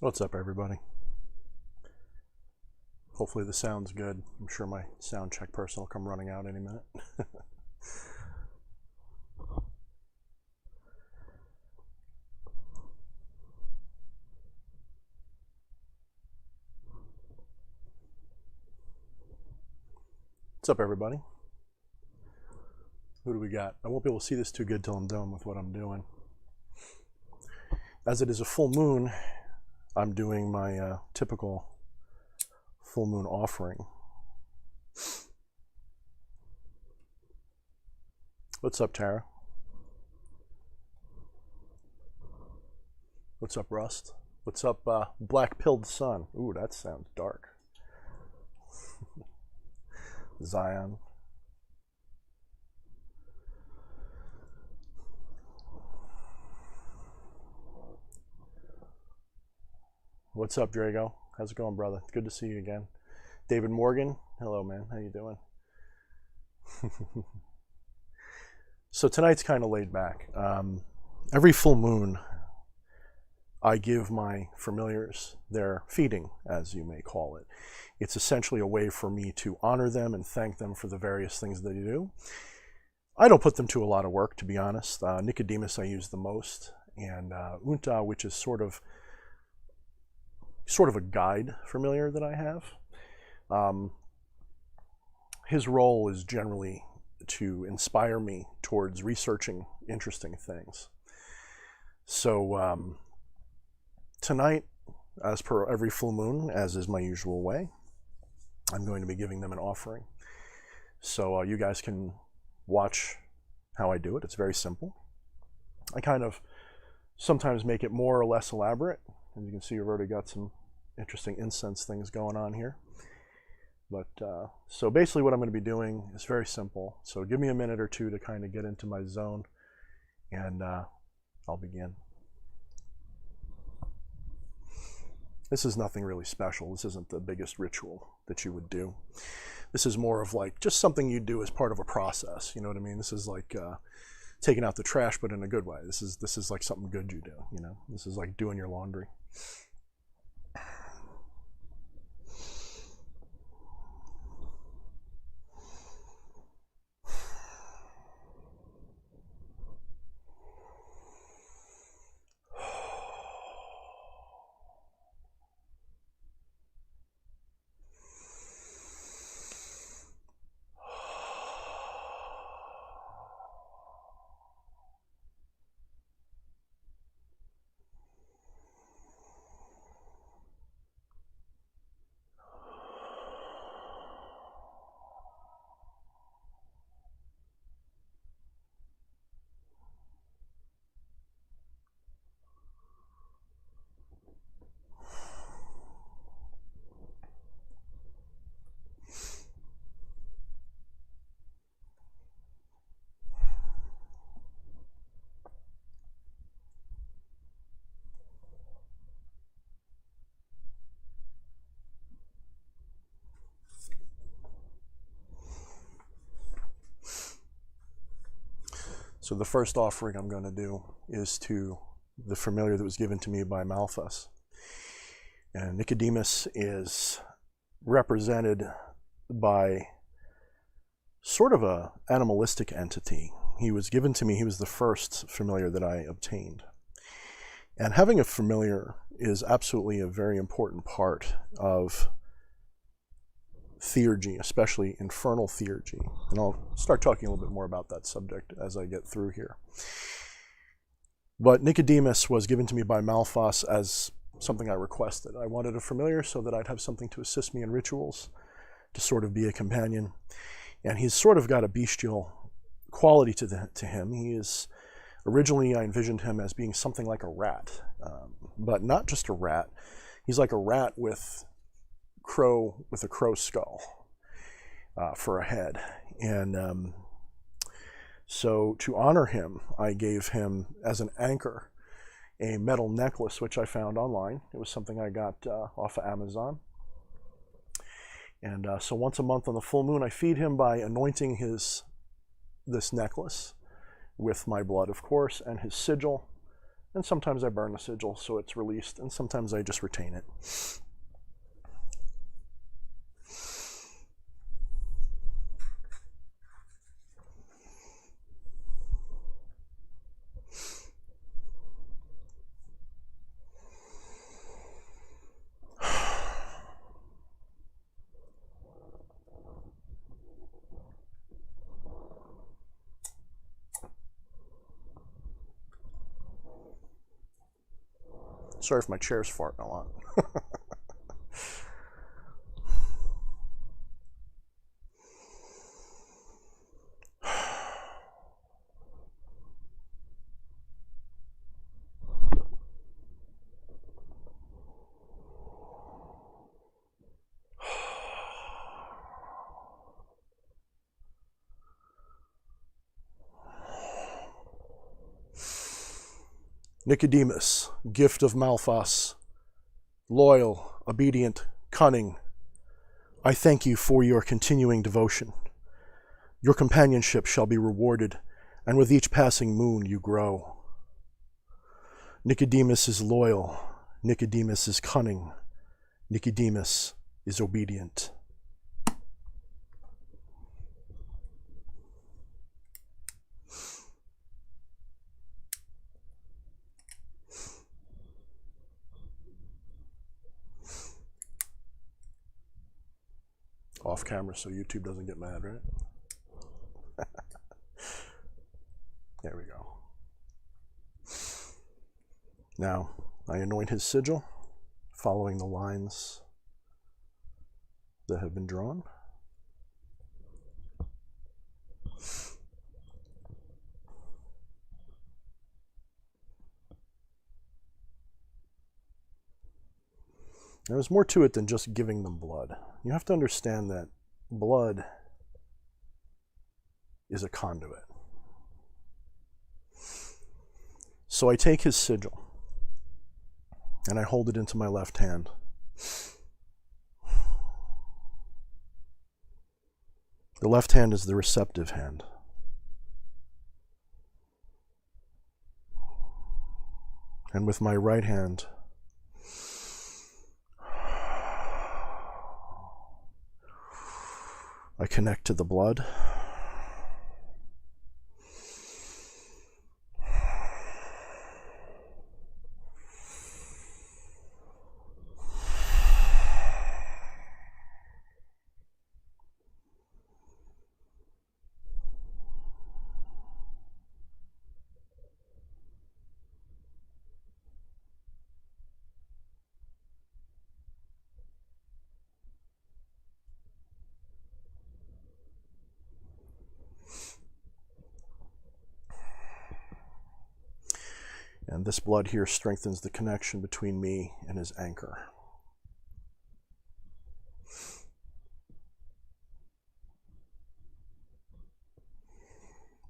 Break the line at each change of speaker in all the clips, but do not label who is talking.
What's up, everybody? Hopefully the sound's good. I'm sure my sound check person will come running out any minute. What's up, everybody? Who do we got? I won't be able to see this too good till I'm done with what I'm doing. As it is a full moon, I'm doing my typical full moon offering. What's up, Tara? What's up, Rust? What's up, Black-Pilled Sun? Ooh, that sounds dark. Zion. What's up, Drago? How's it going, brother? Good to see you again. David Morgan, hello, man. How you doing? So tonight's kind of laid back. Every full moon, I give my familiars their feeding, as you may call it. It's essentially a way for me to honor them and thank them for the various things they do. I don't put them to a lot of work, to be honest. Nicodemus I use the most, and Inta, which is sort of a guide familiar that I have. His role is generally to inspire me towards researching interesting things. So tonight, as per every full moon, as is my usual way, I'm going to be giving them an offering. So you guys can watch how I do it. It's very simple. I kind of sometimes make it more or less elaborate. As you can see, I've already got some interesting incense things going on here. But so basically what I'm going to be doing is very simple. So give me a minute or two to kind of get into my zone, and I'll begin. This is nothing really special. This isn't the biggest ritual that you would do. This is more of like just something you do as part of a process. You know what I mean? This is like taking out the trash, but in a good way. This is like something good you do. You know, this is like doing your laundry. So the first offering I'm going to do is to the familiar that was given to me by Malthus. And Nicodemus is represented by sort of a animalistic entity. He was given to me, he was the first familiar that I obtained. And having a familiar is absolutely a very important part of theurgy, especially infernal theurgy. And I'll start talking a little bit more about that subject as I get through here. But Nicodemus was given to me by Malthus as something I requested. I wanted a familiar so that I'd have something to assist me in rituals, to sort of be a companion. And he's sort of got a bestial quality to him. He is, originally I envisioned him as being something like a rat, but not just a rat. He's like a rat with a crow skull for a head. And so to honor him, I gave him as an anchor a metal necklace, which I found online. It was something I got off of Amazon. And so once a month on the full moon, I feed him by anointing this necklace with my blood, of course, and his sigil And sometimes I burn the sigil so it's released, and sometimes I just retain it. Sorry if my chair's farting a lot. Nicodemus, gift of Malphas, loyal, obedient, cunning, I thank you for your continuing devotion. Your companionship shall be rewarded, and with each passing moon you grow. Nicodemus is loyal, Nicodemus is cunning, Nicodemus is obedient. Off camera so YouTube doesn't get mad, right? There we go. Now, I anoint his sigil, following the lines that have been drawn. There's more to it than just giving them blood. You have to understand that blood is a conduit. So I take his sigil and I hold it into my left hand. The left hand is the receptive hand. And with my right hand, I connect to the blood. And this blood here strengthens the connection between me and his anchor.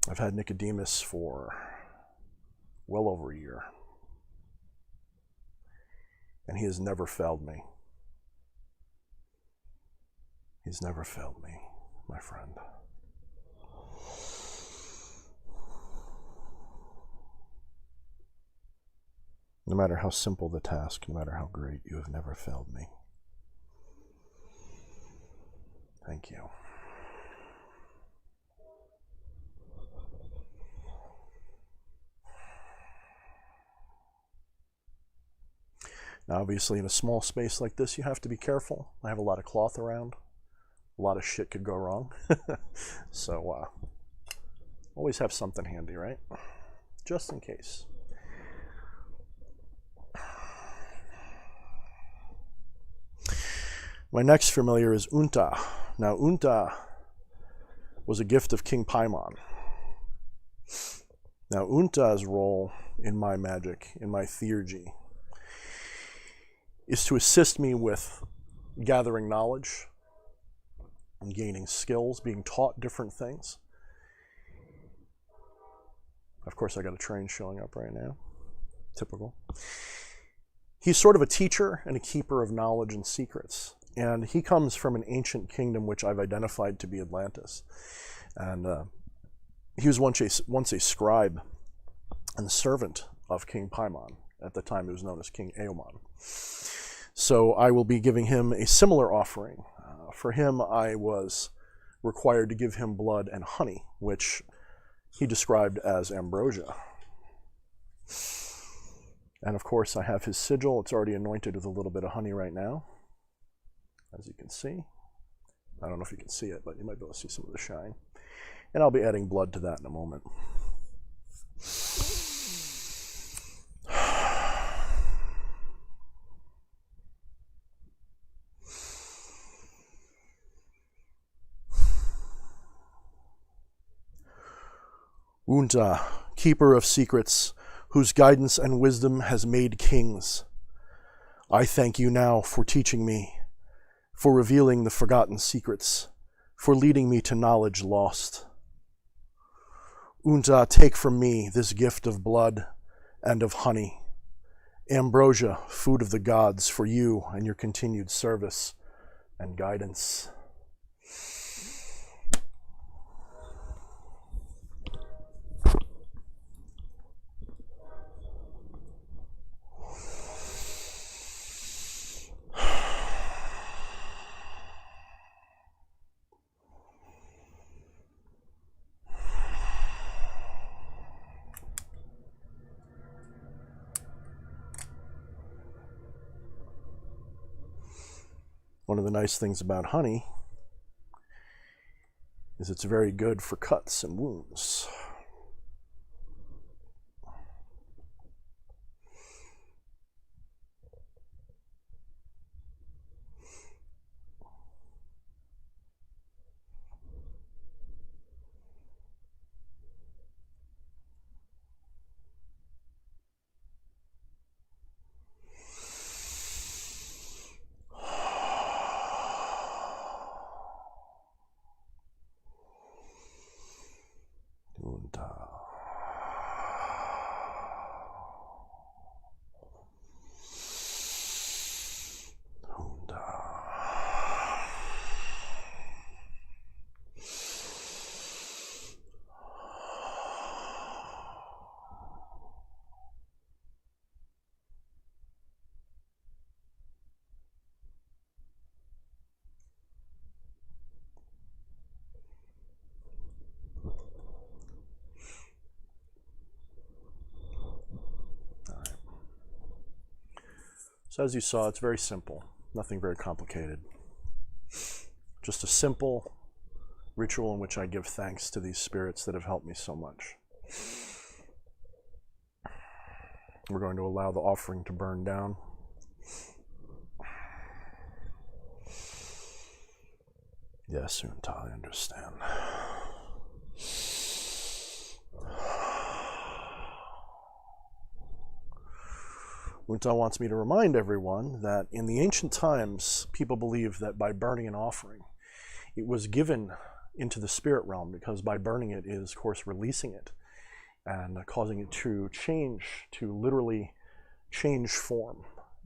I've had Nicodemus for well over a year, and he has never failed me. He's never failed me, my friend. No matter how simple the task, no matter how great, you have never failed me. Thank you. Now, obviously, in a small space like this, you have to be careful. I have a lot of cloth around. A lot of shit could go wrong. So, always have something handy, right? Just in case. My next familiar is Inta. Now, Inta was a gift of King Paimon. Now, Inta's role in my magic, in my theurgy, is to assist me with gathering knowledge and gaining skills, being taught different things. Of course, I got a train showing up right now. Typical. He's sort of a teacher and a keeper of knowledge and secrets. And he comes from an ancient kingdom which I've identified to be Atlantis. And he was once a scribe and servant of King Paimon. At the time, it was known as King Eomon. So I will be giving him a similar offering. For him, I was required to give him blood and honey, which he described as ambrosia. And of course, I have his sigil. It's already anointed with a little bit of honey right now, as you can see. I don't know if you can see it, but you might be able to see some of the shine. And I'll be adding blood to that in a moment. Inta, keeper of secrets, whose guidance and wisdom has made kings. I thank you now for teaching me, for revealing the forgotten secrets, for leading me to knowledge lost. Inta, take from me this gift of blood and of honey, ambrosia, food of the gods, for you and your continued service and guidance. One of the nice things about honey is it's very good for cuts and wounds. So as you saw, it's very simple, nothing very complicated. Just a simple ritual in which I give thanks to these spirits that have helped me so much. We're going to allow the offering to burn down. Yes, Inta, I understand. Inta wants me to remind everyone that in the ancient times, people believed that by burning an offering, it was given into the spirit realm, because by burning it is, of course, releasing it and causing it to change, to literally change form.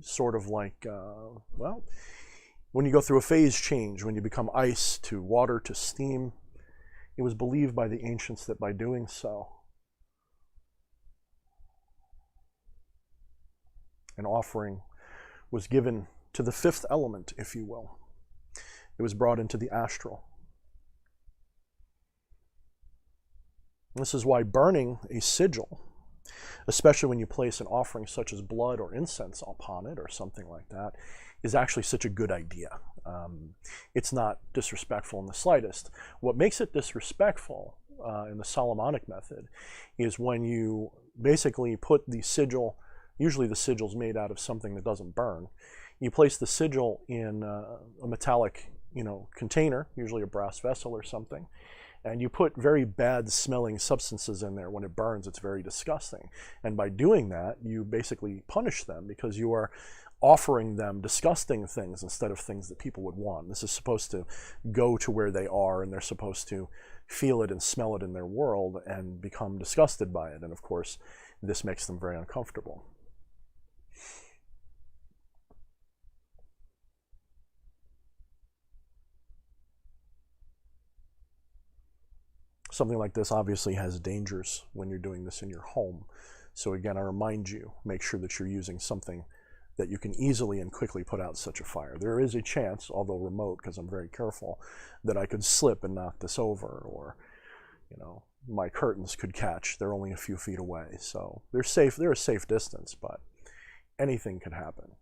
Sort of like, well, when you go through a phase change, when you become ice to water to steam, it was believed by the ancients that by doing so, an offering was given to the fifth element, if you will. It was brought into the astral. This is why burning a sigil, especially when you place an offering such as blood or incense upon it or something like that, is actually such a good idea. It's not disrespectful in the slightest. What makes it disrespectful in the Solomonic method is when you basically put the sigil, usually the sigil's made out of something that doesn't burn. You place the sigil in a metallic, container, usually a brass vessel or something, and you put very bad smelling substances in there. When it burns, it's very disgusting. And by doing that, you basically punish them, because you are offering them disgusting things instead of things that people would want. This is supposed to go to where they are, and they're supposed to feel it and smell it in their world and become disgusted by it. And of course, this makes them very uncomfortable. Something like this obviously has dangers when you're doing this in your home. So again, I remind you, make sure that you're using something that you can easily and quickly put out such a fire. There is a chance, although remote, because I'm very careful, that I could slip and knock this over, or, you know, my curtains could catch. They're only a few feet away, so they're safe. They're a safe distance, but anything could happen.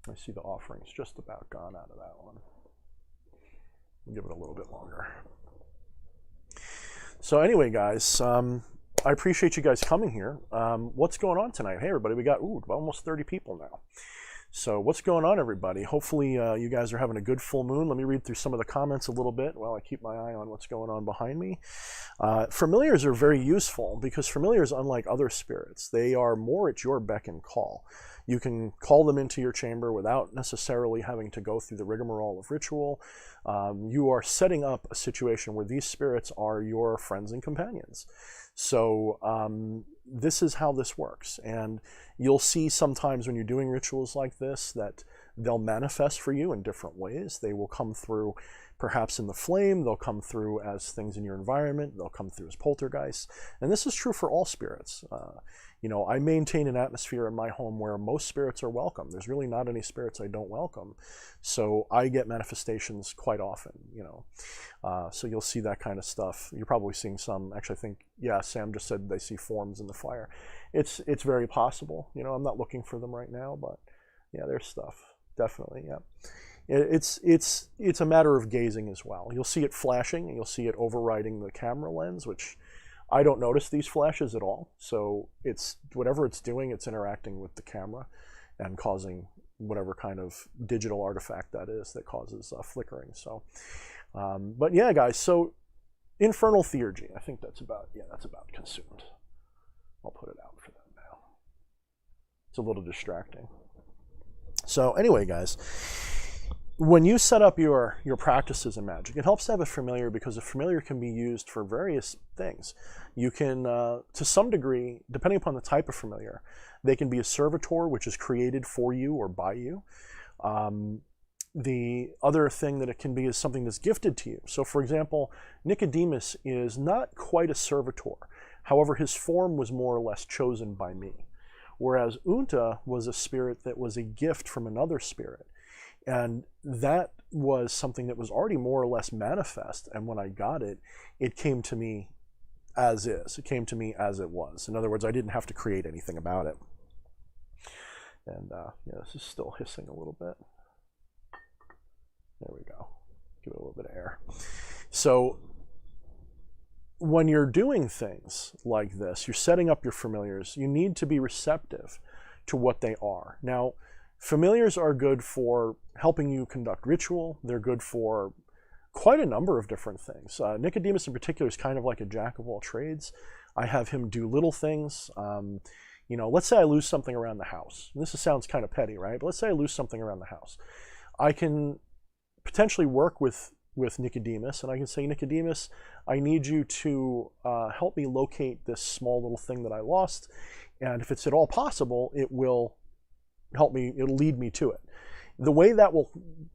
I see the offering's just about gone out of that one. We'll give it a little bit longer. So anyway, guys, I appreciate you guys coming here. What's going on tonight? Hey, everybody, we got almost 30 people now. So what's going on, everybody? Hopefully you guys are having a good full moon. Let me read through some of the comments a little bit while I keep my eye on what's going on behind me. Familiars are very useful because familiars, unlike other spirits, they are more at your beck and call. You can call them into your chamber without necessarily having to go through the rigmarole of ritual. You are setting up a situation where these spirits are your friends and companions. So this is how this works. And you'll see sometimes when you're doing rituals like this that they'll manifest for you in different ways. They will come through perhaps in the flame, they'll come through as things in your environment, they'll come through as poltergeists. And this is true for all spirits. You know, I maintain an atmosphere in my home where most spirits are welcome. There's really not any spirits I don't welcome. So I get manifestations quite often, you know. So you'll see that kind of stuff. You're probably seeing some, actually I think, yeah, Sam just said they see forms in the fire. It's very possible. You know, I'm not looking for them right now, but yeah, there's stuff. Definitely, yeah. It's a matter of gazing as well. You'll see it flashing, and you'll see it overriding the camera lens, which I don't notice these flashes at all. So it's whatever it's doing, it's interacting with the camera and causing whatever kind of digital artifact that is that causes flickering. So, but yeah, guys. So Infernal Theurgy. I think that's about consumed. I'll put it out for them now. It's a little distracting. So anyway, guys, when you set up your practices in magic, it helps to have a familiar because a familiar can be used for various things. You can, to some degree, depending upon the type of familiar, they can be a servitor, which is created for you or by you. The other thing that it can be is something that's gifted to you. So for example, Nicodemus is not quite a servitor. However, his form was more or less chosen by me. Whereas Inta was a spirit that was a gift from another spirit. And that was something that was already more or less manifest. And when I got it, it came to me as is. It came to me as it was. In other words, I didn't have to create anything about it. And yeah, this is still hissing a little bit. There we go. Give it a little bit of air. So when you're doing things like this, you're setting up your familiars, you need to be receptive to what they are. Now, familiars are good for helping you conduct ritual. They're good for quite a number of different things. Nicodemus in particular is kind of like a jack of all trades. I have him do little things. You know, let's say I lose something around the house. And this sounds kind of petty, right? But let's say I lose something around the house. I can potentially work with Nicodemus, and I can say, Nicodemus, I need you to help me locate this small little thing that I lost. And if it's at all possible, it will help me, it'll lead me to it. The way that will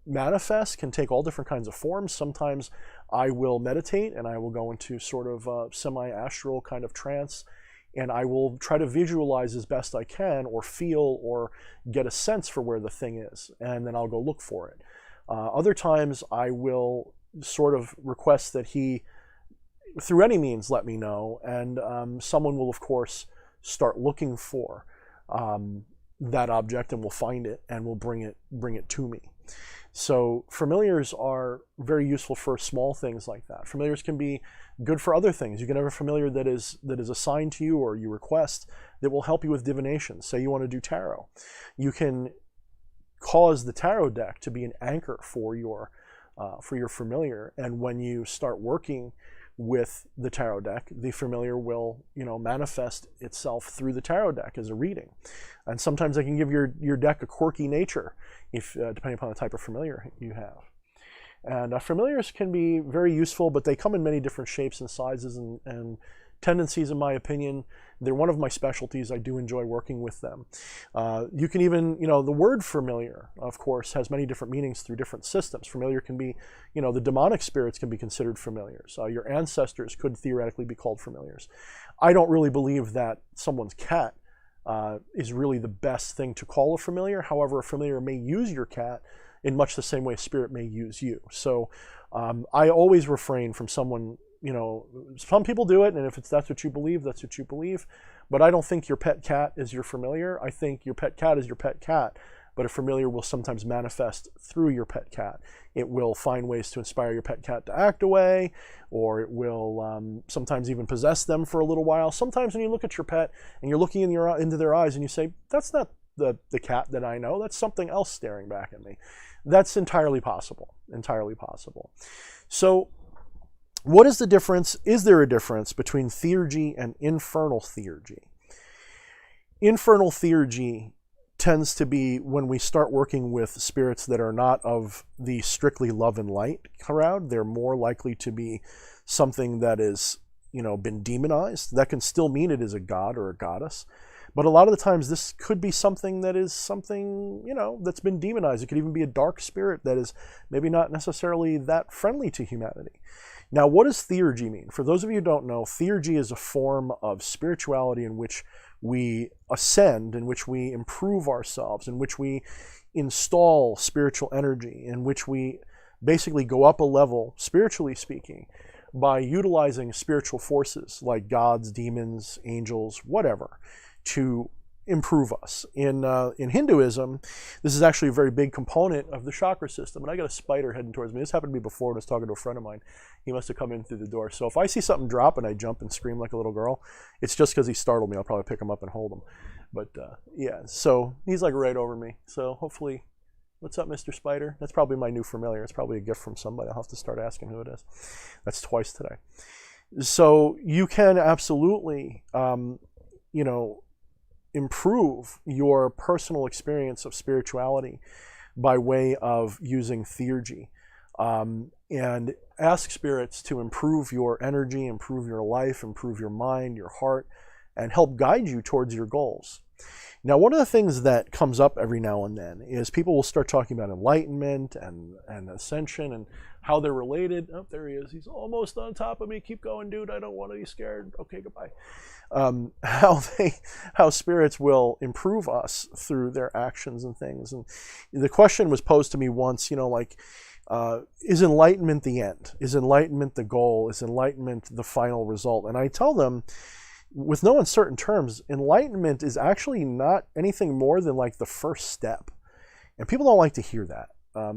manifest can take all different kinds of forms. Sometimes I will meditate and I will go into sort of a semi-astral kind of trance, and I will try to visualize as best I can or feel or get a sense for where the thing is, and then I'll go look for it. Other times I will sort of request that he, through any means, let me know, and someone will, of course, start looking for that object, and will find it and will bring it to me. So familiars are very useful for small things like that. Familiars can be good for other things. You can have a familiar that is assigned to you or you request that will help you with divination. Say you want to do tarot. You can cause the tarot deck to be an anchor for your familiar, and when you start working with the tarot deck, the familiar will, you know, manifest itself through the tarot deck as a reading. And sometimes I can give your deck a quirky nature, if depending upon the type of familiar you have. And familiars can be very useful, but they come in many different shapes and sizes and tendencies, in my opinion. They're one of my specialties. I do enjoy working with them. You can even, the word familiar, of course, has many different meanings through different systems. Familiar can be, the demonic spirits can be considered familiars. Your ancestors could theoretically be called familiars. I don't really believe that someone's cat is really the best thing to call a familiar. However, a familiar may use your cat in much the same way a spirit may use you. So I always refrain from someone, some people do it, and if that's what you believe, that's what you believe. But I don't think your pet cat is your familiar. I think your pet cat is your pet cat. But a familiar will sometimes manifest through your pet cat. It will find ways to inspire your pet cat to act away, or it will sometimes even possess them for a little while. Sometimes when you look at your pet and you're looking into their eyes and you say, that's not the cat that I know, that's something else staring back at me. That's entirely possible, entirely possible. So what is the difference? Is there a difference between theurgy and infernal theurgy? Infernal theurgy tends to be when we start working with spirits that are not of the strictly love and light crowd. They're more likely to be something that is, been demonized. That can still mean it is a god or a goddess. But a lot of the times this could be something that is something, that's been demonized. It could even be a dark spirit that is maybe not necessarily that friendly to humanity. Now, what does theurgy mean? For those of you who don't know, theurgy is a form of spirituality in which we ascend, in which we improve ourselves, in which we install spiritual energy, in which we basically go up a level, spiritually speaking, by utilizing spiritual forces like gods, demons, angels, whatever, to improve us. In Hinduism, this is actually a very big component of the chakra system. And I got a spider heading towards me. This happened to me before when I was talking to a friend of mine. He must have come in through the door. So if I see something drop and I jump and scream like a little girl, it's just because he startled me. I'll probably pick him up and hold him. But yeah, so he's like right over me. So hopefully, what's up, Mr. Spider? That's probably my new familiar. It's probably a gift from somebody. I'll have to start asking who it is. That's twice today. So you can absolutely, improve your personal experience of spirituality by way of using theurgy, and ask spirits to improve your energy, improve your life, improve your mind, your heart, and help guide you towards your goals. Now, one of the things that comes up every now and then is people will start talking about enlightenment and ascension and how they're related. Oh, there he is. He's almost on top of me. Keep going, dude. I don't want to be scared. Okay, goodbye. How spirits will improve us through their actions and things. And the question was posed to me once, is enlightenment the end? Is enlightenment the goal? Is enlightenment the final result? And I tell them, with no uncertain terms, enlightenment is actually not anything more than like the first step. And people don't like to hear that.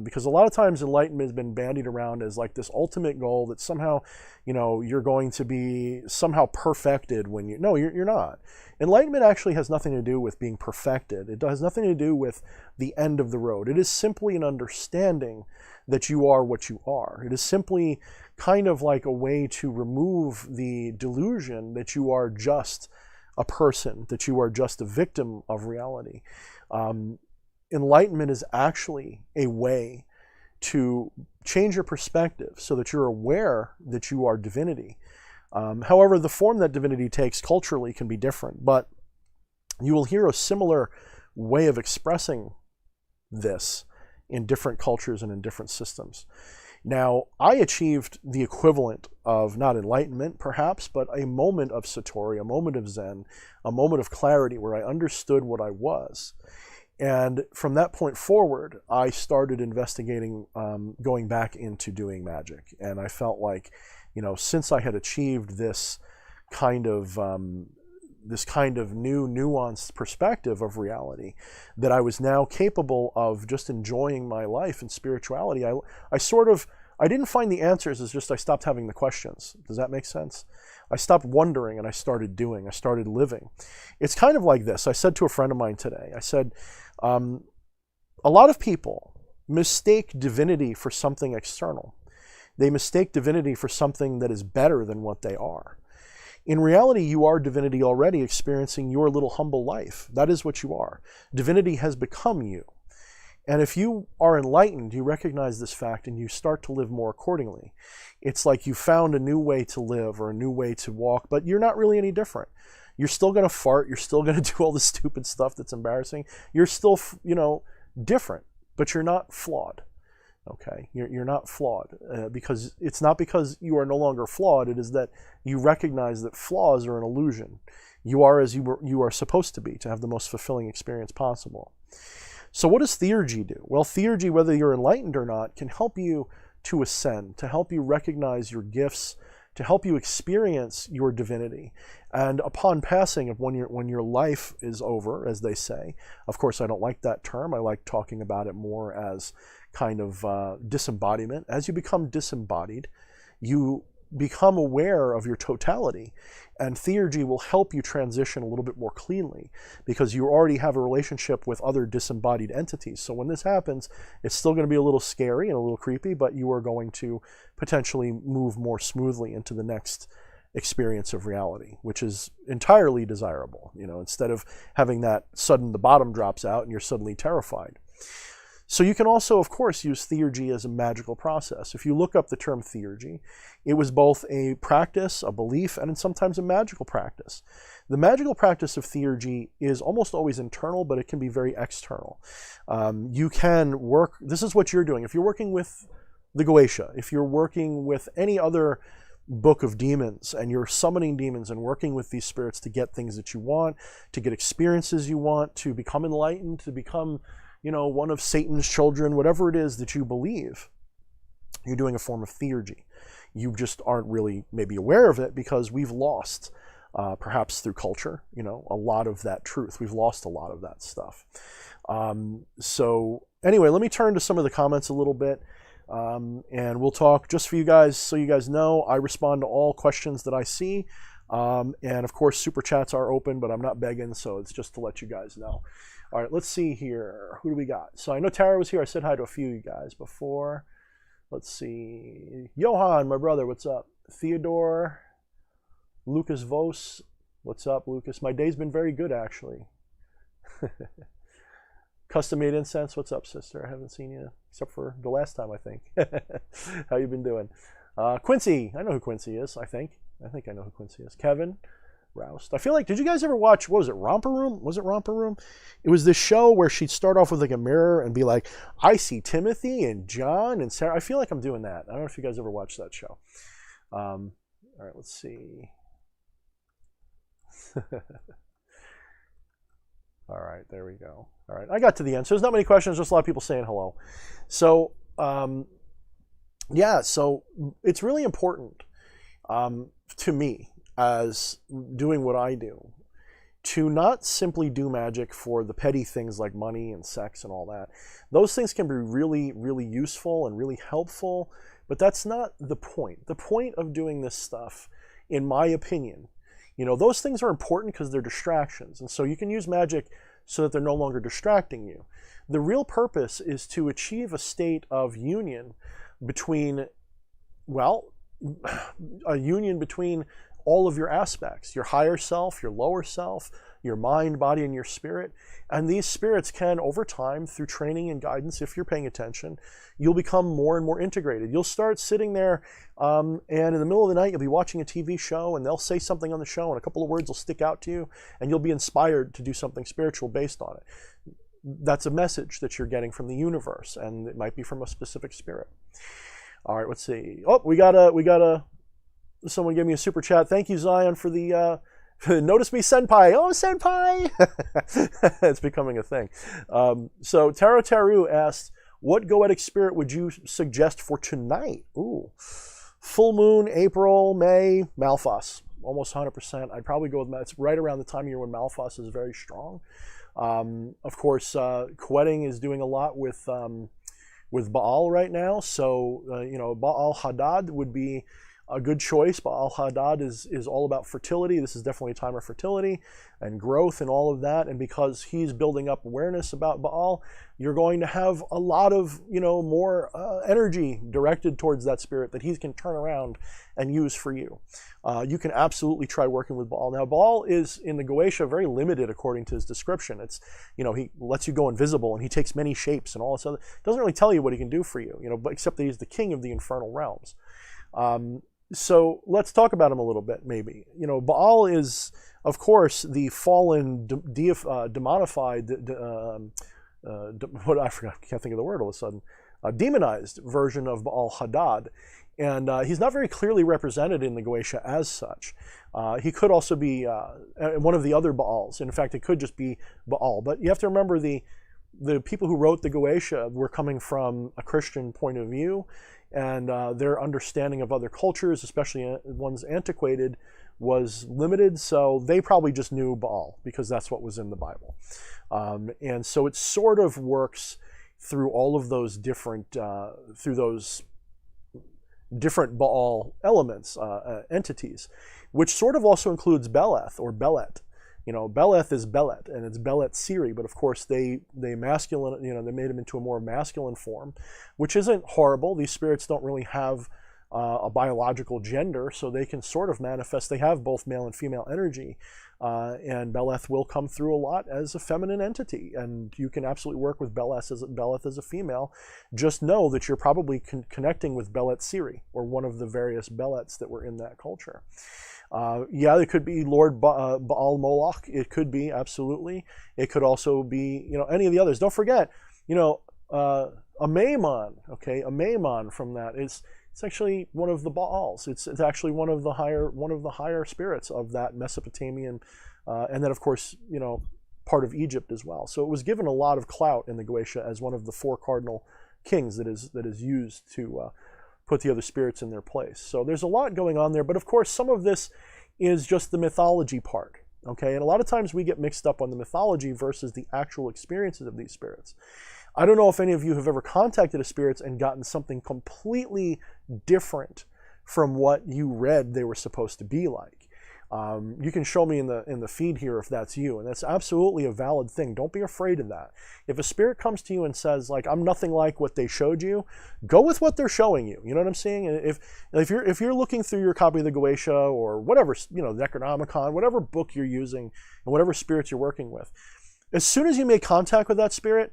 Because a lot of times enlightenment has been bandied around as like this ultimate goal that somehow, you're going to be somehow perfected when no, you're not. Enlightenment actually has nothing to do with being perfected. It has nothing to do with the end of the road. It is simply an understanding that you are what you are. It is simply kind of like a way to remove the delusion that you are just a person, that you are just a victim of reality. Enlightenment is actually a way to change your perspective so that you're aware that you are divinity. However, the form that divinity takes culturally can be different, but you will hear a similar way of expressing this in different cultures and in different systems. Now, I achieved the equivalent of not enlightenment, perhaps, but a moment of satori, a moment of zen, a moment of clarity where I understood what I was. And from that point forward, I started investigating, going back into doing magic. And I felt like, since I had achieved this kind of new nuanced perspective of reality, that I was now capable of just enjoying my life and spirituality. I didn't find the answers, it's just I stopped having the questions. Does that make sense? I stopped wondering and I started doing, I started living. It's kind of like this. I said to a friend of mine today, I said, a lot of people mistake divinity for something external. They mistake divinity for something that is better than what they are. In reality, you are divinity already experiencing your little humble life. That is what you are. Divinity has become you. And if you are enlightened, you recognize this fact and you start to live more accordingly. It's like you found a new way to live or a new way to walk, but you're not really any different. You're still going to fart. You're still going to do all the stupid stuff that's embarrassing. You're still, different, but you're not flawed. Okay, you're not flawed because it's not because you are no longer flawed. It is that you recognize that flaws are an illusion. You are as you are supposed to be to have the most fulfilling experience possible. So what does Theurgy do? Well, Theurgy, whether you're enlightened or not, can help you to ascend, to help you recognize your gifts, to help you experience your divinity. And upon passing of when your life is over, as they say, of course I don't like that term. I like talking about it more as kind of disembodiment. As you become disembodied, you become aware of your totality, and Theurgy will help you transition a little bit more cleanly because you already have a relationship with other disembodied entities. So when this happens, it's still going to be a little scary and a little creepy, but you are going to potentially move more smoothly into the next experience of reality, which is entirely desirable. Instead of having that sudden the bottom drops out and you're suddenly terrified. So you can also, of course, use Theurgy as a magical process. If you look up the term Theurgy, it was both a practice, a belief, and sometimes a magical practice. The magical practice of Theurgy is almost always internal, but it can be very external. You can work, this is what you're doing. If you're working with the Goetia, if you're working with any other book of demons and you're summoning demons and working with these spirits to get things that you want, to get experiences you want, to become enlightened, to become one of Satan's children, whatever it is that you believe, you're doing a form of Theurgy. You just aren't really maybe aware of it because we've lost, perhaps through culture, a lot of that truth. We've lost a lot of that stuff. So anyway, let me turn to some of the comments a little bit, and we'll talk just for you guys. So you guys know, I respond to all questions that I see. And of course, super chats are open, but I'm not begging, so it's just to let you guys know. All right, let's see here. Who do we got? So I know Tara was here. I said hi to a few of you guys before. Let's see. Johan, my brother, what's up? Theodore, Lucas Vos, what's up, Lucas? My day's been very good, actually. Custom made incense, what's up, sister? I haven't seen you except for the last time, I think. How you been doing? Quincy, I know who Quincy is, I think. I think I know who Quincy is. Kevin, Roust. I feel like, did you guys ever watch, what was it, Romper Room? Was it Romper Room? It was this show where she'd start off with like a mirror and be like, I see Timothy and John and Sarah. I feel like I'm doing that. I don't know if you guys ever watched that show. All right, let's see. All right, there we go. All right, I got to the end. So there's not many questions, just a lot of people saying hello. So, yeah, so it's really important to me, as doing what I do, to not simply do magic for the petty things like money and sex and all that. Those things can be really, really useful and really helpful, but that's not the point. The point of doing this stuff, in my opinion, those things are important because they're distractions. And so you can use magic so that they're no longer distracting you. The real purpose is to achieve a state of union between, well, a union between all of your aspects, your higher self, your lower self, your mind, body, and your spirit. And these spirits can, over time, through training and guidance, if you're paying attention, you'll become more and more integrated. You'll start sitting there and in the middle of the night, you'll be watching a TV show and they'll say something on the show and a couple of words will stick out to you and you'll be inspired to do something spiritual based on it. That's a message that you're getting from the universe, and it might be from a specific spirit. All right, let's see. Oh, we got a someone gave me a super chat. Thank you, Zion, for the notice me senpai. Oh, senpai! It's becoming a thing. So Taro Taru asked, what goetic spirit would you suggest for tonight? Ooh, full moon, April, May, Malphas. Almost 100%. I'd probably go with that. It's right around the time of year when Malphas is very strong. Of course, Quetting is doing a lot with Baal right now. So, Baal Hadad would be a good choice. Baal-Hadad is all about fertility. This is definitely a time of fertility and growth and all of that. And because he's building up awareness about Baal, you're going to have a lot of, more energy directed towards that spirit that he can turn around and use for you. You can absolutely try working with Baal. Now, Baal is, in the Goetia, very limited according to his description. It's, he lets you go invisible and he takes many shapes and all this other. Doesn't really tell you what he can do for you, but except that he's the king of the infernal realms. So let's talk about him a little bit, maybe. Baal is, of course, the fallen, demonified, I forgot, I can't think of the word all of a sudden, demonized version of Baal-Hadad. And he's not very clearly represented in the Goetia as such. He could also be one of the other Baals. In fact, it could just be Baal. But you have to remember the people who wrote the Goetia were coming from a Christian point of view, and their understanding of other cultures, especially ones antiquated, was limited. So they probably just knew Baal because that's what was in the Bible. And so it sort of works through all of those different, different Baal elements, entities, which sort of also includes Beleth or Belet. Beleth is Belet, and it's Belet Siri, but of course they masculine, they made him into a more masculine form, which isn't horrible. These spirits don't really have a biological gender, so they can sort of manifest. They have both male and female energy, and Beleth will come through a lot as a feminine entity, and you can absolutely work with Beleth as a female. Just know that you're probably connecting with Belet Siri, or one of the various Belets that were in that culture. Yeah, it could be Lord Baal Moloch. It could be, absolutely. It could also be, any of the others. Don't forget, a Maimon, okay? A Maimon from that is, it's actually one of the Baals. It's actually one of the higher spirits of that Mesopotamian, and then of course, part of Egypt as well. So it was given a lot of clout in the Goetia as one of the 4 cardinal kings that is used to put the other spirits in their place. So there's a lot going on there, but of course some of this is just the mythology part, okay? And a lot of times we get mixed up on the mythology versus the actual experiences of these spirits. I don't know if any of you have ever contacted a spirit and gotten something completely different from what you read they were supposed to be like. You can show me in the feed here if that's you, and that's absolutely a valid thing. Don't be afraid of that. If a spirit comes to you and says, like, I'm nothing like what they showed you, go with what they're showing you. You know what I'm saying? If you're looking through your copy of the Goetia or whatever, the Necronomicon, whatever book you're using and whatever spirits you're working with, as soon as you make contact with that spirit,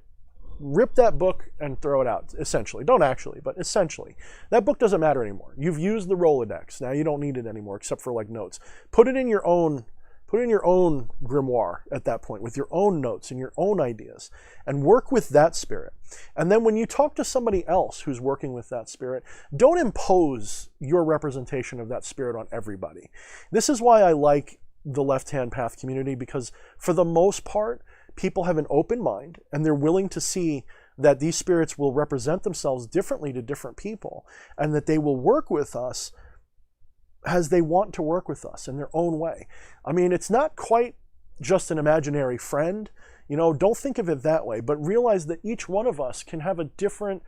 rip that book and throw it out, essentially. Don't actually, but essentially. That book doesn't matter anymore. You've used the Rolodex. Now you don't need it anymore except for like notes. Put it in your own grimoire at that point with your own notes and your own ideas, and work with that spirit. And then when you talk to somebody else who's working with that spirit, don't impose your representation of that spirit on everybody. This is why I like the Left-Hand Path community, because for the most part, people have an open mind and they're willing to see that these spirits will represent themselves differently to different people, and that they will work with us as they want to work with us in their own way. I mean, it's not quite just an imaginary friend, don't think of it that way, but realize that each one of us can have a different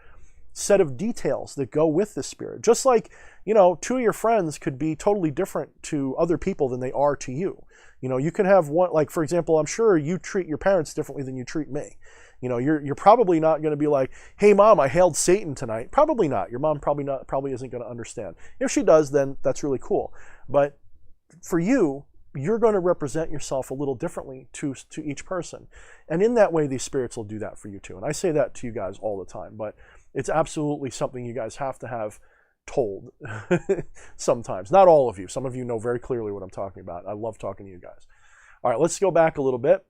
set of details that go with the spirit. Just like, 2 of your friends could be totally different to other people than they are to you. You can have one, like, for example, I'm sure you treat your parents differently than you treat me. You're probably not going to be like, hey mom, I hailed Satan tonight. Probably not. Your mom probably isn't going to understand. If she does, then that's really cool. But for you, you're going to represent yourself a little differently to each person. And in that way, these spirits will do that for you too. And I say that to you guys all the time, but it's absolutely something you guys have to have told sometimes. Not all of you. Some of you know very clearly what I'm talking about. I love talking to you guys. All right, let's go back a little bit.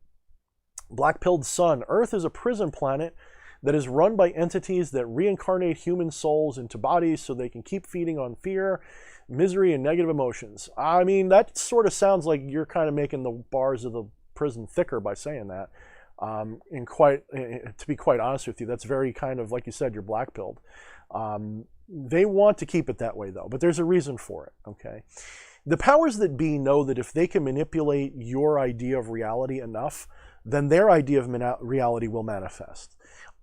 Black-pilled sun. Earth is a prison planet that is run by entities that reincarnate human souls into bodies so they can keep feeding on fear, misery, and negative emotions. I mean, that sort of sounds like you're kind of making the bars of the prison thicker by saying that. To be quite honest with you, that's very kind of, like you said, you're black-pilled. They want to keep it that way, though, but there's a reason for it, okay? The powers that be know that if they can manipulate your idea of reality enough, then their idea of reality will manifest.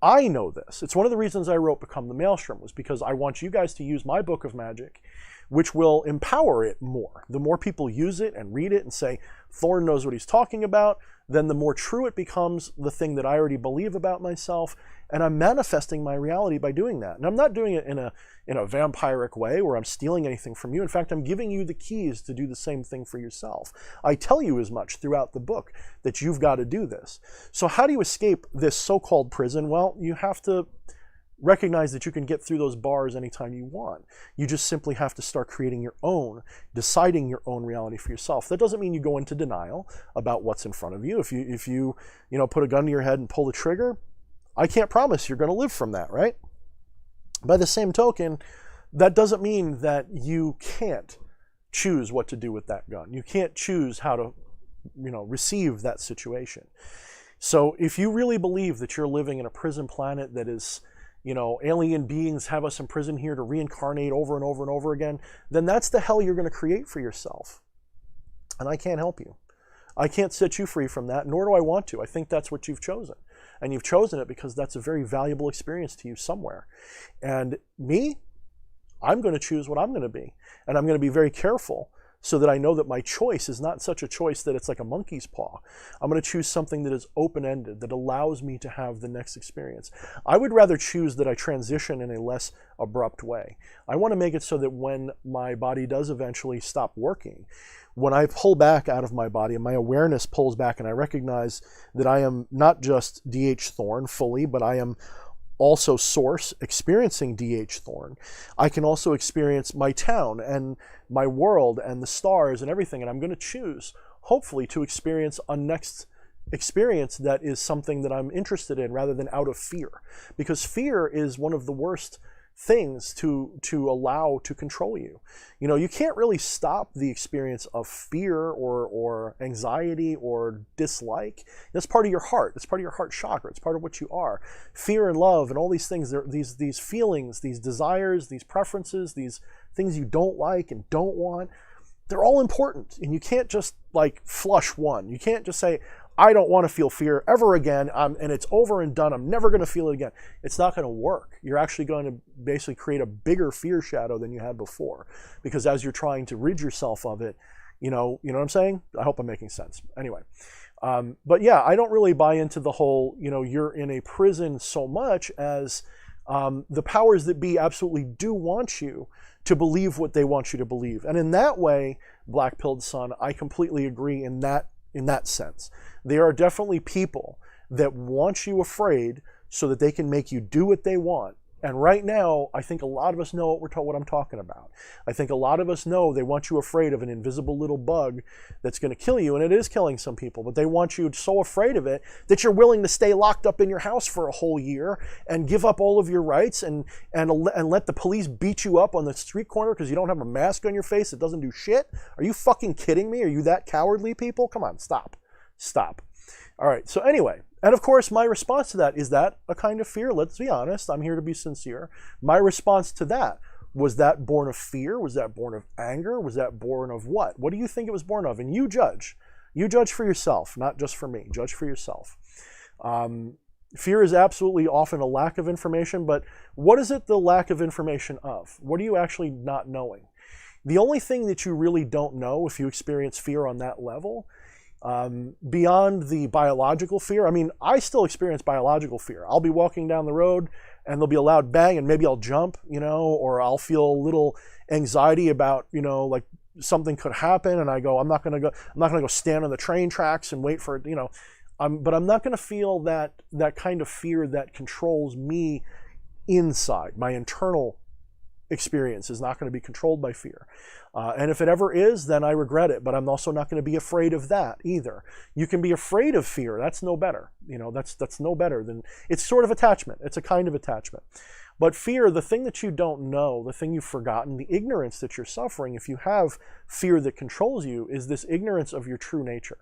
I know this. It's one of the reasons I wrote Become the Maelstrom, was because I want you guys to use my book of magic which will empower it more. The more people use it and read it and say, Thorne knows what he's talking about, then the more true it becomes, the thing that I already believe about myself, and I'm manifesting my reality by doing that. And I'm not doing it in a vampiric way where I'm stealing anything from you. In fact, I'm giving you the keys to do the same thing for yourself. I tell you as much throughout the book that you've got to do this. So how do you escape this so-called prison? Well, you have to recognize that you can get through those bars anytime you want. You just simply have to start creating your own, deciding your own reality for yourself. That doesn't mean you go into denial about what's in front of you. If you put a gun to your head and pull the trigger, I can't promise you're going to live from that, right? By the same token, that doesn't mean that you can't choose what to do with that gun. You can't choose how to, receive that situation. So if you really believe that you're living in a prison planet that is, alien beings have us imprisoned here to reincarnate over and over and over again, then that's the hell you're going to create for yourself. And I can't help you. I can't set you free from that, nor do I want to. I think that's what you've chosen. And you've chosen it because that's a very valuable experience to you somewhere. And me, I'm going to choose what I'm going to be. And I'm going to be very careful so that I know that my choice is not such a choice that it's like a monkey's paw. I'm going to choose something that is open-ended, that allows me to have the next experience. I would rather choose that I transition in a less abrupt way. I want to make it so that when my body does eventually stop working, when I pull back out of my body and my awareness pulls back and I recognize that I am not just D.H. Thorne fully, but I am also Source, experiencing D.H. Thorne, I can also experience my town and my world and the stars and everything. And I'm going to choose, hopefully, to experience a next experience that is something that I'm interested in rather than out of fear. Because fear is one of the worst things to allow to control you. You can't really stop the experience of fear or anxiety or dislike. That's part of your heart. It's part of your heart chakra. It's part of what you are. Fear and love and all these things, these feelings, these desires, these preferences, these things you don't like and don't want, they're all important. And you can't just flush one. You can't just say, I don't want to feel fear ever again, and it's over and done. I'm never going to feel it again. It's not going to work. You're actually going to basically create a bigger fear shadow than you had before, because as you're trying to rid yourself of it, you know what I'm saying? I hope I'm making sense. Anyway, but yeah, I don't really buy into the whole, you're in a prison so much as the powers that be absolutely do want you to believe what they want you to believe. And in that way, Black-Pilled Son, I completely agree in that sense. There are definitely people that want you afraid so that they can make you do what they want. And right now, I think a lot of us know what I'm talking about. I think a lot of us know they want you afraid of an invisible little bug that's going to kill you, and it is killing some people, but they want you so afraid of it that you're willing to stay locked up in your house for a whole year and give up all of your rights and let the police beat you up on the street corner because you don't have a mask on your face that doesn't do shit. Are you fucking kidding me? Are you that cowardly, people? Come on, stop. All right, so anyway, and of course my response to that is that a kind of fear. Let's be honest, I'm here to be sincere. My response to that, was that born of fear? Was that born of anger? Was that born of what? What do you think it was born of? And you judge. You judge for yourself, not just for me. Judge for yourself. Fear is absolutely often a lack of information, but what is it the lack of information of? What are you actually not knowing? The only thing that you really don't know if you experience fear on that level, beyond the biological fear. I mean, I still experience biological fear. I'll be walking down the road and there'll be a loud bang and maybe I'll jump, or I'll feel a little anxiety about, like something could happen and I go, I'm not going to go stand on the train tracks and wait for it, but I'm not going to feel that kind of fear that controls me inside. My internal experience is not going to be controlled by fear. And if it ever is, then I regret it, but I'm also not going to be afraid of that either. You can be afraid of fear. That's no better. That's no better than, it's sort of attachment. It's a kind of attachment. But fear, the thing that you don't know, the thing you've forgotten, the ignorance that you're suffering, if you have fear that controls you, is this ignorance of your true nature.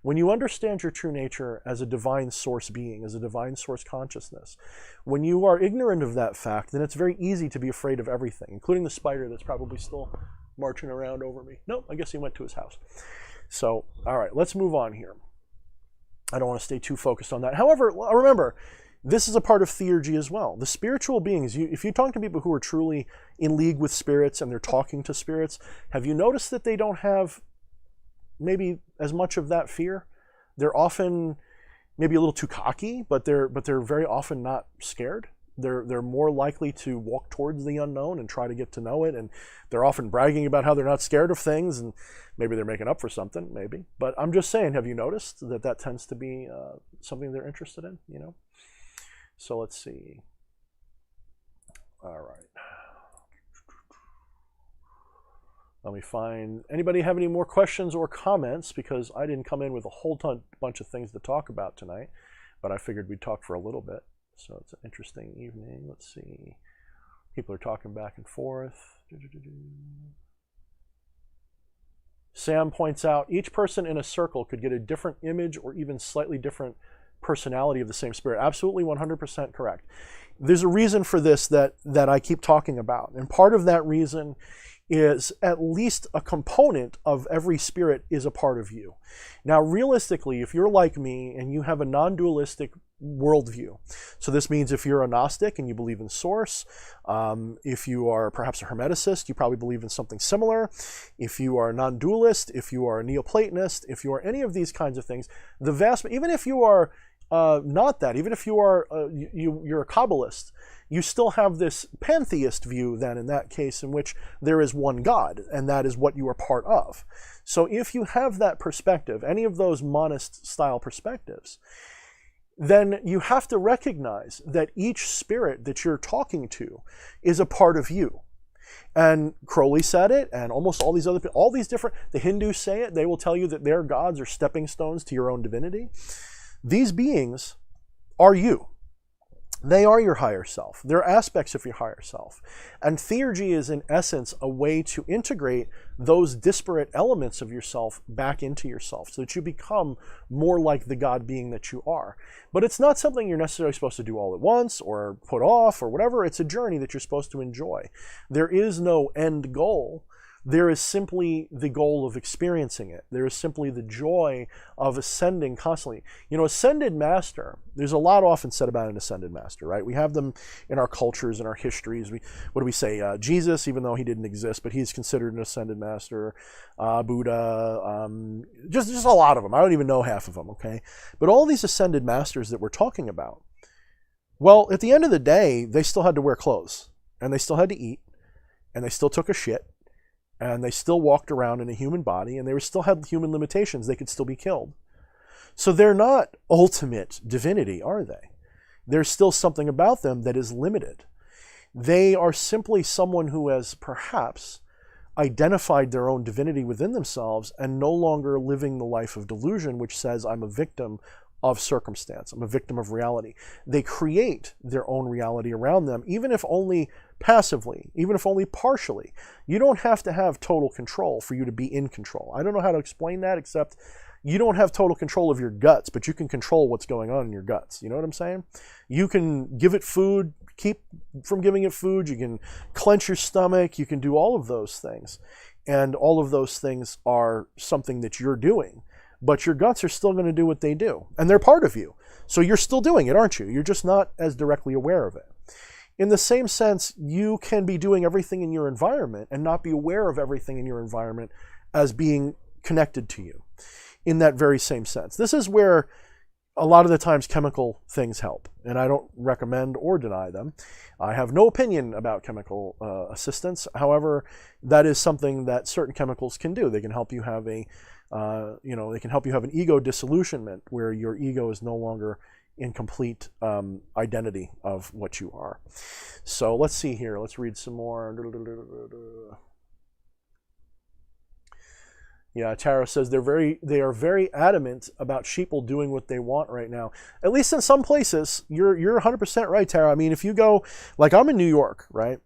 When you understand your true nature as a divine source being, as a divine source consciousness, when you are ignorant of that fact, then it's very easy to be afraid of everything, including the spider that's probably still marching around over me. Nope, I guess he went to his house. So, all right, let's move on here. I don't want to stay too focused on that. However, remember, This is a part of theurgy as well. The spiritual beings, if you talk to people who are truly in league with spirits and they're talking to spirits, have you noticed that they don't have maybe as much of that fear? They're often maybe a little too cocky, but they're very often not scared. They're more likely to walk towards the unknown and try to get to know it, and they're often bragging about how they're not scared of things, and maybe they're making up for something, maybe. But I'm just saying, have you noticed that tends to be something they're interested in, you know? So let's see. All right. Let me find, anybody have any more questions or comments? Because I didn't come in with a whole bunch of things to talk about tonight, but I figured we'd talk for a little bit. So it's an interesting evening. Let's see. People are talking back and forth. Sam points out, each person in a circle could get a different image or even slightly different personality of the same spirit. Absolutely 100% correct. There's a reason for this that I keep talking about. And part of that reason is at least a component of every spirit is a part of you. Now, realistically, if you're like me and you have a non-dualistic worldview, so this means if you're a Gnostic and you believe in Source, if you are perhaps a Hermeticist, you probably believe in something similar. If you are a non-dualist, if you are a Neoplatonist, if you are any of these kinds of things, even if you are not that, even if you are you're a Kabbalist, you still have this pantheist view then in that case, in which there is one God, and that is what you are part of. So if you have that perspective, any of those monist style perspectives, then you have to recognize that each spirit that you're talking to is a part of you. And Crowley said it, and almost all these other people, all these different, the Hindus say it, they will tell you that their gods are stepping stones to your own divinity. These beings are you. They are your higher self. They're aspects of your higher self. And theurgy is, in essence, a way to integrate those disparate elements of yourself back into yourself so that you become more like the God being that you are. But it's not something you're necessarily supposed to do all at once or put off or whatever. It's a journey that you're supposed to enjoy. There is no end goal. There is simply the goal of experiencing it. There is simply the joy of ascending constantly. You know, ascended master, there's a lot often said about an ascended master, right? We have them in our cultures, in our histories. What do we say? Jesus, even though he didn't exist, but he's considered an ascended master. Buddha, just a lot of them. I don't even know half of them, okay? But all these ascended masters that we're talking about, well, at the end of the day, they still had to wear clothes, and they still had to eat, and they still took a shit, and they still walked around in a human body, and they still had human limitations. They could still be killed. So they're not ultimate divinity, are they? There's still something about them that is limited. They are simply someone who has perhaps identified their own divinity within themselves and no longer living the life of delusion, which says, I'm a victim of circumstance. I'm a victim of reality. They create their own reality around them, even if only passively, even if only partially. You don't have to have total control for you to be in control. I don't know how to explain that, except you don't have total control of your guts, but you can control what's going on in your guts. You know what I'm saying? You can give it food, keep from giving it food. You can clench your stomach. You can do all of those things. And all of those things are something that you're doing. But your guts are still going to do what they do. And they're part of you. So you're still doing it, aren't you? You're just not as directly aware of it. In the same sense, you can be doing everything in your environment and not be aware of everything in your environment as being connected to you in that very same sense. This is where a lot of the times chemical things help, and I don't recommend or deny them. I have no opinion about chemical assistance. However, that is something that certain chemicals can do. They can help you have they can help you have an ego disillusionment where your ego is no longer in complete identity of what you are. So let's see here. Let's read some more. Yeah, Tara says they are very adamant about sheeple doing what they want right now. At least in some places, you're 100% right, Tara. I mean, if you go, like I'm in New York, right?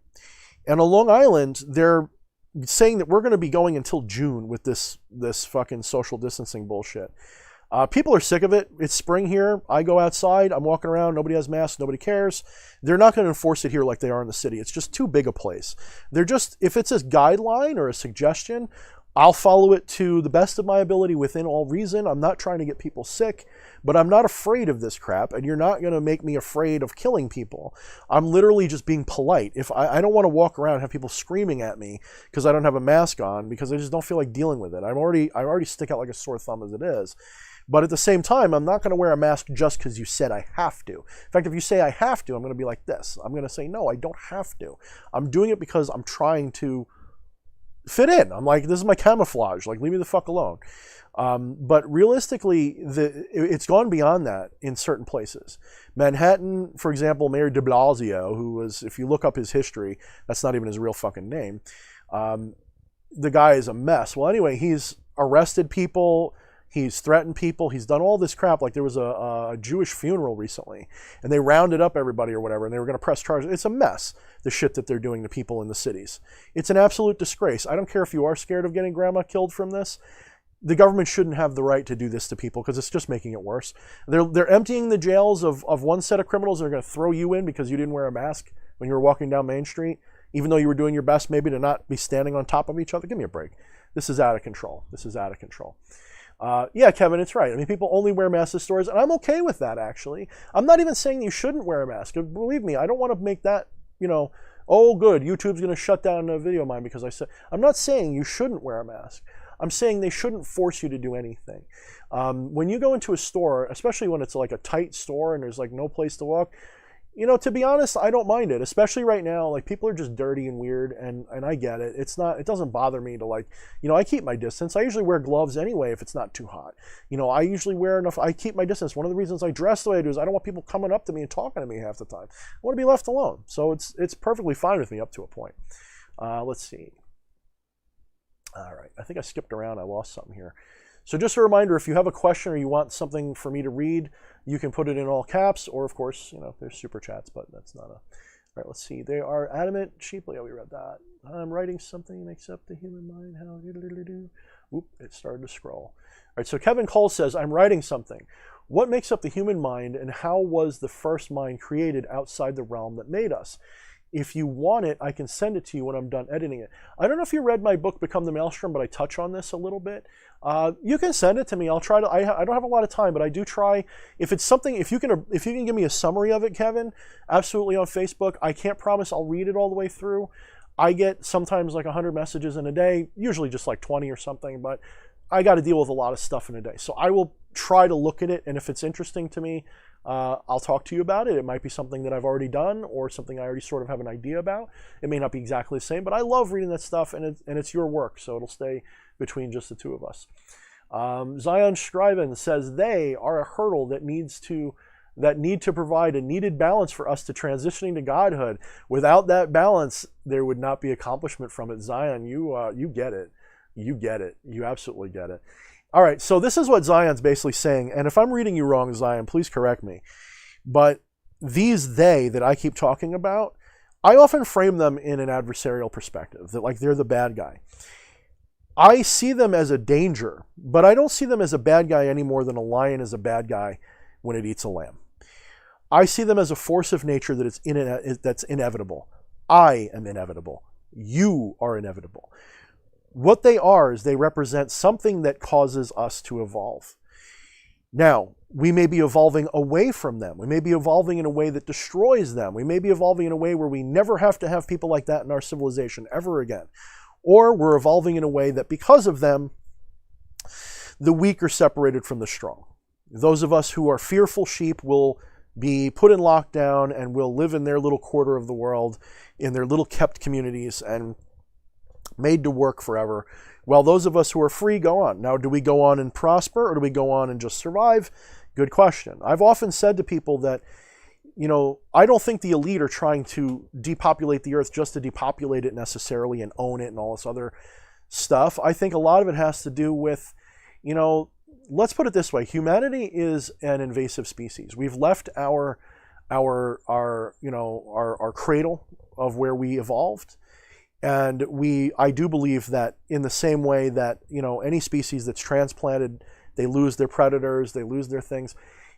And on Long Island, they're saying that we're going to be going until June with this fucking social distancing bullshit. People are sick of it. It's spring here. I go outside. I'm walking around. Nobody has masks. Nobody cares. They're not going to enforce it here like they are in the city. It's just too big a place. They're just, if it's a guideline or a suggestion, I'll follow it to the best of my ability within all reason. I'm not trying to get people sick, but I'm not afraid of this crap, and you're not going to make me afraid of killing people. I'm literally just being polite. If I don't want to walk around and have people screaming at me because I don't have a mask on, because I just don't feel like dealing with it. I already stick out like a sore thumb as it is. But at the same time, I'm not going to wear a mask just because you said I have to. In fact, if you say I have to, I'm going to be like this. I'm going to say, no, I don't have to. I'm doing it because I'm trying to fit in. I'm like, this is my camouflage. Like, leave me the fuck alone. But realistically, it's gone beyond that in certain places. Manhattan, for example, Mayor de Blasio, who was, if you look up his history, that's not even his real fucking name. The guy is a mess. Well, anyway, he's arrested people. He's threatened people. He's done all this crap. Like, there was a Jewish funeral recently, and they rounded up everybody or whatever, and they were going to press charges. It's a mess, the shit that they're doing to people in the cities. It's an absolute disgrace. I don't care if you are scared of getting grandma killed from this. The government shouldn't have the right to do this to people because it's just making it worse. They're emptying the jails of one set of criminals, and they're going to throw you in because you didn't wear a mask when you were walking down Main Street, even though you were doing your best maybe to not be standing on top of each other. Give me a break. This is out of control. This is out of control. Yeah, Kevin, it's right. I mean, people only wear masks at stores, and I'm okay with that, actually. I'm not even saying you shouldn't wear a mask. Believe me, I don't want to make that, oh, good, YouTube's going to shut down a video of mine because I said... I'm not saying you shouldn't wear a mask. I'm saying they shouldn't force you to do anything. When you go into a store, especially when it's like a tight store and there's like no place to walk, to be honest, I don't mind it, especially right now. Like, people are just dirty and weird, and I get it. It doesn't bother me to I keep my distance. I usually wear gloves anyway if it's not too hot. I usually wear enough, I keep my distance. One of the reasons I dress the way I do is I don't want people coming up to me and talking to me half the time. I want to be left alone. So it's perfectly fine with me up to a point. Let's see. All right, I think I skipped around. I lost something here. So just a reminder, if you have a question or you want something for me to read, you can put it in all caps, or of course, there's super chats, but that's not a... All right, let's see. They are adamant cheaply. Oh, we read that. I'm writing something except the human mind. How do? Oop, it started to scroll. All right, so Kevin Cole says, I'm writing something. What makes up the human mind, and how was the first mind created outside the realm that made us? If you want it, I can send it to you when I'm done editing it. I don't know if you read my book, Become the Maelstrom, but I touch on this a little bit. You can send it to me. I'll try to. I don't have a lot of time, but I do try. If it's something, if you can give me a summary of it, Kevin, absolutely on Facebook. I can't promise I'll read it all the way through. I get sometimes like 100 messages in a day, usually just like 20 or something, but I got to deal with a lot of stuff in a day. So I will try to look at it, and if it's interesting to me, I'll talk to you about it. It might be something that I've already done or something I already sort of have an idea about. It may not be exactly the same, but I love reading that stuff, and it's your work, so it'll stay between just the two of us. Zion Shriven says they are a hurdle that need to provide a needed balance for us to transitioning to godhood. Without that balance, there would not be accomplishment from it. Zion, you get it. You get it. You absolutely get it. All right, so this is what Zion's basically saying, and if I'm reading you wrong, Zion, please correct me. But these they that I keep talking about, I often frame them in an adversarial perspective, that like they're the bad guy. I see them as a danger, but I don't see them as a bad guy any more than a lion is a bad guy when it eats a lamb. I see them as a force of nature that's inevitable. I am inevitable. You are inevitable. What they are is they represent something that causes us to evolve. Now, we may be evolving away from them. We may be evolving in a way that destroys them. We may be evolving in a way where we never have to have people like that in our civilization ever again. Or we're evolving in a way that because of them, the weak are separated from the strong. Those of us who are fearful sheep will be put in lockdown and will live in their little quarter of the world, in their little kept communities, and made to work forever, while those of us who are free go on. Now, do we go on and prosper, or do we go on and just survive? Good question. I've often said to people that, I don't think the elite are trying to depopulate the earth just to depopulate it necessarily and own it and all this other stuff. I think a lot of it has to do with, let's put it this way. Humanity is an invasive species. We've left our cradle of where we evolved. And I do believe that in the same way that, any species that's transplanted, they lose their predators, they lose their things.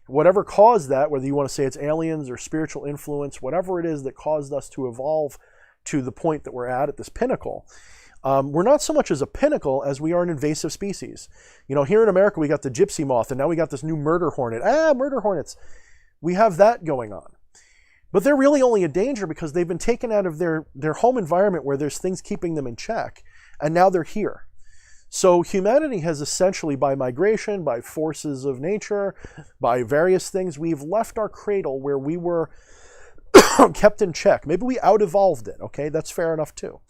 Whatever caused that, whether you want to say it's aliens or spiritual influence, whatever it is that caused us to evolve to the point that we're at this pinnacle, We're not so much as a pinnacle as we are an invasive species. You know, here in America, we got the gypsy moth, and now we got this new murder hornet. Murder hornets. We have that going on. But they're really only a danger because they've been taken out of their home environment where there's things keeping them in check, and now they're here. So humanity has essentially, by migration, by forces of nature, by various things, we've left our cradle where we were kept in check. Maybe we out-evolved it, okay? That's fair enough too.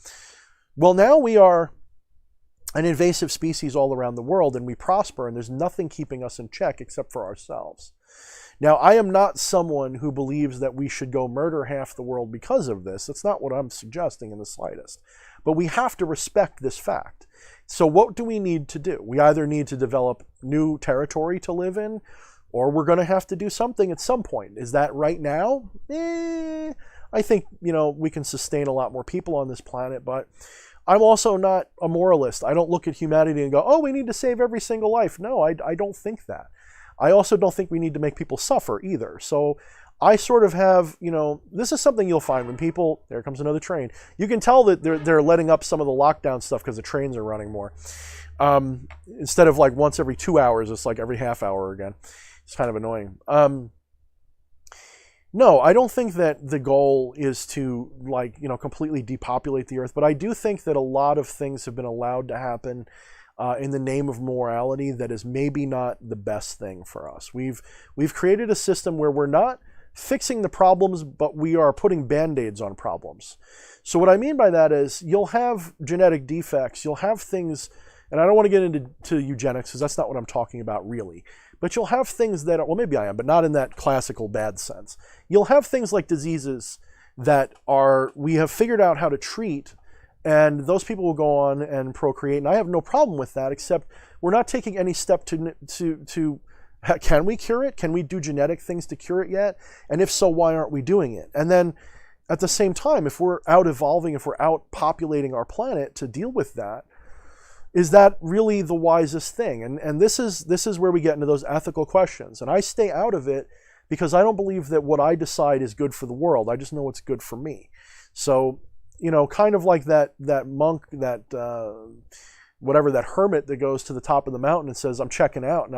Well, now we are an invasive species all around the world, and we prosper, and there's nothing keeping us in check except for ourselves. Now, I am not someone who believes that we should go murder half the world because of this. That's not what I'm suggesting in the slightest. But we have to respect this fact. So what do we need to do? We either need to develop new territory to live in, or we're going to have to do something at some point. Is that right now? I think, we can sustain a lot more people on this planet, but I'm also not a moralist. I don't look at humanity and go, oh, we need to save every single life. No, I don't think that. I also don't think we need to make people suffer either. So I sort of have, this is something you'll find when people, there comes another train. You can tell that they're letting up some of the lockdown stuff because the trains are running more. Instead of like once every 2 hours, it's like every half hour again. It's kind of annoying. No, I don't think that the goal is to completely depopulate the earth, but I do think that a lot of things have been allowed to happen in the name of morality that is maybe not the best thing for us. We've created a system where we're not fixing the problems, but we are putting band-aids on problems. So what I mean by that is you'll have genetic defects, you'll have things, and I don't want to get into eugenics because that's not what I'm talking about really, but you'll have things that, well, maybe I am, but not in that classical bad sense. You'll have things like diseases that we have figured out how to treat, and those people will go on and procreate, and I have no problem with that, except we're not taking any step to can we cure it? Can we do genetic things to cure it yet? And if so, why aren't we doing it? And then at the same time, if we're out evolving, if we're out populating our planet to deal with that, is that really the wisest thing? And this is where we get into those ethical questions. And I stay out of it because I don't believe that what I decide is good for the world. I just know what's good for me. So, kind of like that monk, that hermit that goes to the top of the mountain and says, I'm checking out and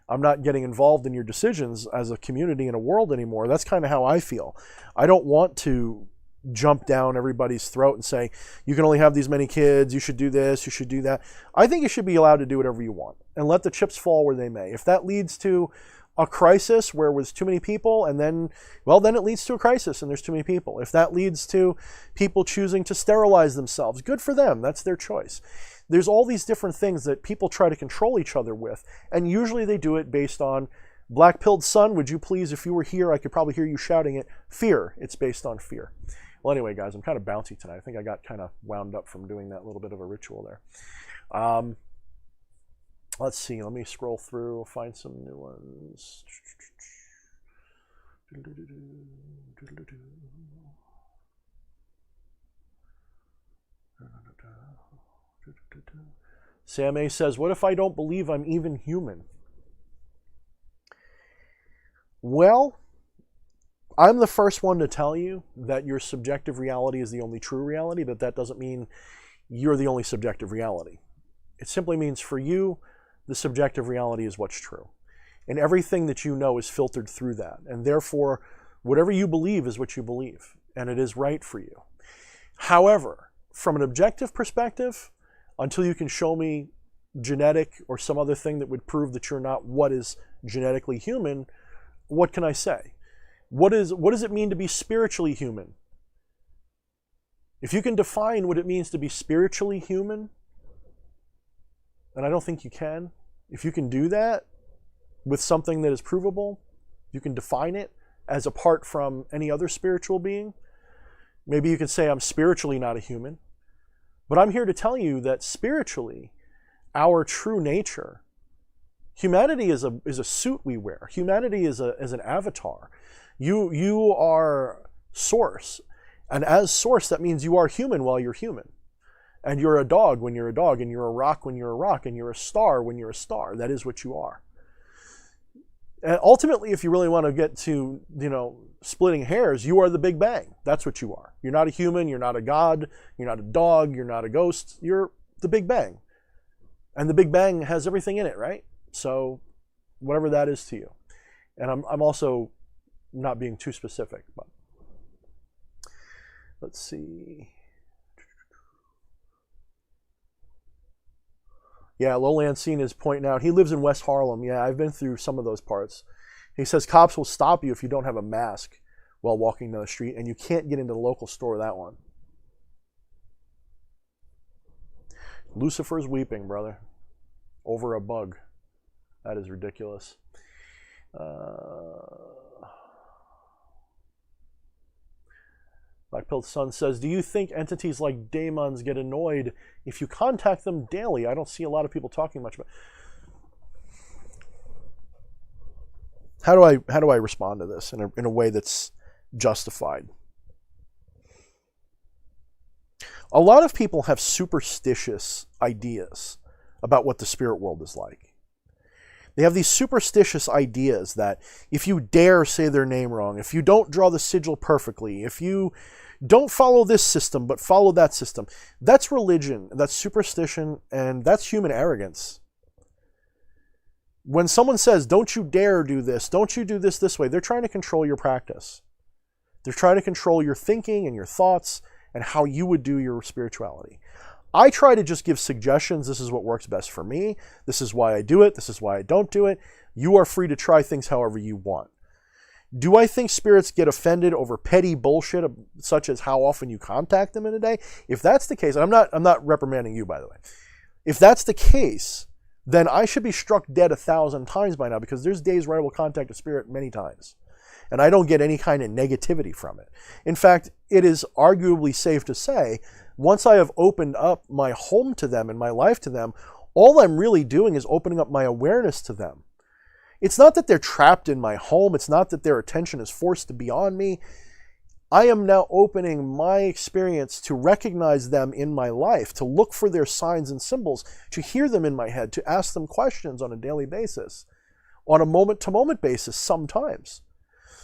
I'm not getting involved in your decisions as a community and a world anymore. That's kind of how I feel. I don't want to jump down everybody's throat and say, you can only have these many kids, you should do this, you should do that. I think you should be allowed to do whatever you want and let the chips fall where they may. If that leads to a crisis where there's too many people, and then it leads to a crisis and there's too many people. If that leads to people choosing to sterilize themselves, good for them. That's their choice. There's all these different things that people try to control each other with, and usually they do it based on black-pilled son, would you please, if you were here, I could probably hear you shouting it. Fear. It's based on fear. Well, anyway, guys, I'm kind of bouncy tonight. I think I got kind of wound up from doing that little bit of a ritual there. Let's see. Let me scroll through, find some new ones. Sam A says, what if I don't believe I'm even human? Well, I'm the first one to tell you that your subjective reality is the only true reality, but that doesn't mean you're the only subjective reality. It simply means for you, the subjective reality is what's true. And everything that you know is filtered through that. And therefore, whatever you believe is what you believe. And it is right for you. However, from an objective perspective, until you can show me genetic or some other thing that would prove that you're not what is genetically human, what can I say? What does it mean to be spiritually human? If you can define what it means to be spiritually human, and I don't think you can, if you can do that with something that is provable, you can define it as apart from any other spiritual being, maybe you can say I'm spiritually not a human. But I'm here to tell you that spiritually, our true nature, humanity is a suit we wear. Humanity is an avatar. You are source. And as source, that means you are human while you're human. And you're a dog when you're a dog, and you're a rock when you're a rock, and you're a star when you're a star. That is what you are. And ultimately, if you really want to get to, splitting hairs, you are the Big Bang. That's what you are. You're not a human, you're not a god, you're not a dog, you're not a ghost, you're the Big Bang. And the Big Bang has everything in it, right? So whatever that is to you. And I'm also not being too specific, but let's see. Yeah, Lowlancine is pointing out, he lives in West Harlem. Yeah, I've been through some of those parts. He says cops will stop you if you don't have a mask while walking down the street, and you can't get into the local store, that one. Lucifer's weeping, brother, over a bug. That is ridiculous. Black-Pilled Sun says, do you think entities like daemons get annoyed if you contact them daily? I don't see a lot of people talking much about it. How do I respond to this in a way that's justified? A lot of people have superstitious ideas about what the spirit world is like. They have these superstitious ideas that if you dare say their name wrong, if you don't draw the sigil perfectly, if you don't follow this system but follow that system, that's religion, that's superstition, and that's human arrogance. When someone says, don't you dare do this, don't you do this way, they're trying to control your practice. They're trying to control your thinking and your thoughts and how you would do your spirituality. I try to just give suggestions. This is what works best for me. This is why I do it. This is why I don't do it. You are free to try things however you want. Do I think spirits get offended over petty bullshit such as how often you contact them in a day? If that's the case, and I'm not reprimanding you, by the way. If that's the case, then I should be struck dead 1,000 times by now, because there's days where I will contact a spirit many times, and I don't get any kind of negativity from it. In fact, it is arguably safe to say, once I have opened up my home to them and my life to them, all I'm really doing is opening up my awareness to them. It's not that they're trapped in my home. It's not that their attention is forced to be on me. I am now opening my experience to recognize them in my life, to look for their signs and symbols, to hear them in my head, to ask them questions on a daily basis, on a moment-to-moment basis sometimes.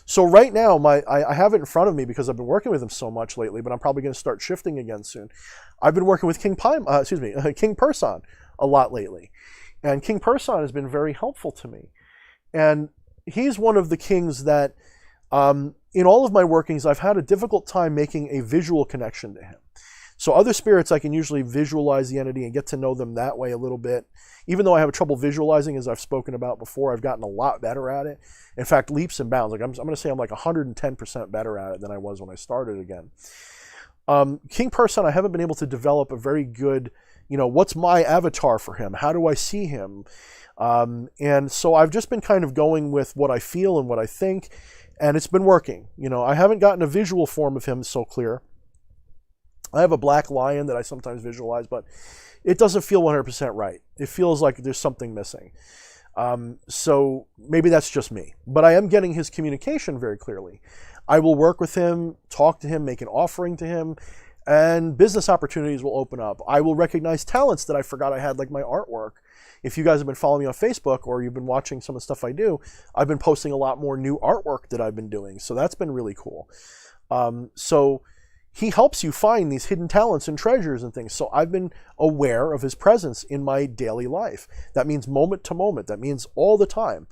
So right now, I have it in front of me because I've been working with him so much lately, but I'm probably going to start shifting again soon. I've been working with King Person a lot lately. And King Person has been very helpful to me. And he's one of the kings that, in all of my workings, I've had a difficult time making a visual connection to him. So other spirits, I can usually visualize the entity and get to know them that way a little bit. Even though I have trouble visualizing, as I've spoken about before, I've gotten a lot better at it. In fact, leaps and bounds. Like I'm going to say I'm like 110% better at it than I was when I started again. King Person, I haven't been able to develop a very good, what's my avatar for him? How do I see him? And so I've just been kind of going with what I feel and what I think, and it's been working. I haven't gotten a visual form of him so clear. I have a black lion that I sometimes visualize, but it doesn't feel 100% right. It feels like there's something missing. So maybe that's just me, but I am getting his communication very clearly. I will work with him, talk to him, make an offering to him, and business opportunities will open up. I will recognize talents that I forgot I had, like my artwork. If you guys have been following me on Facebook or you've been watching some of the stuff I do, I've been posting a lot more new artwork that I've been doing. So that's been really cool. So he helps you find these hidden talents and treasures and things. So I've been aware of his presence in my daily life. That means moment to moment. That means all the time.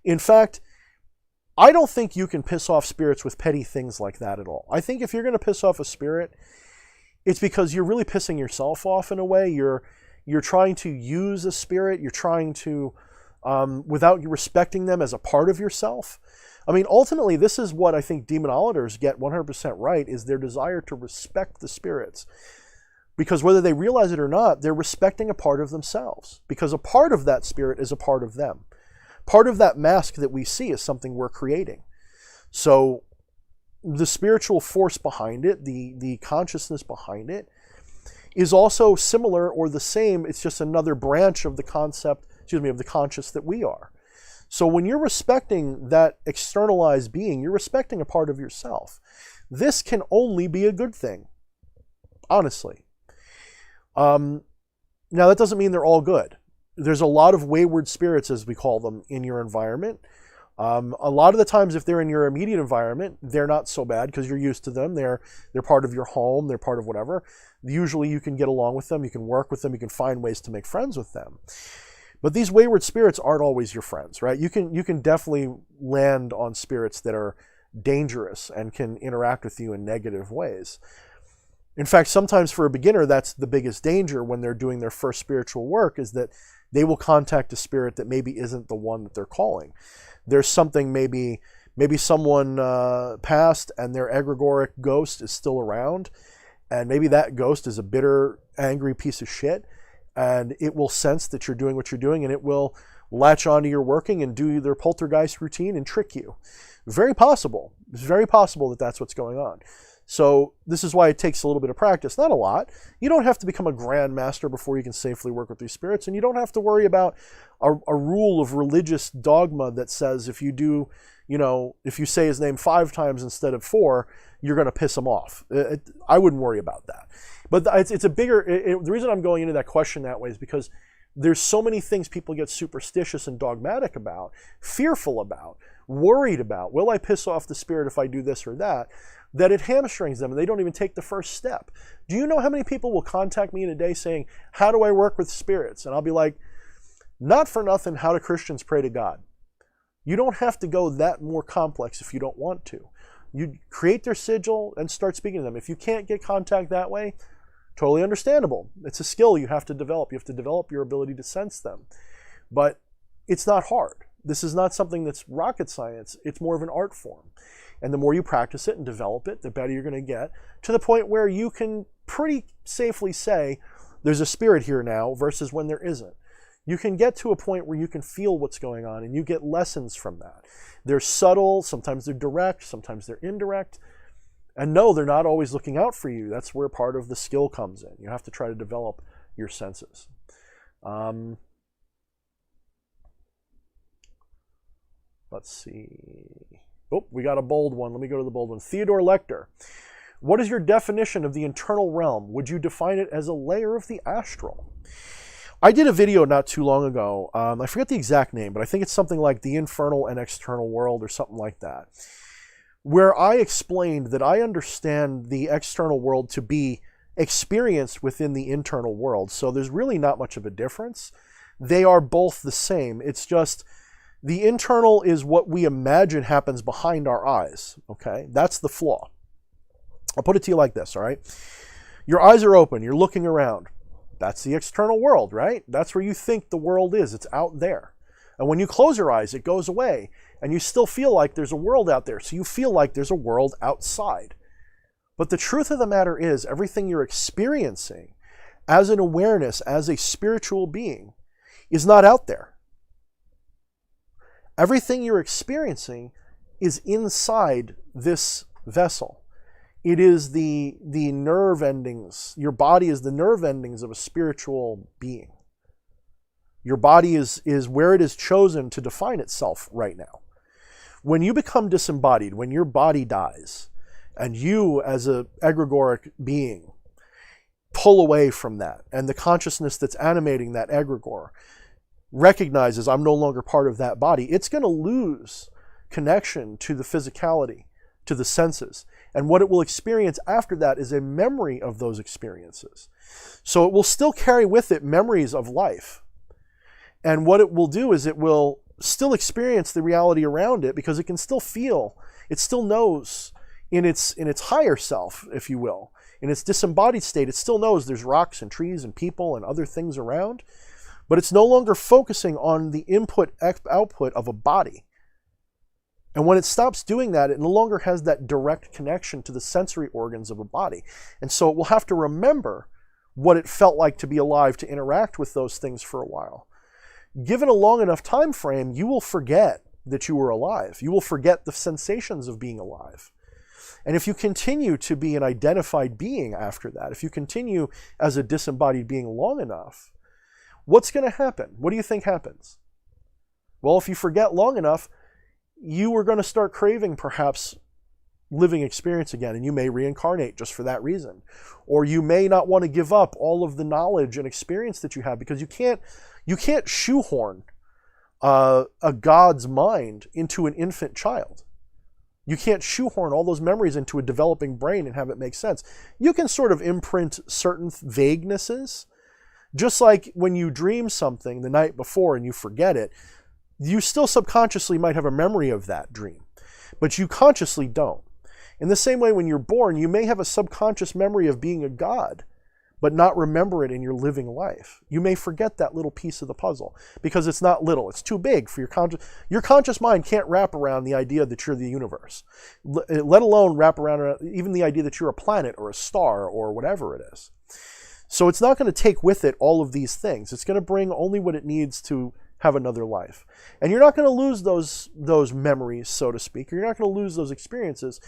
In fact, I don't think you can piss off spirits with petty things like that at all. I think if you're going to piss off a spirit, it's because you're really pissing yourself off in a way. You're trying to use a spirit. You're trying to, without you respecting them as a part of yourself. I mean, ultimately, this is what I think demonolators get 100% right, is their desire to respect the spirits. Because whether they realize it or not, they're respecting a part of themselves. Because a part of that spirit is a part of them. Part of that mask that we see is something we're creating. So the spiritual force behind it, the consciousness behind it, is also similar or the same. It's just another branch of the concept, of the conscious that we are. So when you're respecting that externalized being, you're respecting a part of yourself. This can only be a good thing, honestly. Now, that doesn't mean they're all good. There's a lot of wayward spirits, as we call them, in your environment. A lot of the times, if they're in your immediate environment, they're not so bad because you're used to them. They're part of your home. They're part of whatever. Usually you can get along with them. You can work with them. You can find ways to make friends with them. But these wayward spirits aren't always your friends, right? You can definitely land on spirits that are dangerous and can interact with you in negative ways. In fact, sometimes for a beginner, that's the biggest danger when they're doing their first spiritual work, is that they will contact a spirit that maybe isn't the one that they're calling. There's something, maybe someone passed and their egregoric ghost is still around, and maybe that ghost is a bitter, angry piece of shit, and it will sense that you're doing what you're doing, and it will latch onto your working and do their poltergeist routine and trick you. Very possible. It's very possible that that's what's going on. So this is why it takes a little bit of practice, not a lot. You don't have to become a grand master before you can safely work with these spirits, and you don't have to worry about a rule of religious dogma that says if you do, if you say his name 5 times instead of 4, you're going to piss him off. I wouldn't worry about that. But it's a bigger, the reason I'm going into that question that way is because there's so many things people get superstitious and dogmatic about, fearful about, worried about. Will I piss off the spirit if I do this or that? That it hamstrings them and they don't even take the first step. Do you know how many people will contact me in a day saying, how do I work with spirits? And I'll be like, not for nothing, how do Christians pray to God? You don't have to go that more complex if you don't want to. You create their sigil and start speaking to them. If you can't get contact that way, totally understandable. It's a skill you have to develop. You have to develop your ability to sense them. But it's not hard. This is not something that's rocket science. It's more of an art form. And the more you practice it and develop it, the better you're going to get, to the point where you can pretty safely say, there's a spirit here now, versus when there isn't. You can get to a point where you can feel what's going on, and you get lessons from that. They're subtle, sometimes they're direct, sometimes they're indirect. And no, they're not always looking out for you. That's where part of the skill comes in. You have to try to develop your senses. Let's see. Oh, we got a bold one. Let me go to the bold one. Theodore Lecter. What is your definition of the internal realm? Would you define it as a layer of the astral? I did a video not too long ago. I forget the exact name, but I think it's something like the infernal and external world or something like that, where I explained that I understand the external world to be experienced within the internal world. So there's really not much of a difference. They are both the same. It's just the internal is what we imagine happens behind our eyes, okay? That's the flaw. I'll put it to you like this, all right? Your eyes are open. You're looking around. That's the external world, right? That's where you think the world is. It's out there. And when you close your eyes, it goes away. And you still feel like there's a world out there. So you feel like there's a world outside. But the truth of the matter is, everything you're experiencing as an awareness, as a spiritual being, is not out there. Everything you're experiencing is inside this vessel. It is the nerve endings. Your body is the nerve endings of a spiritual being. Your body is where it is chosen to define itself right now. When you become disembodied, when your body dies, and you as an egregoric being pull away from that, and the consciousness that's animating that egregore recognizes I'm no longer part of that body, it's going to lose connection to the physicality, to the senses. And what it will experience after that is a memory of those experiences. So it will still carry with it memories of life. And what it will do is it will still experience the reality around it, because it can still feel, it still knows in its higher self, if you will, in its disembodied state, it still knows there's rocks and trees and people and other things around. But it's no longer focusing on the input-output of a body. And when it stops doing that, it no longer has that direct connection to the sensory organs of a body. And so it will have to remember what it felt like to be alive, to interact with those things for a while. Given a long enough time frame, you will forget that you were alive. You will forget the sensations of being alive. And if you continue to be an identified being after that, if you continue as a disembodied being long enough, what's going to happen? What do you think happens? Well, if you forget long enough, you are going to start craving perhaps living experience again, and you may reincarnate just for that reason. Or you may not want to give up all of the knowledge and experience that you have, because you can't shoehorn a god's mind into an infant child. You can't shoehorn all those memories into a developing brain and have it make sense. You can sort of imprint certain vaguenesses, just like when you dream something the night before and you forget it, you still subconsciously might have a memory of that dream, but you consciously don't. In the same way, when you're born, you may have a subconscious memory of being a god, but not remember it in your living life. You may forget that little piece of the puzzle because it's not little. It's too big for your conscious. Your conscious mind can't wrap around the idea that you're the universe, let alone wrap around even the idea that you're a planet or a star or whatever it is. So it's not going to take with it all of these things. It's going to bring only what it needs to have another life. And you're not going to lose those memories, so to speak. You're not going to lose those experiences.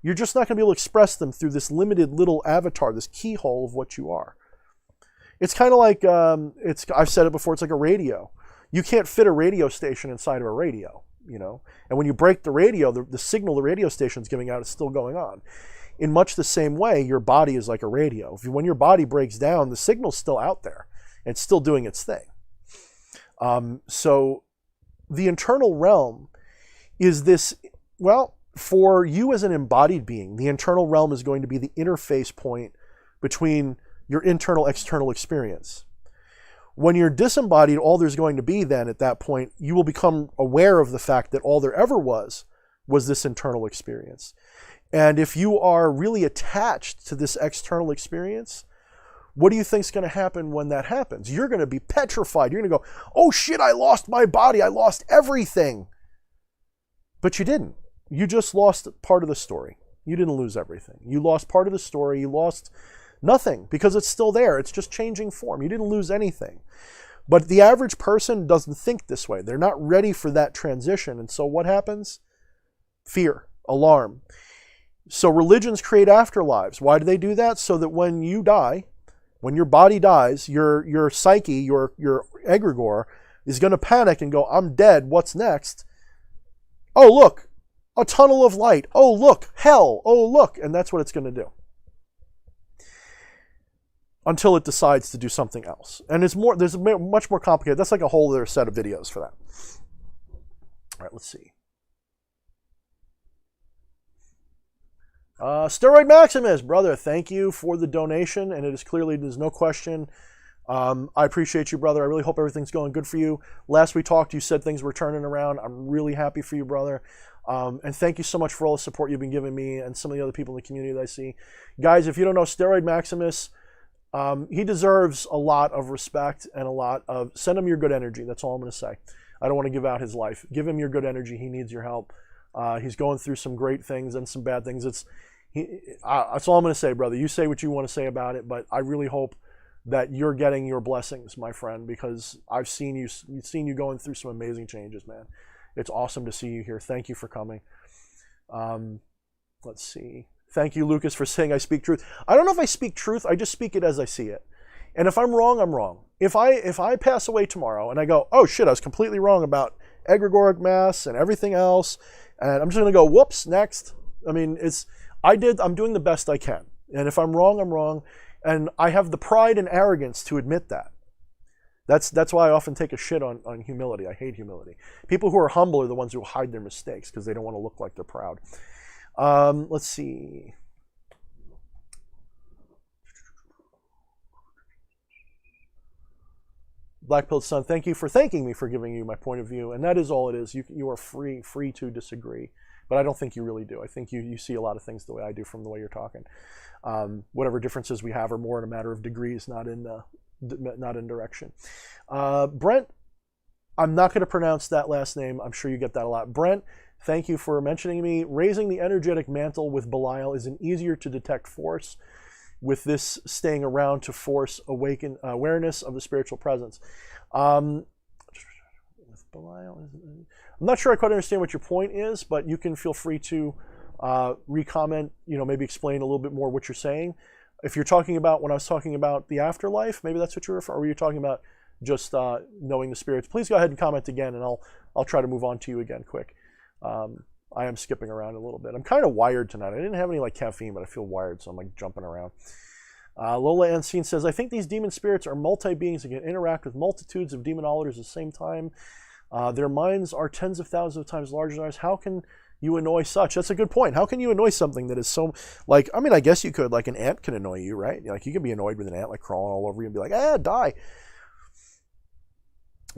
You're just not going to be able to express them through this limited little avatar, this keyhole of what you are. It's kind of like, I've said it before, it's like a radio. You can't fit a radio station inside of a radio, you know? And when you break the radio, the signal the radio station's giving out is still going on. In much the same way, your body is like a radio. When your body breaks down, the signal's still out there. And it's still doing its thing. So the internal realm is this, well, for you as an embodied being, the internal realm is going to be the interface point between your internal external experience. When you're disembodied, all there's going to be then at that point, you will become aware of the fact that all there ever was this internal experience. And if you are really attached to this external experience, what do you think is going to happen when that happens? You're going to be petrified. You're going to go, oh shit, I lost my body. I lost everything. But you didn't. You just lost part of the story. You didn't lose everything. You lost part of the story. You lost nothing because it's still there. It's just changing form. You didn't lose anything. But the average person doesn't think this way. They're not ready for that transition. And so what happens? Fear, alarm. So religions create afterlives. Why do they do that? So that when you die, when your body dies, your psyche, your egregore is going to panic and go, I'm dead. What's next? Oh, look, a tunnel of light. Oh, look, hell. Oh, look. And that's what it's going to do. Until it decides to do something else. And there's much more complicated. That's like a whole other set of videos for that. All right, let's see. Steroid Maximus, brother, thank you for the donation. And it is clearly, there's no question. I appreciate you, brother. I really hope everything's going good for you. Last we talked, you said things were turning around. I'm really happy for you, brother. And thank you so much for all the support you've been giving me and some of the other people in the community that I see. Guys, if you don't know Steroid Maximus, he deserves a lot of respect and a lot of, send him your good energy. That's all I'm going to say. I don't want to give out his life. Give him your good energy. He needs your help. He's going through some great things and some bad things. That's all I'm going to say, brother. You say what you want to say about it, but I really hope that you're getting your blessings, my friend, because I've seen you going through some amazing changes, man. It's awesome to see you here. Thank you for coming. Let's see. Thank you, Lucas, for saying I speak truth. I don't know if I speak truth. I just speak it as I see it. And if I'm wrong, I'm wrong. If I pass away tomorrow and I go, oh shit, I was completely wrong about egregoric mass and everything else, and I'm just going to go, whoops, next. I mean, I'm doing the best I can. And if I'm wrong, I'm wrong. And I have the pride and arrogance to admit that. That's why I often take a shit on humility. I hate humility. People who are humble are the ones who hide their mistakes because they don't want to look like they're proud. Let's see. Black-pilled Son, thank you for thanking me for giving you my point of view. And that is all it is. You are free to disagree. But I don't think you really do. I think you see a lot of things the way I do from the way you're talking. Whatever differences we have are more in a matter of degrees, not in direction. Brent, I'm not going to pronounce that last name. I'm sure you get that a lot. Brent, thank you for mentioning me. Raising the energetic mantle with Belial is an easier to detect force. With this staying around to force awaken awareness of the spiritual presence. With Belial, I'm not sure I quite understand what your point is, but you can feel free to re-comment, maybe explain a little bit more what you're saying. If you're talking about, when I was talking about the afterlife, maybe that's what you're referring, or were you talking about just knowing the spirits? Please go ahead and comment again, and I'll try to move on to you again quick. I am skipping around a little bit. I'm kind of wired tonight. I didn't have any caffeine, but I feel wired, so I'm jumping around. Lola Ancine says, I think these demon spirits are multi-beings that can interact with multitudes of demonologers at the same time. Their minds are tens of thousands of times larger than ours. How can you annoy such? That's a good point. How can you annoy something that is so, like, I mean, I guess you could, like an ant can annoy you, right? Like you can be annoyed with an ant like crawling all over you and be like, die.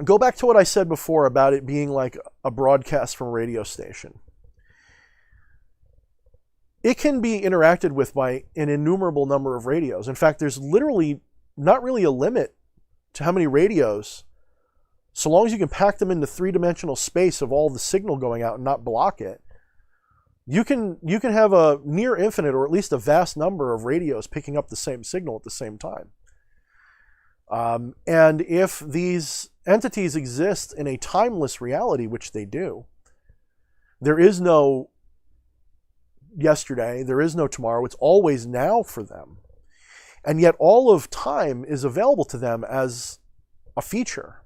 Go back to what I said before about it being like a broadcast from a radio station. It can be interacted with by an innumerable number of radios. In fact, there's literally not really a limit to how many radios, so long as you can pack them into three-dimensional space of all the signal going out and not block it. You can have a near infinite, or at least a vast number of radios picking up the same signal at the same time. And if these entities exist in a timeless reality, which they do, there is no yesterday, there is no tomorrow, it's always now for them. And yet all of time is available to them as a feature,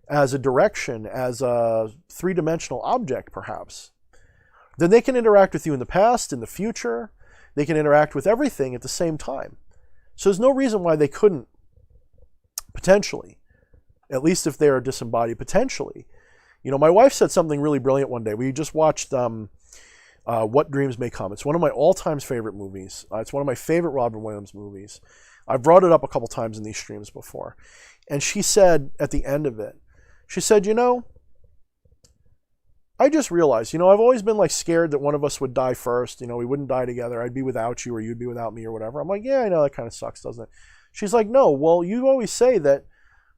as a direction, as a three-dimensional object, perhaps. Then they can interact with you in the past, in the future. They can interact with everything at the same time. So there's no reason why they couldn't, potentially, at least if they are disembodied, potentially. You know, my wife said something really brilliant one day. We just watched What Dreams May Come. It's one of my all-time favorite movies. It's one of my favorite Robin Williams movies. I've brought it up a couple times in these streams before. And she said at the end of it, she said, you know, I just realized, you know, I've always been like scared that one of us would die first. You know, we wouldn't die together. I'd be without you or you'd be without me or whatever. I'm like, yeah, I know that kind of sucks, doesn't it? She's like, no, well, you always say that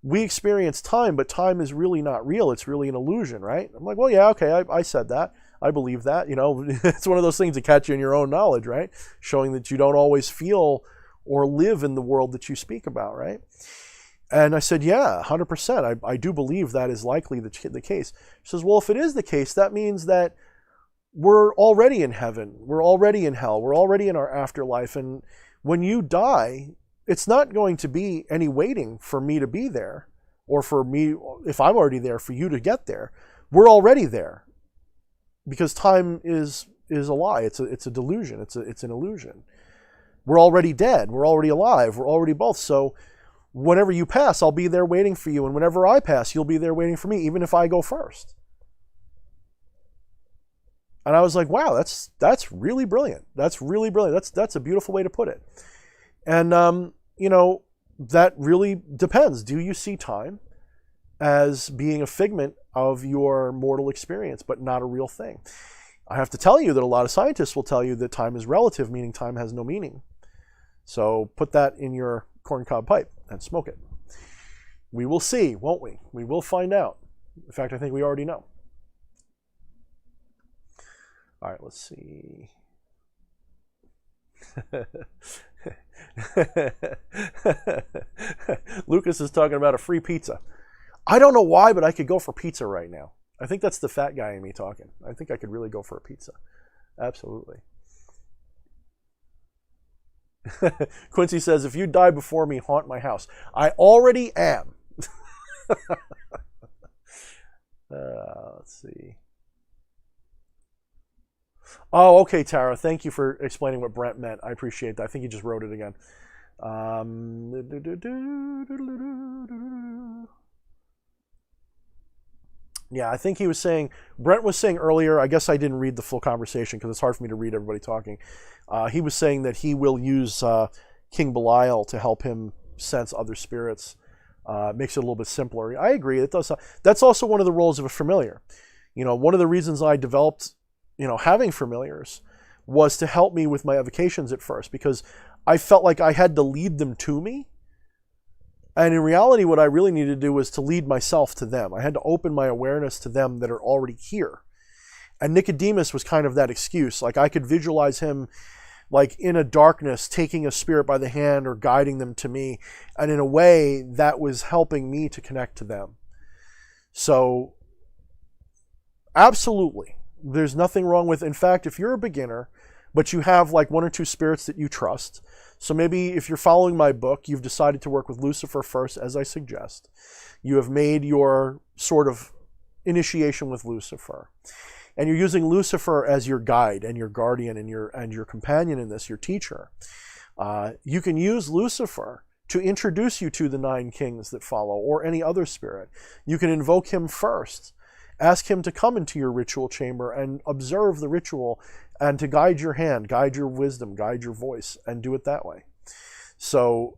we experience time, but time is really not real. It's really an illusion, right? I'm like, well, yeah, okay, I said that. I believe that. You know, it's one of those things that catch you in your own knowledge, right? Showing that you don't always feel or live in the world that you speak about, right? And I said, yeah, 100%. I do believe that is likely the case. She says, well, if it is the case, that means that we're already in heaven. We're already in hell. We're already in our afterlife. And when you die, it's not going to be any waiting for me to be there, or for me, if I'm already there, for you to get there. We're already there, because time is a lie. It's a delusion. It's an illusion. We're already dead. We're already alive. We're already both. So whenever you pass, I'll be there waiting for you. And whenever I pass, you'll be there waiting for me, even if I go first. And I was like, wow, that's really brilliant. That's really brilliant. That's a beautiful way to put it. And, you know, that really depends. Do you see time as being a figment of your mortal experience, but not a real thing? I have to tell you that a lot of scientists will tell you that time is relative, meaning time has no meaning. So put that in your corncob pipe and smoke it. We will see, won't we? We will find out. In fact, I think we already know. All right, let's see. Lucas is talking about a free pizza. I don't know why, but I could go for pizza right now. I think that's the fat guy in me talking. I think I could really go for a pizza. Absolutely. Quincy says, if you die before me, haunt my house. I already am. Let's see. Oh, okay, Tara. Thank you for explaining what Brent meant. I appreciate that. I think you just wrote it again. Yeah, I think he was saying, Brent was saying earlier, I guess I didn't read the full conversation because it's hard for me to read everybody talking. He was saying that he will use King Belial to help him sense other spirits. Makes it a little bit simpler. I agree. It does. That's also one of the roles of a familiar. You know, one of the reasons I developed, you know, having familiars was to help me with my evocations at first, because I felt like I had to lead them to me. And in reality, what I really needed to do was to lead myself to them. I had to open my awareness to them that are already here. And Nicodemus was kind of that excuse. Like I could visualize him like in a darkness, taking a spirit by the hand or guiding them to me. And in a way, that was helping me to connect to them. So, absolutely. There's nothing wrong with, in fact, if you're a beginner, but you have like one or two spirits that you trust. So maybe if you're following my book, you've decided to work with Lucifer first, as I suggest. You have made your sort of initiation with Lucifer. And you're using Lucifer as your guide and your guardian and your companion in this, your teacher. You can use Lucifer to introduce you to the 9 kings that follow, or any other spirit. You can invoke him first. Ask him to come into your ritual chamber and observe the ritual, and to guide your hand, guide your wisdom, guide your voice, and do it that way. So,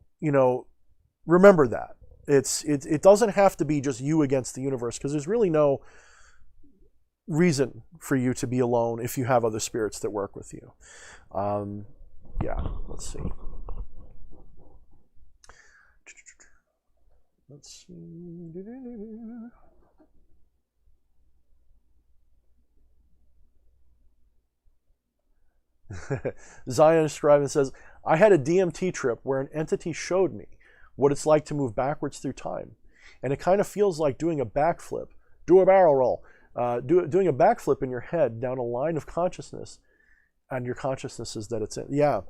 remember that. It doesn't have to be just you against the universe, because there's really no reason for you to be alone if you have other spirits that work with you. Yeah, let's see. Let's see. Zion Scriven says, I had a DMT trip where an entity showed me what it's like to move backwards through time. And it kind of feels like doing a backflip. Do a barrel roll. Doing a backflip in your head down a line of consciousness, and your consciousness is that it's in. Yeah.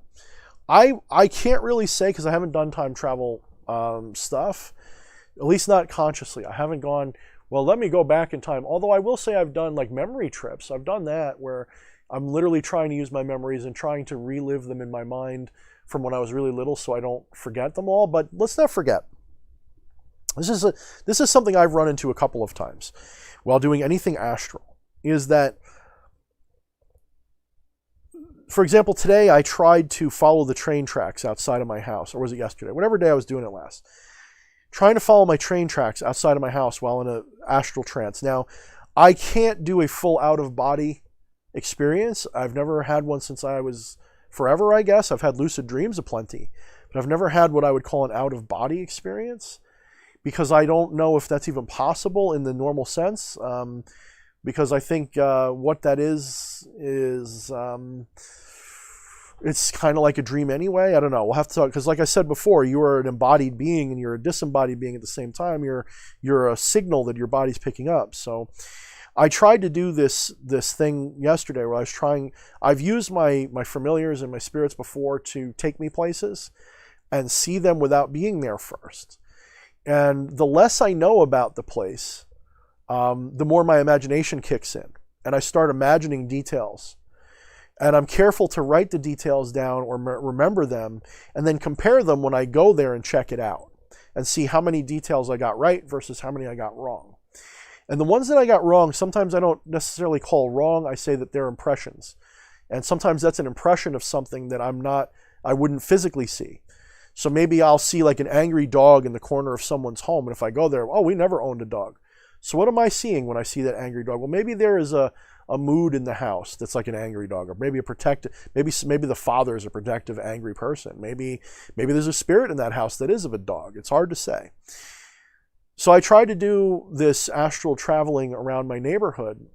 I can't really say, because I haven't done time travel stuff, at least not consciously. I haven't gone, well, let me go back in time. Although I will say I've done like memory trips. I've done that where I'm literally trying to use my memories and trying to relive them in my mind from when I was really little so I don't forget them all. But let's not forget, this is something I've run into a couple of times while doing anything astral, is that, for example, today I tried to follow the train tracks outside of my house, or was it yesterday? Whatever day I was doing it last. Trying to follow my train tracks outside of my house while in an astral trance. Now, I can't do a full out-of-body experience. I've never had one since I was forever, I guess. I've had lucid dreams aplenty, but I've never had what I would call an out-of-body experience, because I don't know if that's even possible in the normal sense, because I think what that is it's kind of like a dream anyway. I don't know. We'll have to talk, because like I said before, you are an embodied being and you're a disembodied being at the same time. You're a signal that your body's picking up. So I tried to do this thing yesterday where I've used my familiars and my spirits before to take me places and see them without being there first. And the less I know about the place, the more my imagination kicks in. And I start imagining details. And I'm careful to write the details down or remember them, and then compare them when I go there and check it out and see how many details I got right versus how many I got wrong. And the ones that I got wrong, sometimes I don't necessarily call wrong. I say that they're impressions. And sometimes that's an impression of something that I wouldn't physically see. So maybe I'll see like an angry dog in the corner of someone's home. And if I go there, oh, we never owned a dog. So what am I seeing when I see that angry dog? Well, maybe there is a mood in the house that's like an angry dog, or maybe maybe the father is a protective, angry person. Maybe there's a spirit in that house that is of a dog. It's hard to say. So I tried to do this astral traveling around my neighborhood,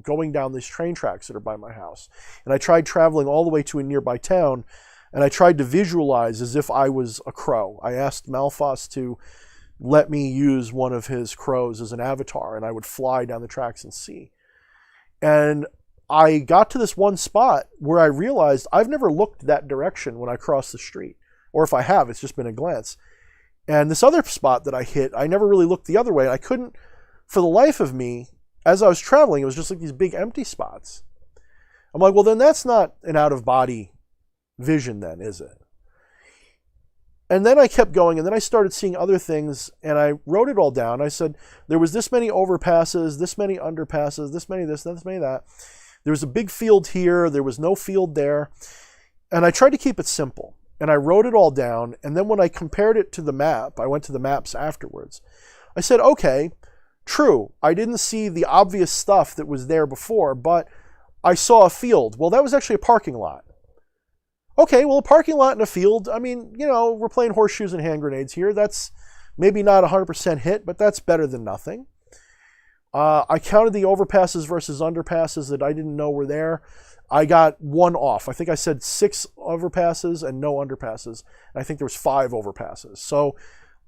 going down these train tracks that are by my house. And I tried traveling all the way to a nearby town, and I tried to visualize as if I was a crow. I asked Malphas to let me use one of his crows as an avatar, and I would fly down the tracks and see. And I got to this one spot where I realized I've never looked that direction when I cross the street. Or if I have, it's just been a glance. And this other spot that I hit, I never really looked the other way. I couldn't, for the life of me, as I was traveling, it was just like these big empty spots. I'm like, well, then that's not an out-of-body vision then, is it? And then I kept going, and then I started seeing other things, and I wrote it all down. I said, there was this many overpasses, this many underpasses, this many this, this many that. There was a big field here, there was no field there. And I tried to keep it simple. And I wrote it all down, and then when I compared it to the map, I went to the maps afterwards. I said, okay, true, I didn't see the obvious stuff that was there before, but I saw a field. Well, that was actually a parking lot. Okay, well, a parking lot and a field, I mean, we're playing horseshoes and hand grenades here. That's maybe not 100% hit, but that's better than nothing. I counted the overpasses versus underpasses that I didn't know were there. I got one off. I think I said 6 overpasses and no underpasses. And I think there was 5 overpasses. So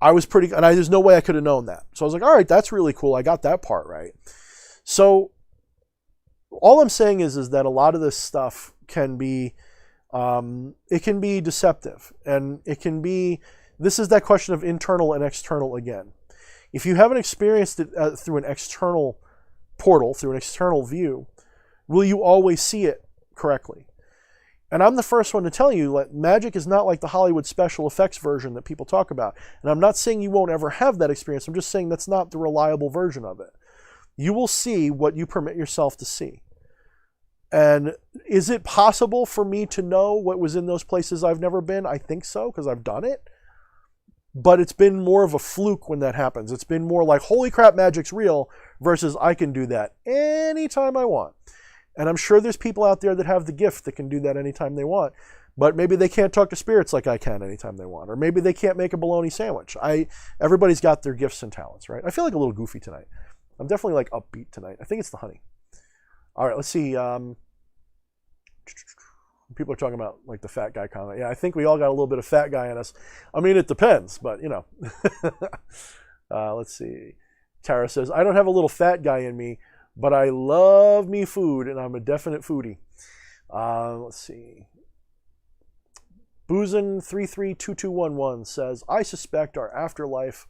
I was pretty, and there's no way I could have known that. So I was like, all right, that's really cool. I got that part right. So all I'm saying is that a lot of this stuff can be, it can be deceptive, and it can be, this is that question of internal and external again. If you haven't experienced it through an external portal, through an external view, will you always see it correctly? And I'm the first one to tell you, like, magic is not like the Hollywood special effects version that people talk about. And I'm not saying you won't ever have that experience. I'm just saying that's not the reliable version of it. You will see what you permit yourself to see. And is it possible for me to know what was in those places I've never been? I think so, because I've done it. But it's been more of a fluke when that happens. It's been more like, holy crap, magic's real, versus I can do that anytime I want. And I'm sure there's people out there that have the gift that can do that anytime they want. But maybe they can't talk to spirits like I can anytime they want. Or maybe they can't make a bologna sandwich. Everybody's got their gifts and talents, right? I feel like a little goofy tonight. I'm definitely like upbeat tonight. I think it's the honey. All right, let's see. People are talking about like the fat guy comment. Yeah, I think we all got a little bit of fat guy in us. I mean, it depends, but you know. Let's see. Tara says, I don't have a little fat guy in me, but I love me food, and I'm a definite foodie. Let's see. Boozin332211 says, I suspect our afterlife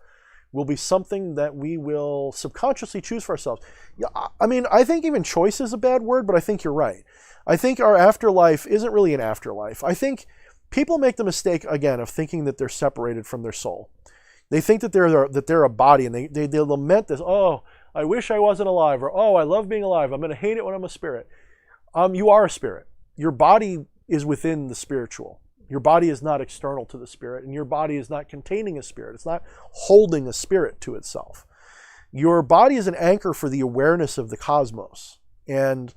will be something that we will subconsciously choose for ourselves. Yeah, I mean, I think even choice is a bad word, but I think you're right. I think our afterlife isn't really an afterlife. I think people make the mistake, again, of thinking that they're separated from their soul. They think that they're a body, and they lament this, oh, I wish I wasn't alive, or oh, I love being alive. I'm going to hate it when I'm a spirit. You are a spirit. Your body is within the spiritual. Your body is not external to the spirit, and your body is not containing a spirit. It's not holding a spirit to itself. Your body is an anchor for the awareness of the cosmos, and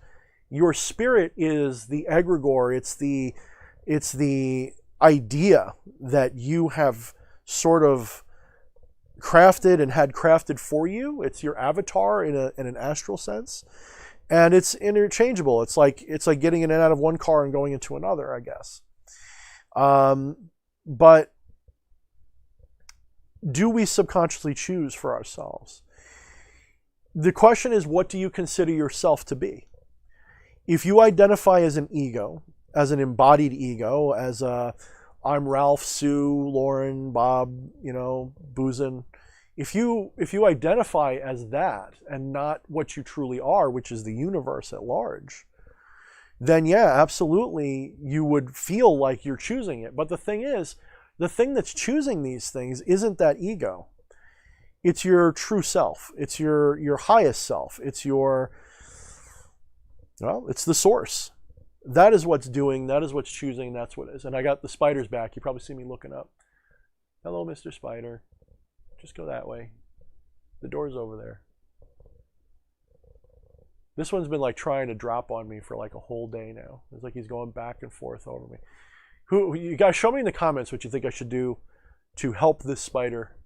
your spirit is the egregore. It's the idea that you have sort of crafted and had crafted for you. It's your avatar in an astral sense, and it's interchangeable. It's like getting in and out of one car and going into another, I guess. But do we subconsciously choose for ourselves? The question is, what do you consider yourself to be? If you identify as an ego, as an embodied ego, as I'm Ralph, Sue, Lauren, Bob, Boozin, if you identify as that and not what you truly are, which is the universe at large, then yeah, absolutely, you would feel like you're choosing it. But the thing is, the thing that's choosing these things isn't that ego. It's your true self. It's your highest self. It's it's the source. That is what's doing, that is what's choosing, that's what it is. And I got the spiders back. You probably see me looking up. Hello, Mr. Spider. Just go that way. The door's over there. This one's been like trying to drop on me for like a whole day now. It's like he's going back and forth over me. You guys, show me in the comments what you think I should do to help this spider.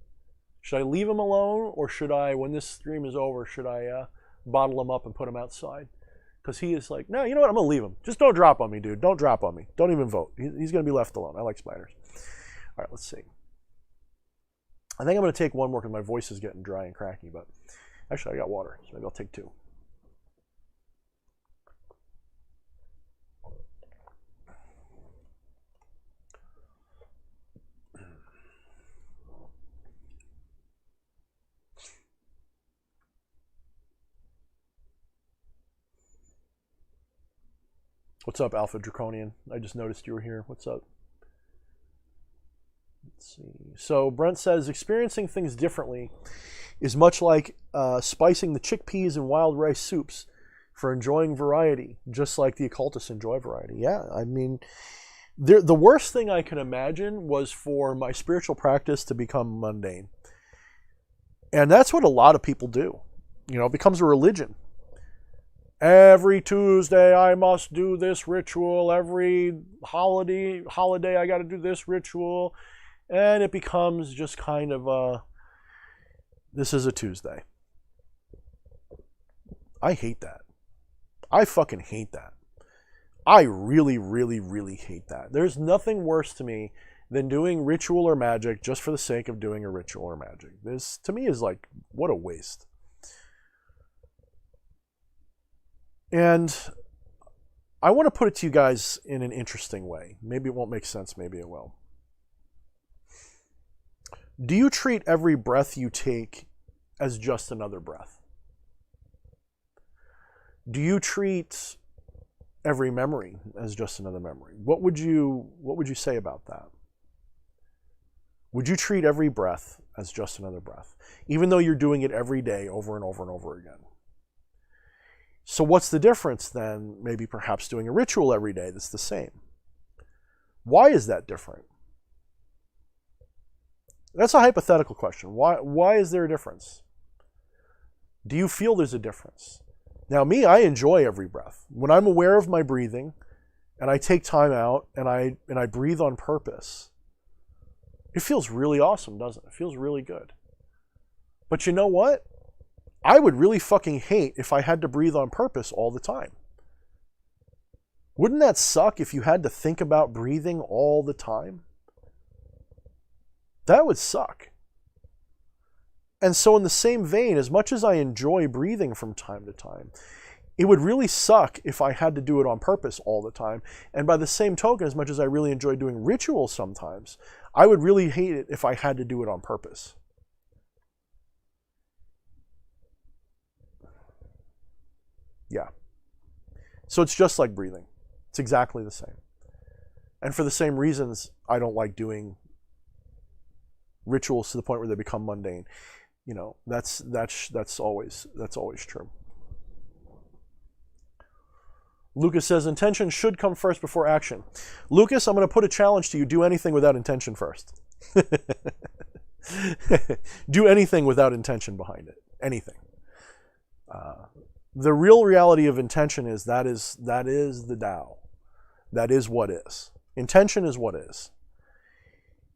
Should I leave him alone, or should I, when this stream is over, should I bottle him up and put him outside? Because he is like, no, you know what? I'm going to leave him. Just don't drop on me, dude. Don't drop on me. Don't even vote. He's going to be left alone. I like spiders. All right, let's see. I think I'm going to take one more because my voice is getting dry and cracky, but actually I got water, so maybe I'll take two. What's up, Alpha Draconian? I just noticed you were here. What's up? Let's see. So Brent says, experiencing things differently is much like spicing the chickpeas and wild rice soups for enjoying variety, just like the occultists enjoy variety. Yeah, I mean, the worst thing I can imagine was for my spiritual practice to become mundane. And that's what a lot of people do. It becomes a religion. Every Tuesday I must do this ritual. Every holiday I got to do this ritual. And it becomes just kind of this is a Tuesday. I hate that. I fucking hate that. I really, really, really hate that. There's nothing worse to me than doing ritual or magic just for the sake of doing a ritual or magic. This, to me, is like, what a waste. And I want to put it to you guys in an interesting way. Maybe it won't make sense, maybe it will. Do you treat every breath you take as just another breath? Do you treat every memory as just another memory? What would you say about that? Would you treat every breath as just another breath, even though you're doing it every day over and over and over again? So what's the difference then? Maybe perhaps doing a ritual every day that's the same. Why is that different? That's a hypothetical question. Why is there a difference? Do you feel there's a difference? Now, me, I enjoy every breath. When I'm aware of my breathing and I take time out and I breathe on purpose, it feels really awesome, doesn't it? It feels really good. But you know what? I would really fucking hate if I had to breathe on purpose all the time. Wouldn't that suck if you had to think about breathing all the time? That would suck. And so in the same vein, as much as I enjoy breathing from time to time, it would really suck if I had to do it on purpose all the time. And by the same token, as much as I really enjoy doing rituals sometimes, I would really hate it if I had to do it on purpose. Yeah. So it's just like breathing. It's exactly the same. And for the same reasons, I don't like doing rituals to the point where they become mundane. You know, that's always true. Lucas says intention should come first before action. Lucas, I'm going to put a challenge to you. Do anything without intention first. Do anything without intention behind it. Anything. The real reality of intention is that is the Tao. That is what is. Intention is what is.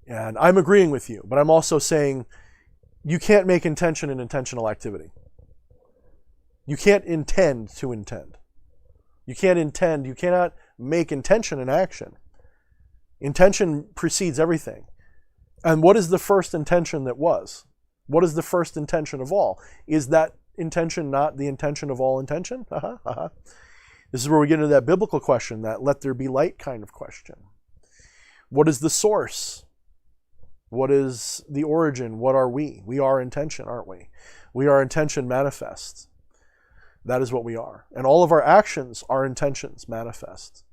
And I'm agreeing with you, but I'm also saying you can't make intention an intentional activity. You can't intend to intend. You cannot make intention an action. Intention precedes everything. And what is the first intention that was? What is the first intention of all? Is that intention not the intention of all intention? This is where we get into that biblical question, that let there be light kind of question. What is the source? What is the origin? What are we? We are intention, aren't we? We are intention manifest. That is what we are. And all of our actions are intentions manifest.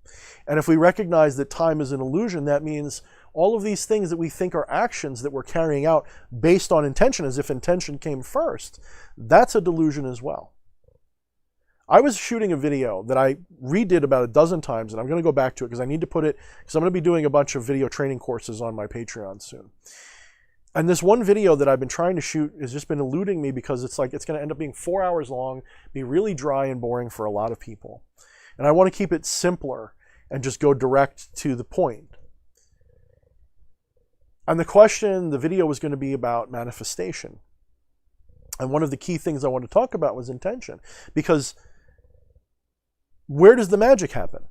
And if we recognize that time is an illusion, that means all of these things that we think are actions that we're carrying out based on intention, as if intention came first, that's a delusion as well. I was shooting a video that I redid about a dozen times, and I'm going to go back to it because I need to put it, because I'm going to be doing a bunch of video training courses on my Patreon soon. And this one video that I've been trying to shoot has just been eluding me because it's going to end up being 4 hours long, be really dry and boring for a lot of people. And I want to keep it simpler and just go direct to the point. And the video was going to be about manifestation. And one of the key things I want to talk about was intention. Because where does the magic happen?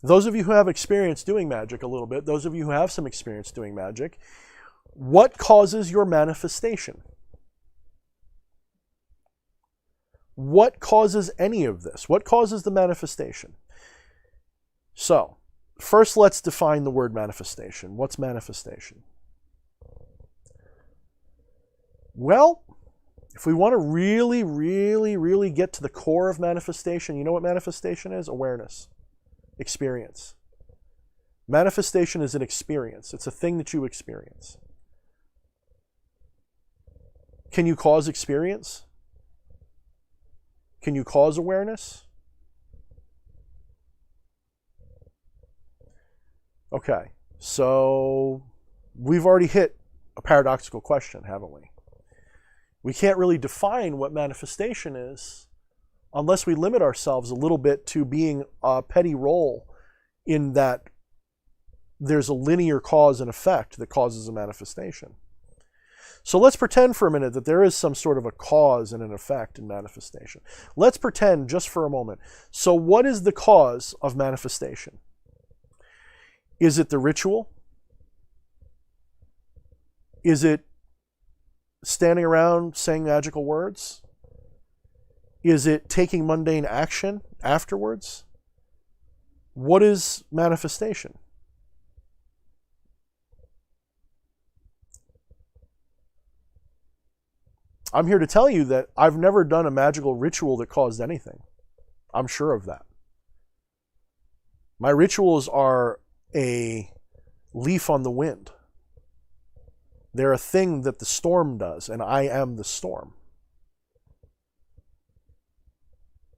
Those of you who have experience doing magic a little bit, those of you who have some experience doing magic, what causes your manifestation? What causes any of this? What causes the manifestation? So, first let's define the word manifestation. What's manifestation? Well, if we want to really, really, really get to the core of manifestation, you know what manifestation is? Awareness. Experience. Manifestation is an experience. It's a thing that you experience. Can you cause experience? Can you cause awareness? Okay, so we've already hit a paradoxical question, haven't we? We can't really define what manifestation is unless we limit ourselves a little bit to being a petty role in that there's a linear cause and effect that causes a manifestation. So let's pretend for a minute that there is some sort of a cause and an effect in manifestation. Let's pretend just for a moment. So what is the cause of manifestation? Is it the ritual? Is it standing around saying magical words? Is it taking mundane action afterwards? What is manifestation? I'm here to tell you that I've never done a magical ritual that caused anything. I'm sure of that. My rituals are a leaf on the wind. They're a thing that the storm does, and I am the storm.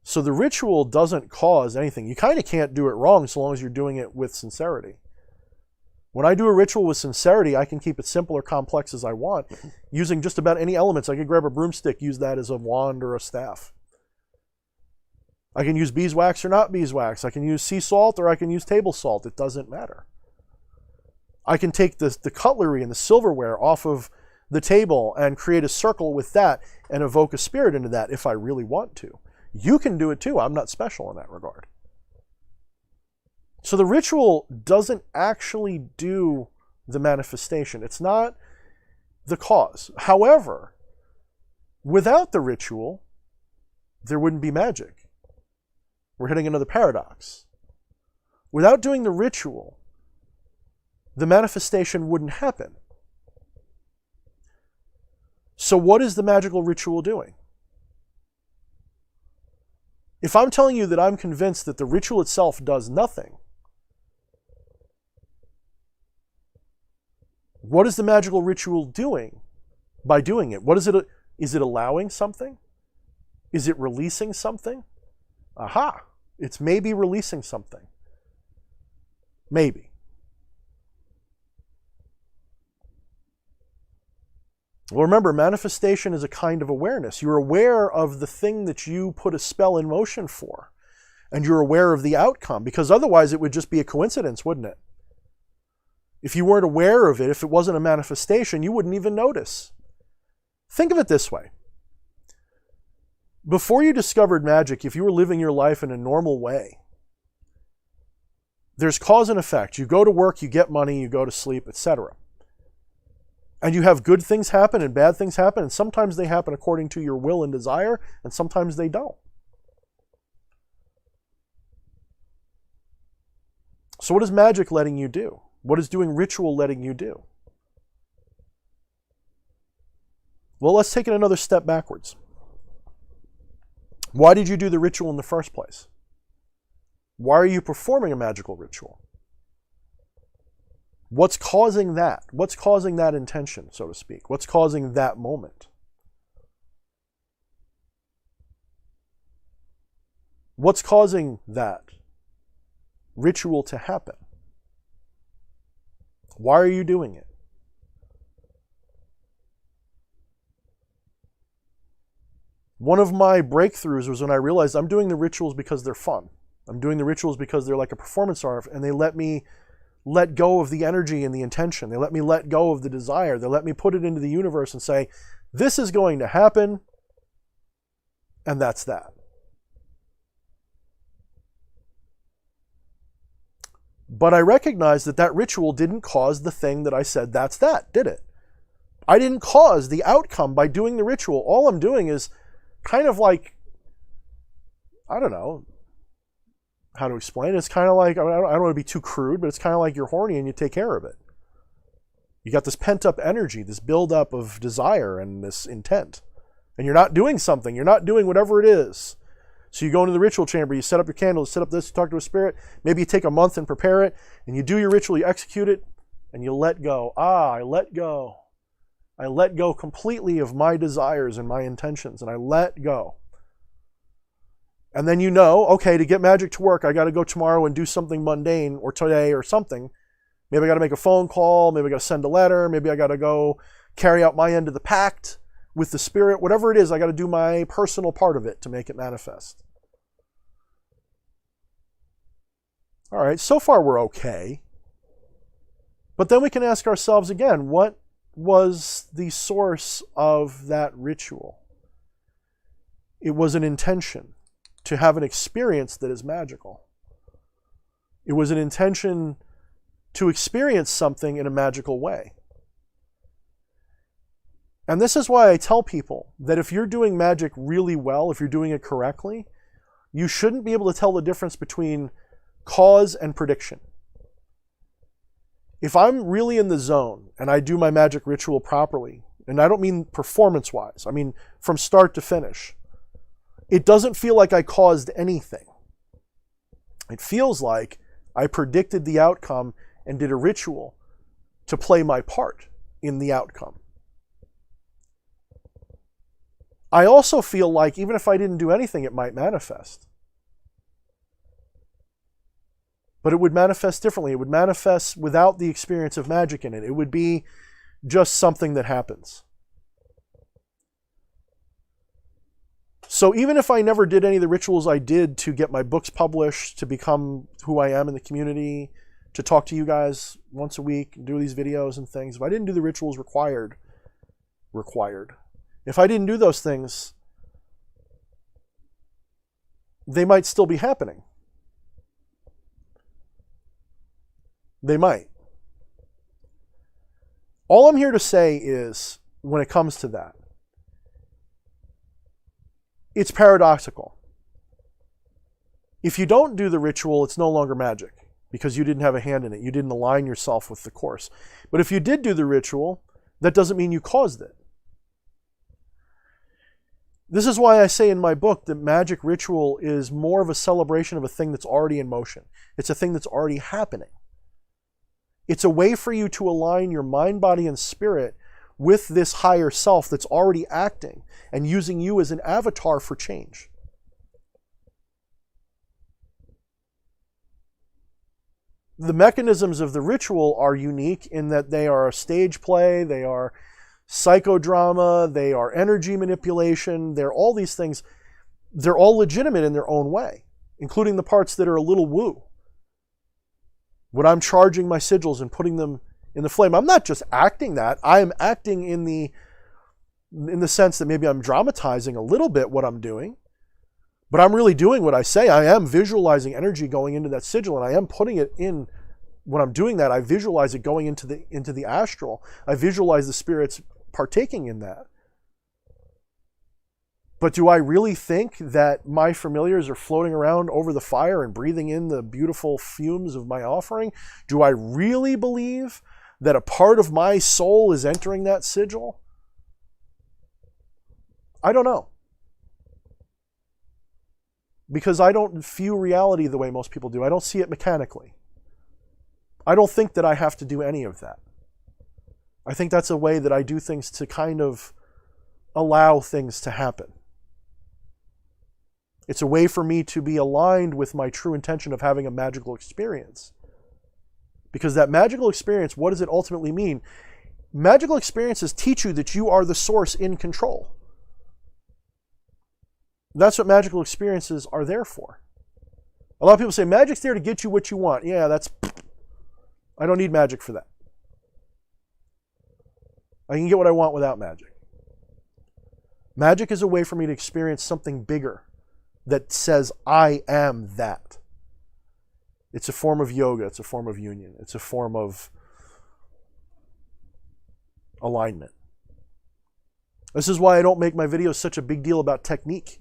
So the ritual doesn't cause anything. You kind of can't do it wrong so long as you're doing it with sincerity. When I do a ritual with sincerity, I can keep it simple or complex as I want, using just about any elements. I could grab a broomstick, use that as a wand or a staff. I can use beeswax or not beeswax. I can use sea salt or I can use table salt. It doesn't matter. I can take the cutlery and the silverware off of the table and create a circle with that and evoke a spirit into that if I really want to. You can do it too. I'm not special in that regard. So the ritual doesn't actually do the manifestation. It's not the cause. However, without the ritual, there wouldn't be magic. We're hitting another paradox. Without doing the ritual, the manifestation wouldn't happen. So what is the magical ritual doing? If I'm telling you that I'm convinced that the ritual itself does nothing, what is the magical ritual doing by doing it? What is it? Is it allowing something? Is it releasing something? Aha! It's maybe releasing something. Maybe. Well, remember, manifestation is a kind of awareness. You're aware of the thing that you put a spell in motion for, and you're aware of the outcome, because otherwise it would just be a coincidence, wouldn't it? If you weren't aware of it, if it wasn't a manifestation, you wouldn't even notice. Think of it this way. Before you discovered magic, if you were living your life in a normal way, there's cause and effect. You go to work, you get money, you go to sleep, etc. And you have good things happen and bad things happen, and sometimes they happen according to your will and desire, and sometimes they don't. So what is magic letting you do? What is doing ritual letting you do? Well, let's take it another step backwards. Why did you do the ritual in the first place? Why are you performing a magical ritual? What's causing that? What's causing that intention, so to speak? What's causing that moment? What's causing that ritual to happen? Why are you doing it? One of my breakthroughs was when I realized I'm doing the rituals because they're fun. I'm doing the rituals because they're like a performance art, and they let me let go of the energy and the intention. They let me let go of the desire. They let me put it into the universe and say, this is going to happen, and that's that. But I recognized that that ritual didn't cause the thing that I said, that's that, did it? I didn't cause the outcome by doing the ritual. All I'm doing is kind of like, I don't know how to explain it. It's kind of like, I don't want to be too crude, but it's kind of like you're horny and you take care of it. You got this pent-up energy, this buildup of desire and this intent. And you're not doing something. You're not doing whatever it is. So you go into the ritual chamber, you set up your candles, set up this, you talk to a spirit. Maybe you take a month and prepare it, and you do your ritual, you execute it, and you let go. I let go. I let go completely of my desires and my intentions, and I let go. And then you know, okay, to get magic to work, I got to go tomorrow and do something mundane, or today or something. Maybe I got to make a phone call, maybe I got to send a letter, maybe I got to go carry out my end of the pact with the spirit. Whatever it is, I got to do my personal part of it to make it manifest. All right, so far we're okay. But then we can ask ourselves again, what was the source of that ritual? It was an intention to have an experience that is magical. It was an intention to experience something in a magical way. And this is why I tell people that if you're doing magic really well, if you're doing it correctly, you shouldn't be able to tell the difference between cause and prediction. If I'm really in the zone and I do my magic ritual properly, And I don't mean performance-wise. I mean from start to finish. It doesn't feel like I caused anything. It feels like I predicted the outcome and did a ritual to play my part in the outcome. I also feel like even if I didn't do anything, it might manifest. But it would manifest differently. It would manifest without the experience of magic in it. It would be just something that happens. So even if I never did any of the rituals I did to get my books published, to become who I am in the community, to talk to you guys once a week, do these videos and things, if I didn't do the rituals required, if I didn't do those things, they might still be happening. They might. All I'm here to say is, when it comes to that, it's paradoxical. If you don't do the ritual, it's no longer magic because you didn't have a hand in it. You didn't align yourself with the course. But if you did do the ritual, that doesn't mean you caused it. This is why I say in my book that magic ritual is more of a celebration of a thing that's already in motion. It's a thing that's already happening. It's a way for you to align your mind, body, and spirit with this higher self that's already acting and using you as an avatar for change. The mechanisms of the ritual are unique in that they are a stage play, they are psychodrama, they are energy manipulation, they're all these things. They're all legitimate in their own way, including the parts that are a little woo. When I'm charging my sigils and putting them in the flame, I'm not just acting that. I am acting in the sense that maybe I'm dramatizing a little bit what I'm doing, but I'm really doing what I say. I am visualizing energy going into that sigil, and I am putting it in. When I'm doing that, I visualize it going into the astral. I visualize the spirits partaking in that. But do I really think that my familiars are floating around over the fire and breathing in the beautiful fumes of my offering? Do I really believe that a part of my soul is entering that sigil? I don't know. Because I don't view reality the way most people do. I don't see it mechanically. I don't think that I have to do any of that. I think that's a way that I do things to kind of allow things to happen. It's a way for me to be aligned with my true intention of having a magical experience. Because that magical experience, what does it ultimately mean? Magical experiences teach you that you are the source in control. That's what magical experiences are there for. A lot of people say, magic's there to get you what you want. Yeah, I don't need magic for that. I can get what I want without magic. Magic is a way for me to experience something bigger that says, I am that. It's a form of yoga. It's a form of union. It's a form of alignment. This is why I don't make my videos such a big deal about technique.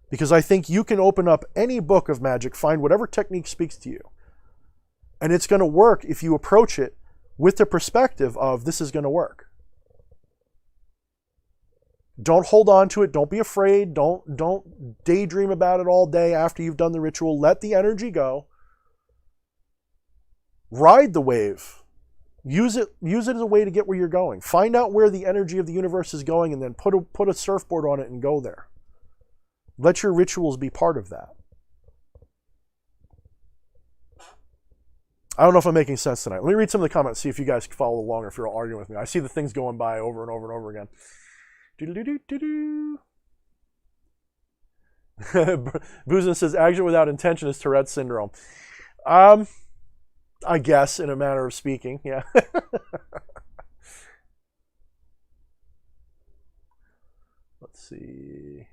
Because I think you can open up any book of magic, find whatever technique speaks to you. And it's going to work if you approach it with the perspective of, this is going to work. Don't hold on to it. Don't be afraid. Don't daydream about it all day after you've done the ritual. Let the energy go. Ride the wave. Use it as a way to get where you're going. Find out where the energy of the universe is going and then put a surfboard on it and go there. Let your rituals be part of that. I don't know if I'm making sense tonight. Let me read some of the comments, see if you guys can follow along or if you're all arguing with me. I see the things going by over and over and over again. Boozin says, action without intention is Tourette's syndrome. I guess, in a manner of speaking, yeah. Let's see.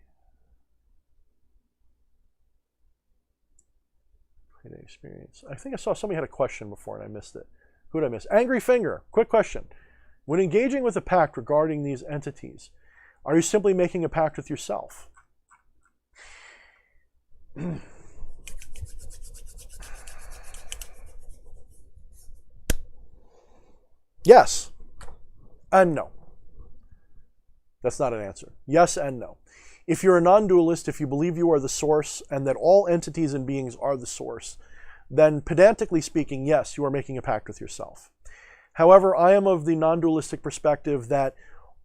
Experience. I think I saw somebody had a question before and I missed it. Who did I miss? Angry Finger. Quick question. When engaging with a pact regarding these entities, are you simply making a pact with yourself? Yes and no. That's not an answer. Yes and no. If you're a non-dualist, if you believe you are the source and that all entities and beings are the source, then pedantically speaking, yes, you are making a pact with yourself. However, I am of the non-dualistic perspective that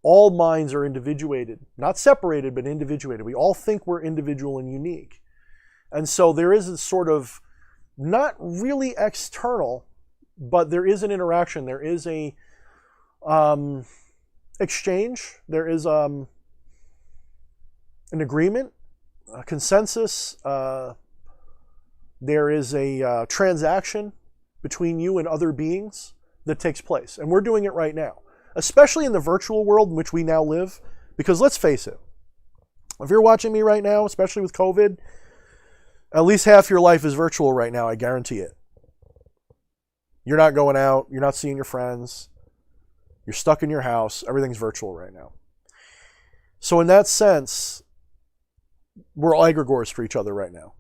all minds are individuated, not separated, but individuated. We all think we're individual and unique. And so there is a sort of, not really external, but there is an interaction. There is a exchange. There is an agreement, a consensus. There is a transaction between you and other beings that takes place. And we're doing it right now, especially in the virtual world in which we now live. Because let's face it, if you're watching me right now, especially with COVID, at least half your life is virtual right now, I guarantee it. You're not going out, you're not seeing your friends, you're stuck in your house, everything's virtual right now. So in that sense, we're all egregores for each other right now.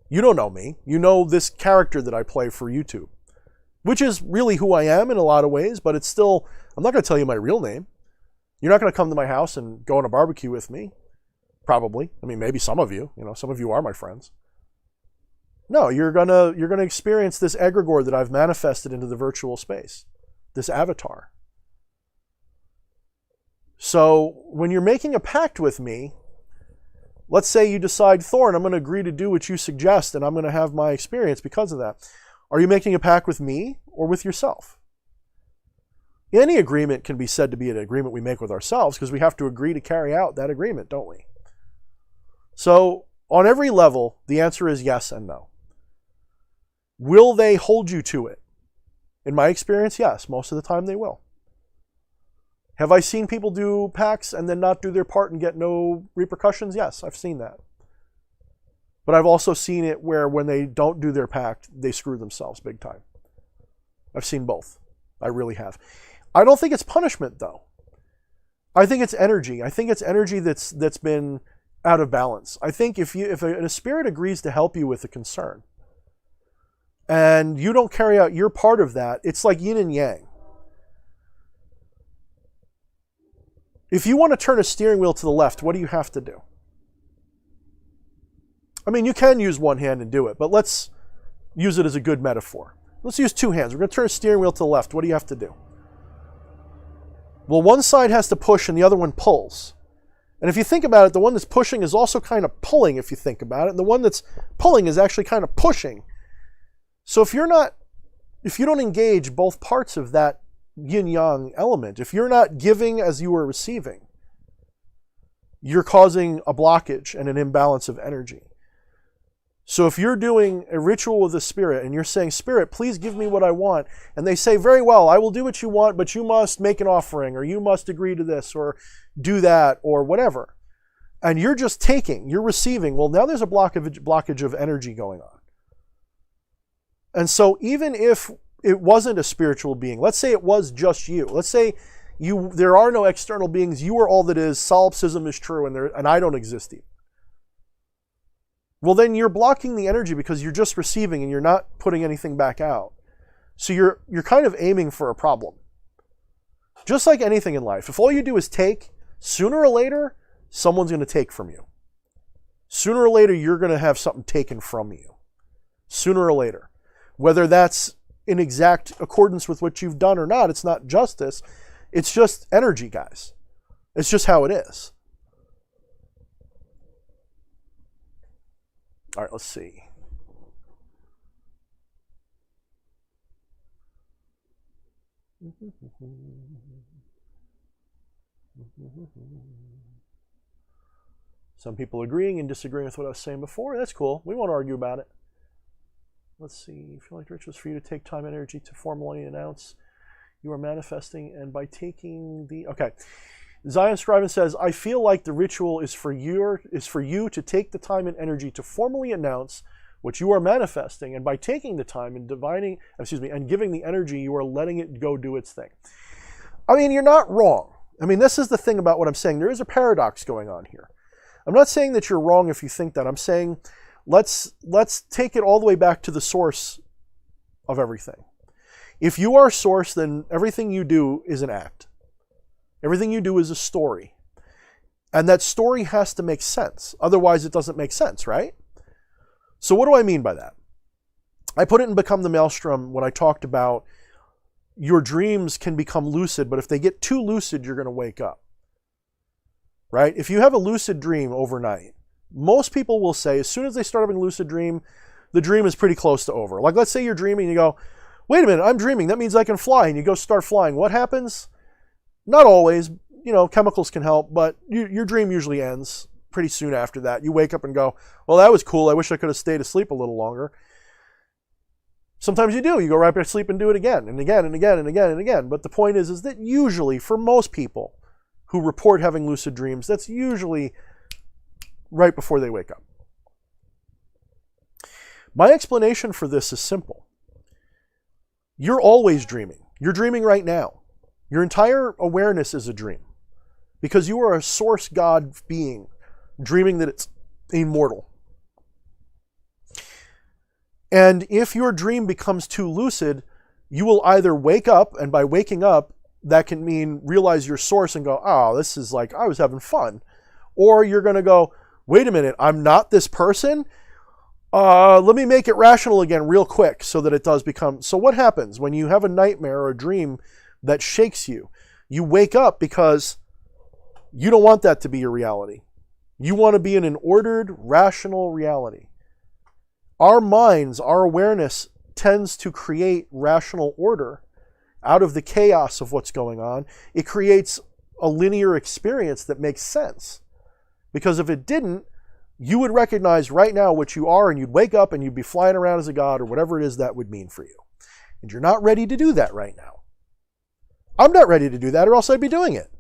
You don't know me. You know this character that I play for YouTube, which is really who I am in a lot of ways, but it's still, I'm not going to tell you my real name. You're not going to come to my house and go on a barbecue with me. Probably. I mean, maybe some of you, some of you are my friends. No, you're gonna experience this egregore that I've manifested into the virtual space, this avatar. So when you're making a pact with me, let's say you decide, Thorne, I'm going to agree to do what you suggest and I'm going to have my experience because of that. Are you making a pact with me or with yourself? Any agreement can be said to be an agreement we make with ourselves because we have to agree to carry out that agreement, don't we? So on every level, the answer is yes and no. Will they hold you to it? In my experience, yes. Most of the time they will. Have I seen people do pacts and then not do their part and get no repercussions? Yes, I've seen that. But I've also seen it where when they don't do their pact, they screw themselves big time. I've seen both. I really have. I don't think it's punishment, though. I think it's energy. I think it's energy that's been out of balance. I think if a spirit agrees to help you with a concern and you don't carry out your part of that, it's like yin and yang. If you want to turn a steering wheel to the left, what do you have to do? I mean, you can use one hand and do it, but let's use it as a good metaphor. Let's use two hands. We're going to turn a steering wheel to the left. What do you have to do? Well, one side has to push and the other one pulls. And if you think about it, the one that's pushing is also kind of pulling, if you think about it. And the one that's pulling is actually kind of pushing. So if you don't engage both parts of that yin-yang element, if you're not giving as you are receiving, you're causing a blockage and an imbalance of energy. So if you're doing a ritual with a spirit and you're saying, Spirit, please give me what I want, and they say, very well, I will do what you want, but you must make an offering, or you must agree to this, or do that, or whatever. And you're just taking, you're receiving. Well, now there's a blockage of energy going on. And so even if it wasn't a spiritual being, let's say it was just you. Let's say there are no external beings. You are all that is. Solipsism is true, and I don't exist even. Well, then you're blocking the energy because you're just receiving and you're not putting anything back out. So you're kind of aiming for a problem. Just like anything in life, if all you do is take, sooner or later, someone's going to take from you. Sooner or later, you're going to have something taken from you. Sooner or later. Whether that's in exact accordance with what you've done or not, it's not justice. It's just energy, guys. It's just how it is. All right, let's see. Some people agreeing and disagreeing with what I was saying before. That's cool. We won't argue about it. Let's see. Feel like the ritual is for you to take time and energy to formally announce you are manifesting, and by taking the... Okay. Zion Scriven says, I feel like the ritual is for you to take the time and energy to formally announce what you are manifesting, and by taking the time and and giving the energy, you are letting it go do its thing. I mean, you're not wrong. I mean, this is the thing about what I'm saying. There is a paradox going on here. I'm not saying that you're wrong if you think that. I'm saying let's take it all the way back to the source of everything. If you are source, then everything you do is an act. Everything you do is a story. And that story has to make sense. Otherwise, it doesn't make sense, right? So what do I mean by that? I put it in Become the Maelstrom when I talked about your dreams can become lucid, but if they get too lucid, you're going to wake up. Right? If you have a lucid dream overnight, most people will say as soon as they start having a lucid dream, the dream is pretty close to over. Like let's say you're dreaming and you go, wait a minute, I'm dreaming. That means I can fly. And you go start flying. What happens? Not always. Chemicals can help, but your dream usually ends pretty soon after that. You wake up and go, well, that was cool. I wish I could have stayed asleep a little longer. Sometimes you do. You go right back to sleep and do it again and again and again and again and again. But the point is that usually for most people who report having lucid dreams, that's usually right before they wake up. My explanation for this is simple. You're always dreaming. You're dreaming right now. Your entire awareness is a dream because you are a source God being dreaming that it's immortal. And if your dream becomes too lucid, you will either wake up, and by waking up, that can mean realize your source and go, oh, this is like, I was having fun. Or you're going to go, wait a minute, I'm not this person. Let me make it rational again real quick so that it does become. So what happens when you have a nightmare or a dream that shakes you? You wake up because you don't want that to be your reality. You want to be in an ordered, rational reality. Our minds, our awareness tends to create rational order out of the chaos of what's going on. It creates a linear experience that makes sense. Because if it didn't, you would recognize right now what you are, and you'd wake up and you'd be flying around as a god or whatever it is that would mean for you. And you're not ready to do that right now. I'm not ready to do that, or else I'd be doing it.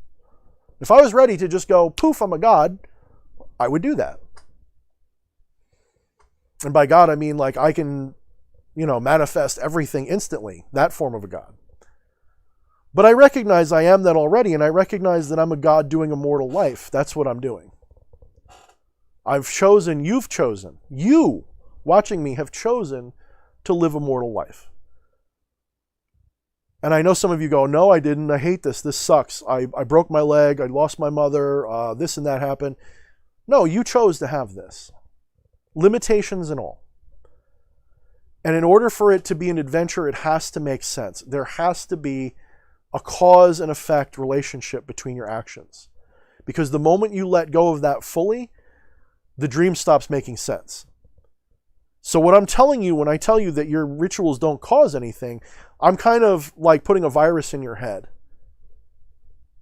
If I was ready to just go, poof, I'm a god, I would do that. And by God, I mean like I can, manifest everything instantly, that form of a god. But I recognize I am that already, and I recognize that I'm a god doing a mortal life. That's what I'm doing. I've chosen, you've chosen, you watching me have chosen to live a mortal life. And I know some of you go, no, I didn't. I hate this. This sucks. I broke my leg. I lost my mother. This and that happened. No, you chose to have this. Limitations and all. And in order for it to be an adventure, it has to make sense. There has to be a cause and effect relationship between your actions. Because the moment you let go of that fully, the dream stops making sense. So what I'm telling you when I tell you that your rituals don't cause anything, I'm kind of like putting a virus in your head.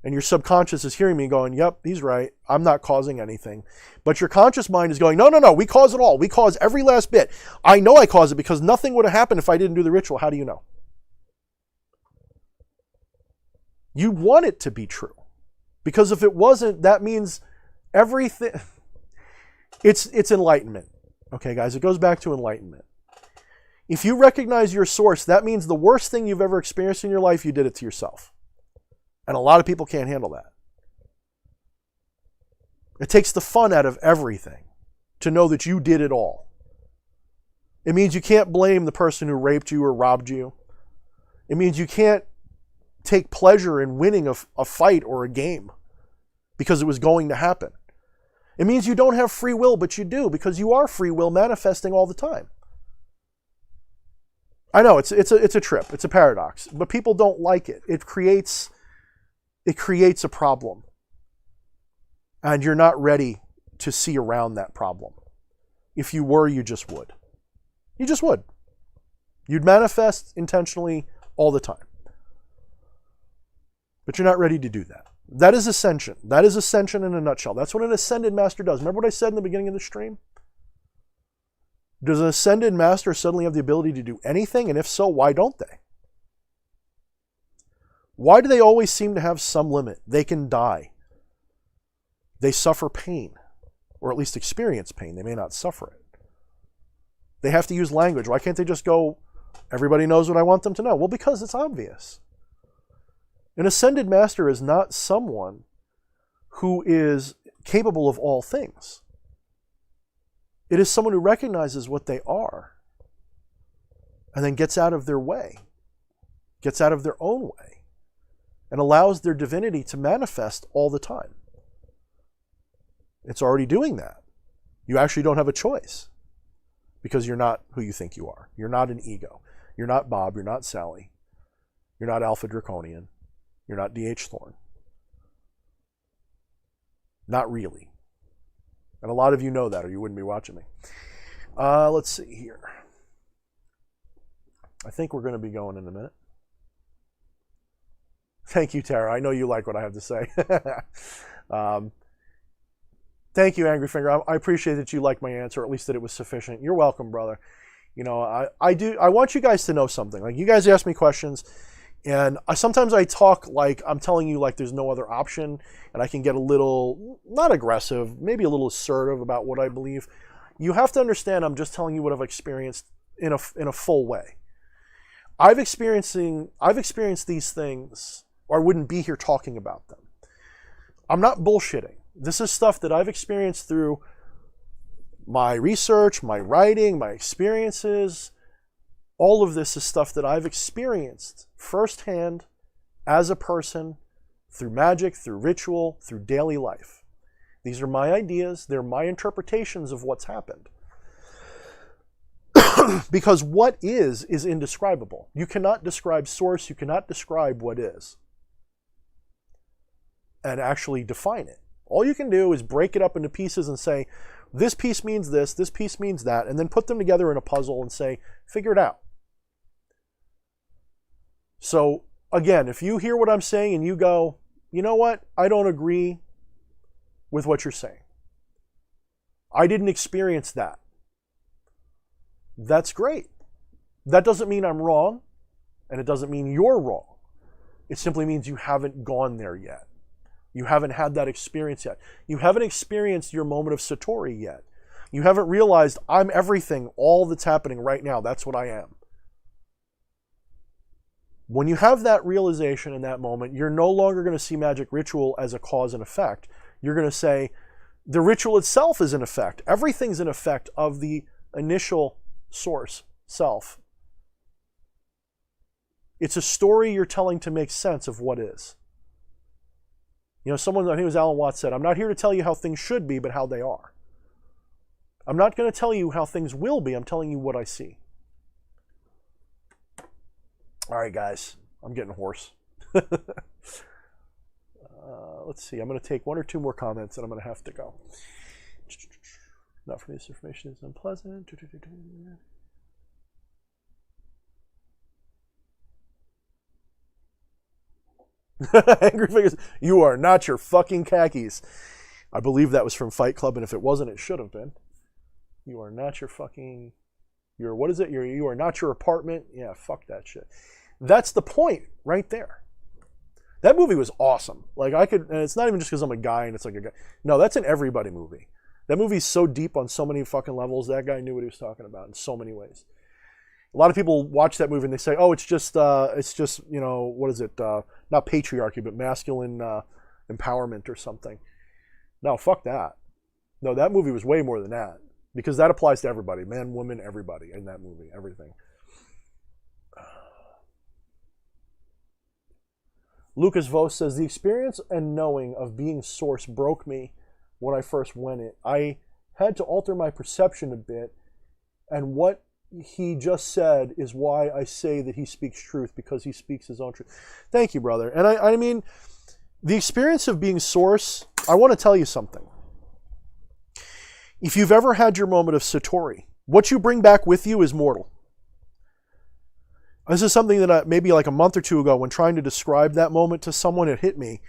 And your subconscious is hearing me going, yep, he's right. I'm not causing anything. But your conscious mind is going, no, we cause it all. We cause every last bit. I know I cause it because nothing would have happened if I didn't do the ritual. How do you know? You want it to be true. Because if it wasn't, that means everything. It's enlightenment. Okay, guys, it goes back to enlightenment. If you recognize your source, that means the worst thing you've ever experienced in your life, you did it to yourself. And a lot of people can't handle that. It takes the fun out of everything to know that you did it all. It means you can't blame the person who raped you or robbed you. It means you can't take pleasure in winning a fight or a game because it was going to happen. It means you don't have free will, but you do, because you are free will manifesting all the time. I know, it's a trip, it's a paradox, but people don't like it. It creates a problem. And you're not ready to see around that problem. If you were, you just would. You just would. You'd manifest intentionally all the time. But you're not ready to do that. That is ascension. That is ascension in a nutshell. That's what an ascended master does. Remember what I said in the beginning of the stream? Does an ascended master suddenly have the ability to do anything? And if so, why don't they? Why do they always seem to have some limit? They can die. They suffer pain, or at least experience pain. They may not suffer it. They have to use language. Why can't they just go, everybody knows what I want them to know? Well, because it's obvious. An ascended master is not someone who is capable of all things. It is someone who recognizes what they are and then gets out of their way, gets out of their own way, and allows their divinity to manifest all the time. It's already doing that. You actually don't have a choice because you're not who you think you are. You're not an ego. You're not Bob. You're not Sally. You're not Alpha Draconian. You're not D.H. Thorne. Not really. And a lot of you know that or you wouldn't be watching me. Let's see here. I think we're going to be going in a minute. Thank you, Tara. I know you like what I have to say. Thank you, Angry Finger. I appreciate that you like my answer, or at least that it was sufficient. You're welcome, brother. You know, I want you guys to know something. Like, you guys ask me questions, and sometimes I talk like I'm telling you like there's no other option, and I can get a little, not aggressive, maybe a little assertive about what I believe. You have to understand I'm just telling you what I've experienced in a full way. I've experienced these things, or I wouldn't be here talking about them. I'm not bullshitting. This is stuff that I've experienced through my research, my writing, my experiences. All of this is stuff that I've experienced firsthand as a person, through magic, through ritual, through daily life. These are my ideas. They're my interpretations of what's happened. Because what is indescribable. You cannot describe source. You cannot describe what is and actually define it. All you can do is break it up into pieces and say, this piece means this piece means that, and then put them together in a puzzle and say, figure it out. So, again, if you hear what I'm saying and you go, you know what, I don't agree with what you're saying. I didn't experience that. That's great. That doesn't mean I'm wrong, and it doesn't mean you're wrong. It simply means you haven't gone there yet. You haven't had that experience yet. You haven't experienced your moment of Satori yet. You haven't realized I'm everything, all that's happening right now. That's what I am. When you have that realization in that moment, you're no longer going to see magic ritual as a cause and effect. You're going to say the ritual itself is an effect. Everything's an effect of the initial source, self. It's a story you're telling to make sense of what is. You know, someone, I think it was Alan Watts, said, I'm not here to tell you how things should be, but how they are. I'm not going to tell you how things will be. I'm telling you what I see. All right, guys. I'm getting hoarse. Let's see. I'm going to take one or two more comments, and I'm going to have to go. Not for me, this information is unpleasant. Angry Fingers, you are not your fucking khakis. I believe that was from Fight Club, and if it wasn't, it should have been. You are not your fucking... what is it? You are not your apartment. Yeah, fuck that shit. That's the point right there. That movie was awesome. Like, and it's not even just because I'm a guy and it's like a guy. No, that's an everybody movie. That movie's so deep on so many fucking levels. That guy knew what he was talking about in so many ways. A lot of people watch that movie and they say, oh, it's just, you know, what is it? Not patriarchy, but masculine empowerment or something. No, fuck that. No, that movie was way more than that. Because that applies to everybody. Man, woman, everybody in that movie. Everything. Lucas Vos says, the experience and knowing of being source broke me when I first went it. I had to alter my perception a bit. And what he just said is why I say that he speaks truth, because he speaks his own truth. Thank you, brother. And I mean, the experience of being source, I want to tell you something. If you've ever had your moment of Satori, what you bring back with you is mortal. This is something that maybe like a month or two ago, when trying to describe that moment to someone, it hit me.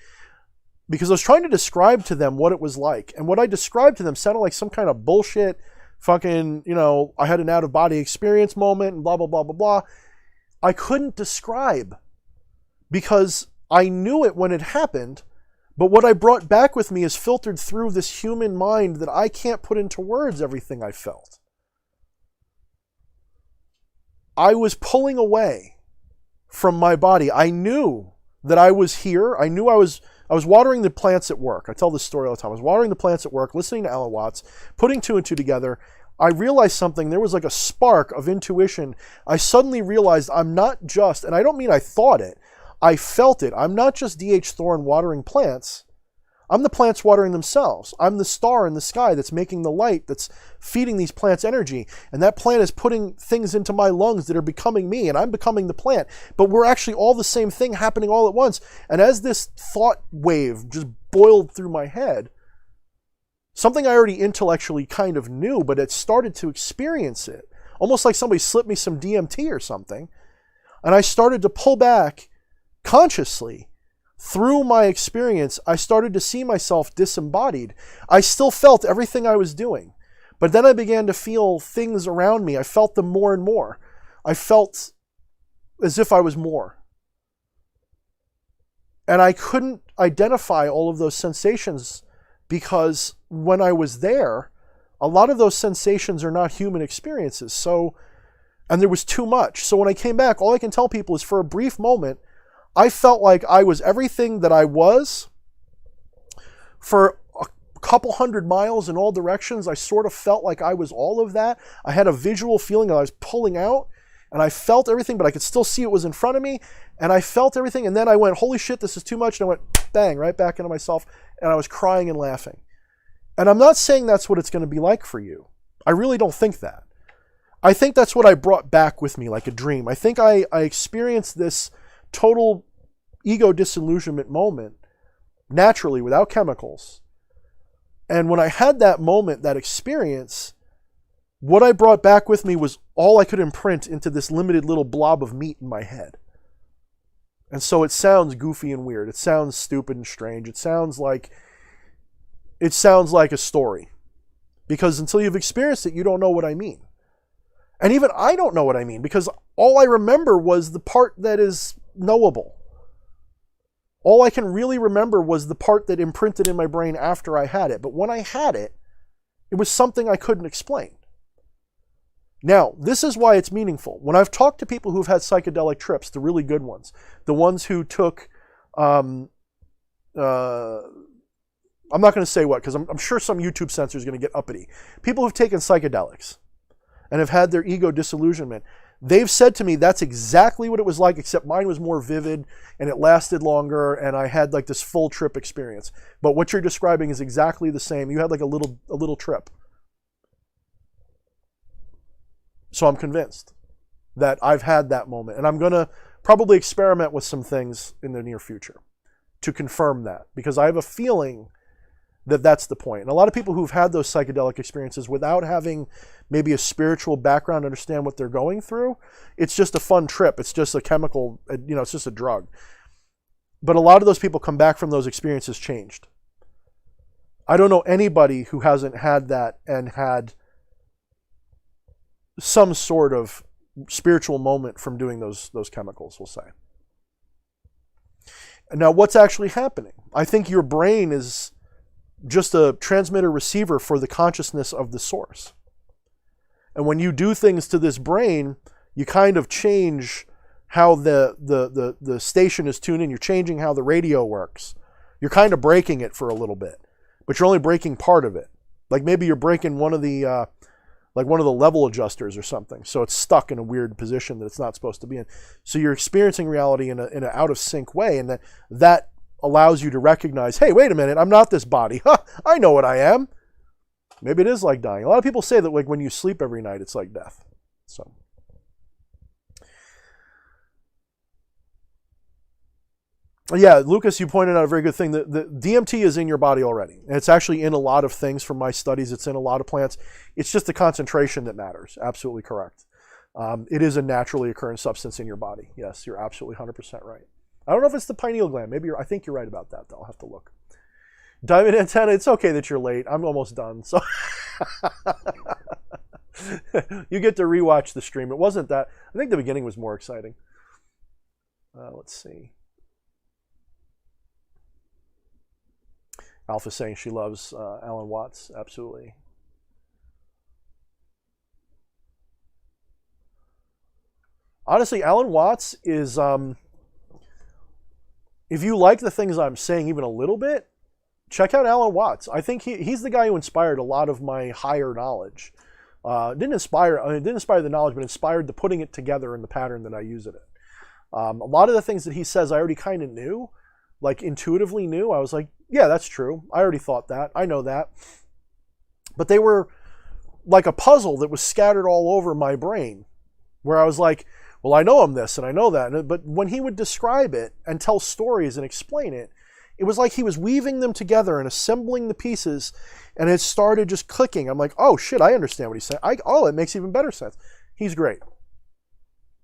Because I was trying to describe to them what it was like. And what I described to them sounded like some kind of bullshit, fucking, you know, I had an out-of-body experience moment and blah, blah, blah, blah, blah. I couldn't describe because I knew it when it happened. But what I brought back with me is filtered through this human mind that I can't put into words everything I felt. I was pulling away from my body. I knew that I was here. I knew I was watering the plants at work. I tell this story all the time. I was watering the plants at work, listening to Alan Watts, putting two and two together. I realized something. There was like a spark of intuition. I suddenly realized I'm not just, and I don't mean I thought it, I felt it. I'm not just D.H. Thorne watering plants. I'm the plants watering themselves. I'm the star in the sky that's making the light, that's feeding these plants energy. And that plant is putting things into my lungs that are becoming me, and I'm becoming the plant. But we're actually all the same thing happening all at once. And as this thought wave just boiled through my head, something I already intellectually kind of knew, but it started to experience it. Almost like somebody slipped me some DMT or something. And I started to pull back consciously. Through my experience, I started to see myself disembodied. I still felt everything I was doing. But then I began to feel things around me. I felt them more and more. I felt as if I was more. And I couldn't identify all of those sensations because when I was there, a lot of those sensations are not human experiences. And there was too much. So when I came back, all I can tell people is for a brief moment, I felt like I was everything that I was. For a couple hundred miles in all directions, I sort of felt like I was all of that. I had a visual feeling that I was pulling out, and I felt everything, but I could still see it was in front of me, and I felt everything, and then I went, holy shit, this is too much, and I went, bang, right back into myself, and I was crying and laughing. And I'm not saying that's what it's going to be like for you. I really don't think that. I think that's what I brought back with me like a dream. I think I experienced this total ego disillusionment moment naturally without chemicals. And when I had that moment, that experience, what I brought back with me was all I could imprint into this limited little blob of meat in my head. And so it sounds goofy and weird. It sounds stupid and strange. It sounds like a story. Because until you've experienced it, you don't know what I mean. And even I don't know what I mean, because all I remember was the part that is knowable. All I can really remember was the part that imprinted in my brain after I had it. But when I had it, it was something I couldn't explain. Now, this is why it's meaningful. When I've talked to people who've had psychedelic trips, the really good ones, the ones who took, I'm not going to say what, because I'm sure some YouTube censor is going to get uppity. People who've taken psychedelics and have had their ego disillusionment, they've said to me, that's exactly what it was like, except mine was more vivid and it lasted longer and I had like this full trip experience. But what you're describing is exactly the same. You had like a little trip. So I'm convinced that I've had that moment, and I'm going to probably experiment with some things in the near future to confirm that, because I have a feeling that that's the point. And a lot of people who've had those psychedelic experiences without having maybe a spiritual background to understand what they're going through, it's just a fun trip. It's just a chemical, it's just a drug. But a lot of those people come back from those experiences changed. I don't know anybody who hasn't had that and had some sort of spiritual moment from doing those chemicals, we'll say. Now, what's actually happening? I think your brain is just a transmitter receiver for the consciousness of the source. And when you do things to this brain, you kind of change how the station is tuned in. You're changing how the radio works. You're kind of breaking it for a little bit, but you're only breaking part of it. Like maybe you're breaking one of the level adjusters or something. So it's stuck in a weird position that it's not supposed to be in. So you're experiencing reality in an out of sync way. And that allows you to recognize, hey, wait a minute, I'm not this body. I know what I am. Maybe it is like dying. A lot of people say that like when you sleep every night, it's like death. So. Yeah, Lucas, you pointed out a very good thing. The DMT is in your body already. And it's actually in a lot of things from my studies. It's in a lot of plants. It's just the concentration that matters. Absolutely correct. It is a naturally occurring substance in your body. Yes, you're absolutely 100% right. I don't know if it's the pineal gland. Maybe I think you're right about that, though. I'll have to look. Diamond Antenna, it's okay that you're late. I'm almost done. So you get to rewatch the stream. It wasn't that. I think the beginning was more exciting. Let's see. Alpha saying she loves Alan Watts. Absolutely. Honestly, Alan Watts is, if you like the things I'm saying even a little bit, check out Alan Watts. I think he's the guy who inspired a lot of my higher knowledge. Didn't inspire the knowledge, but inspired the putting it together in the pattern that I use it in. A lot of the things that he says I already kind of knew, like intuitively knew. I was like, yeah, that's true. I already thought that. I know that. But they were like a puzzle that was scattered all over my brain, where I was like, well, I know I'm this and I know that. But when he would describe it and tell stories and explain it, it was like he was weaving them together and assembling the pieces, and it started just clicking. I'm like, oh shit, I understand what he's saying. It makes even better sense. He's great.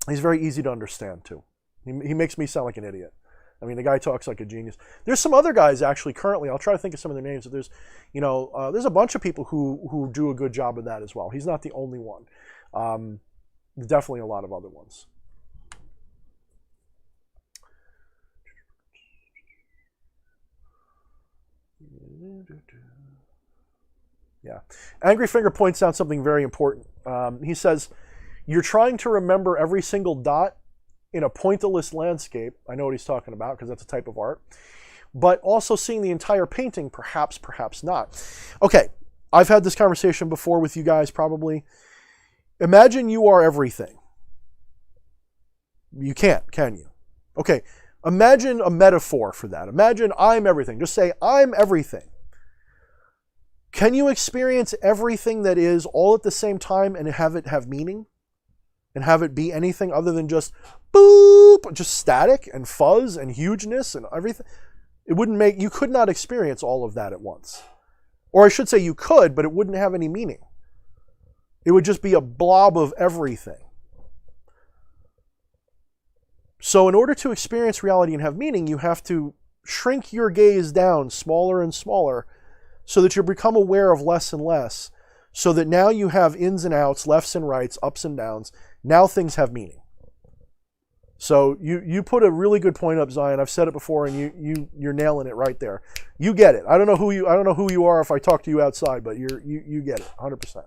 He's very easy to understand too. He makes me sound like an idiot. I mean, the guy talks like a genius. There's some other guys actually currently. I'll try to think of some of their names. There's, there's a bunch of people who do a good job of that as well. He's not the only one. There's definitely a lot of other ones. Yeah. Angry Finger points out something very important. He says, you're trying to remember every single dot in a pointillist landscape. I know what he's talking about because that's a type of art. But also seeing the entire painting, perhaps not. Okay, I've had this conversation before with you guys probably. Imagine you are everything. You can't, can you? Okay, imagine a metaphor for that. Imagine I'm everything. Just say, I'm everything. Can you experience everything that is all at the same time and have it have meaning? And have it be anything other than just boop, just static and fuzz and hugeness and everything? You could not experience all of that at once. Or I should say you could, but it wouldn't have any meaning. It would just be a blob of everything. So in order to experience reality and have meaning, you have to shrink your gaze down smaller and smaller so that you become aware of less and less, so that now you have ins and outs, lefts and rights, ups and downs. Now things have meaning. So you put a really good point up, Zion. I've said it before, and you're nailing it right there. You get it. I don't know who you are if I talk to you outside, but you get it 100%.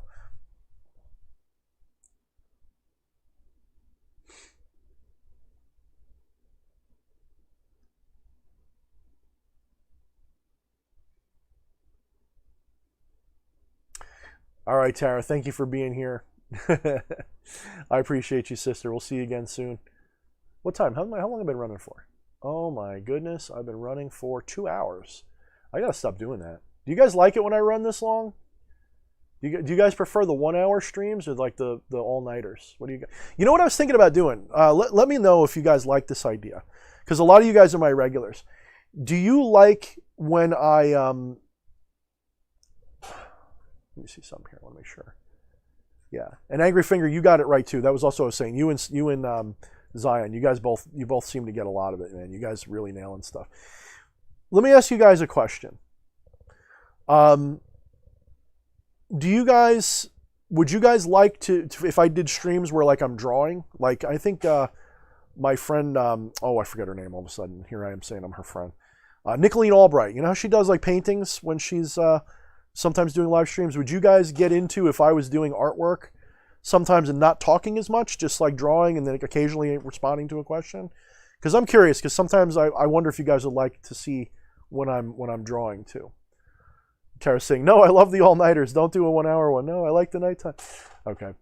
All right, Tara, thank you for being here. I appreciate you, sister. We'll see you again soon. What time? How long have I been running for? Oh my goodness, I've been running for 2 hours. I gotta stop doing that. Do you guys like it when I run this long? Do you guys prefer the 1 hour streams or like the all-nighters? What do you guys? You know what I was thinking about doing? Let me know if you guys like this idea, because a lot of you guys are my regulars. Do you like when I let me see something here. I want to make sure. Yeah, and Angry Finger, you got it right too. That was also what I was saying. You and Zion, you both seem to get a lot of it, man. You guys really nailing stuff. Let me ask you guys a question. Would you guys like to if I did streams where like I'm drawing? Like I think my friend, I forget her name all of a sudden. Here I am saying I'm her friend. Nicolene Albright. You know how she does like paintings when she's sometimes doing live streams? Would you guys get into if I was doing artwork sometimes and not talking as much, just like drawing and then occasionally responding to a question? Because I'm curious, because sometimes I wonder if you guys would like to see when I'm drawing too. Tara's saying, no, I love the all-nighters. Don't do a 1 hour one. No, I like the nighttime. Okay.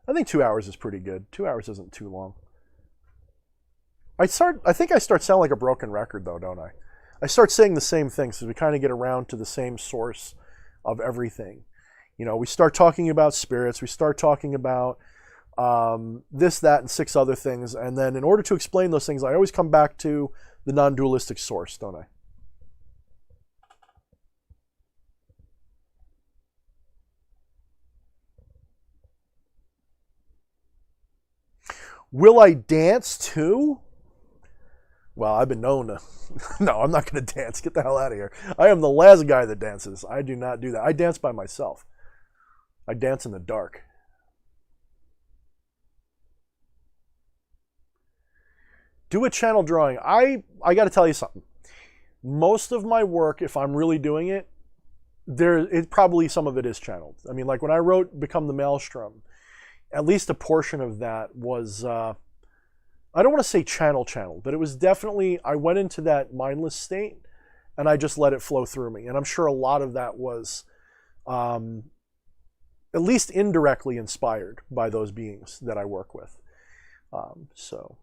I think 2 hours is pretty good. 2 hours isn't too long. I think I start sounding like a broken record though, don't I? I start saying the same things because we kind of get around to the same source of everything. You know, we start talking about spirits, we start talking about this, that, and 6 other things, and then in order to explain those things, I always come back to the non-dualistic source, don't I? Will I dance too? Well, I've been known to. No, I'm not going to dance. Get the hell out of here. I am the last guy that dances. I do not do that. I dance by myself. I dance in the dark. Do a channel drawing. I got to tell you something. Most of my work, if I'm really doing it, probably some of it is channeled. I mean, like when I wrote Become the Maelstrom, at least a portion of that was, I don't want to say channeled, but it was definitely, I went into that mindless state and I just let it flow through me. And I'm sure a lot of that was at least indirectly inspired by those beings that I work with. So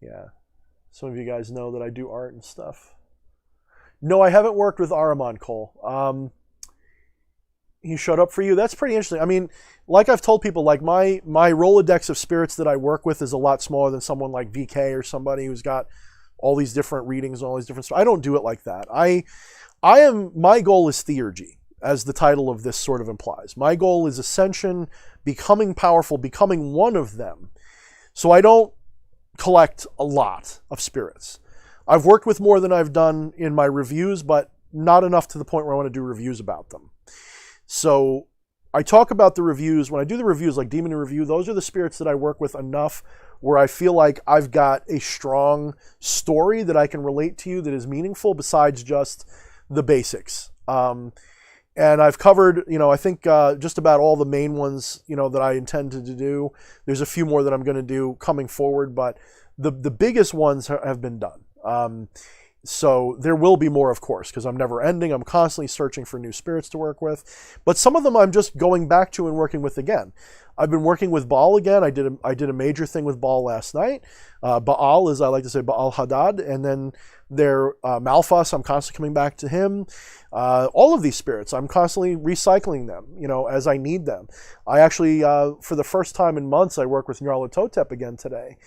yeah, some of you guys know that I do art and stuff. No, I haven't worked with Ahriman, Cole. He showed up for you. That's pretty interesting. I mean, like I've told people, like my Rolodex of spirits that I work with is a lot smaller than someone like VK or somebody who's got all these different readings and all these different stuff. I don't do it like that. My goal is theurgy, as the title of this sort of implies. My goal is ascension, becoming powerful, becoming one of them. So I don't collect a lot of spirits. I've worked with more than I've done in my reviews, but not enough to the point where I want to do reviews about them. So I talk about the reviews. When I do the reviews, like Demon Review, those are the spirits that I work with enough where I feel like I've got a strong story that I can relate to you that is meaningful besides just the basics. And I've covered, I think just about all the main ones, that I intended to do. There's a few more that I'm going to do coming forward, but the biggest ones have been done. So there will be more, of course, because I'm never ending. I'm constantly searching for new spirits to work with. But some of them I'm just going back to and working with again. I've been working with Baal again. I did a major thing with Baal last night. Baal, as I like to say, Baal Hadad. And then their Malphas, I'm constantly coming back to him. All of these spirits, I'm constantly recycling them, as I need them. I actually, for the first time in months, I work with Nyarlathotep again today.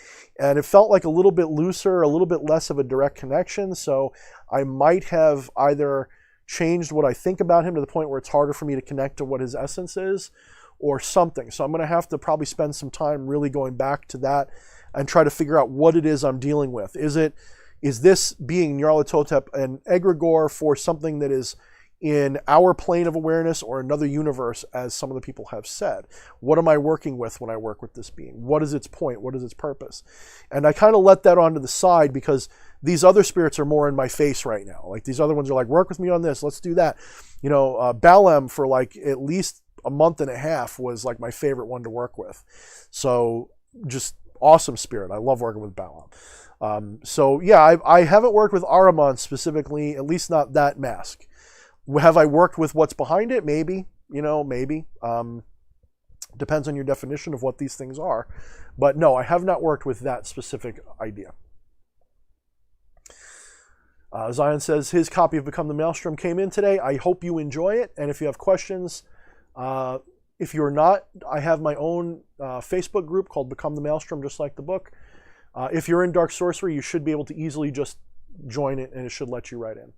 And it felt like a little bit looser, a little bit less of a direct connection. So I might have either changed what I think about him to the point where it's harder for me to connect to what his essence is, or something. So I'm going to have to probably spend some time really going back to that and try to figure out what it is I'm dealing with. Is this being Nyarlathotep an egregore for something that is in our plane of awareness or another universe, as some of the people have said? What am I working with when I work with this being? What is its point? What is its purpose? And I kind of let that onto the side because these other spirits are more in my face right now. Like these other ones are like, work with me on this, let's do that. Balem for like at least a month and a half was like my favorite one to work with. So just awesome spirit. I love working with Balem. So yeah, I haven't worked with Ahriman specifically, at least not that mask. Have I worked with what's behind it? Maybe, maybe. Depends on your definition of what these things are. But no, I have not worked with that specific idea. Zion says his copy of Become the Maelstrom came in today. I hope you enjoy it. And if you have questions, if you're not, I have my own Facebook group called Become the Maelstrom, just like the book. If you're in Dark Sorcery, you should be able to easily just join it, and it should let you right in,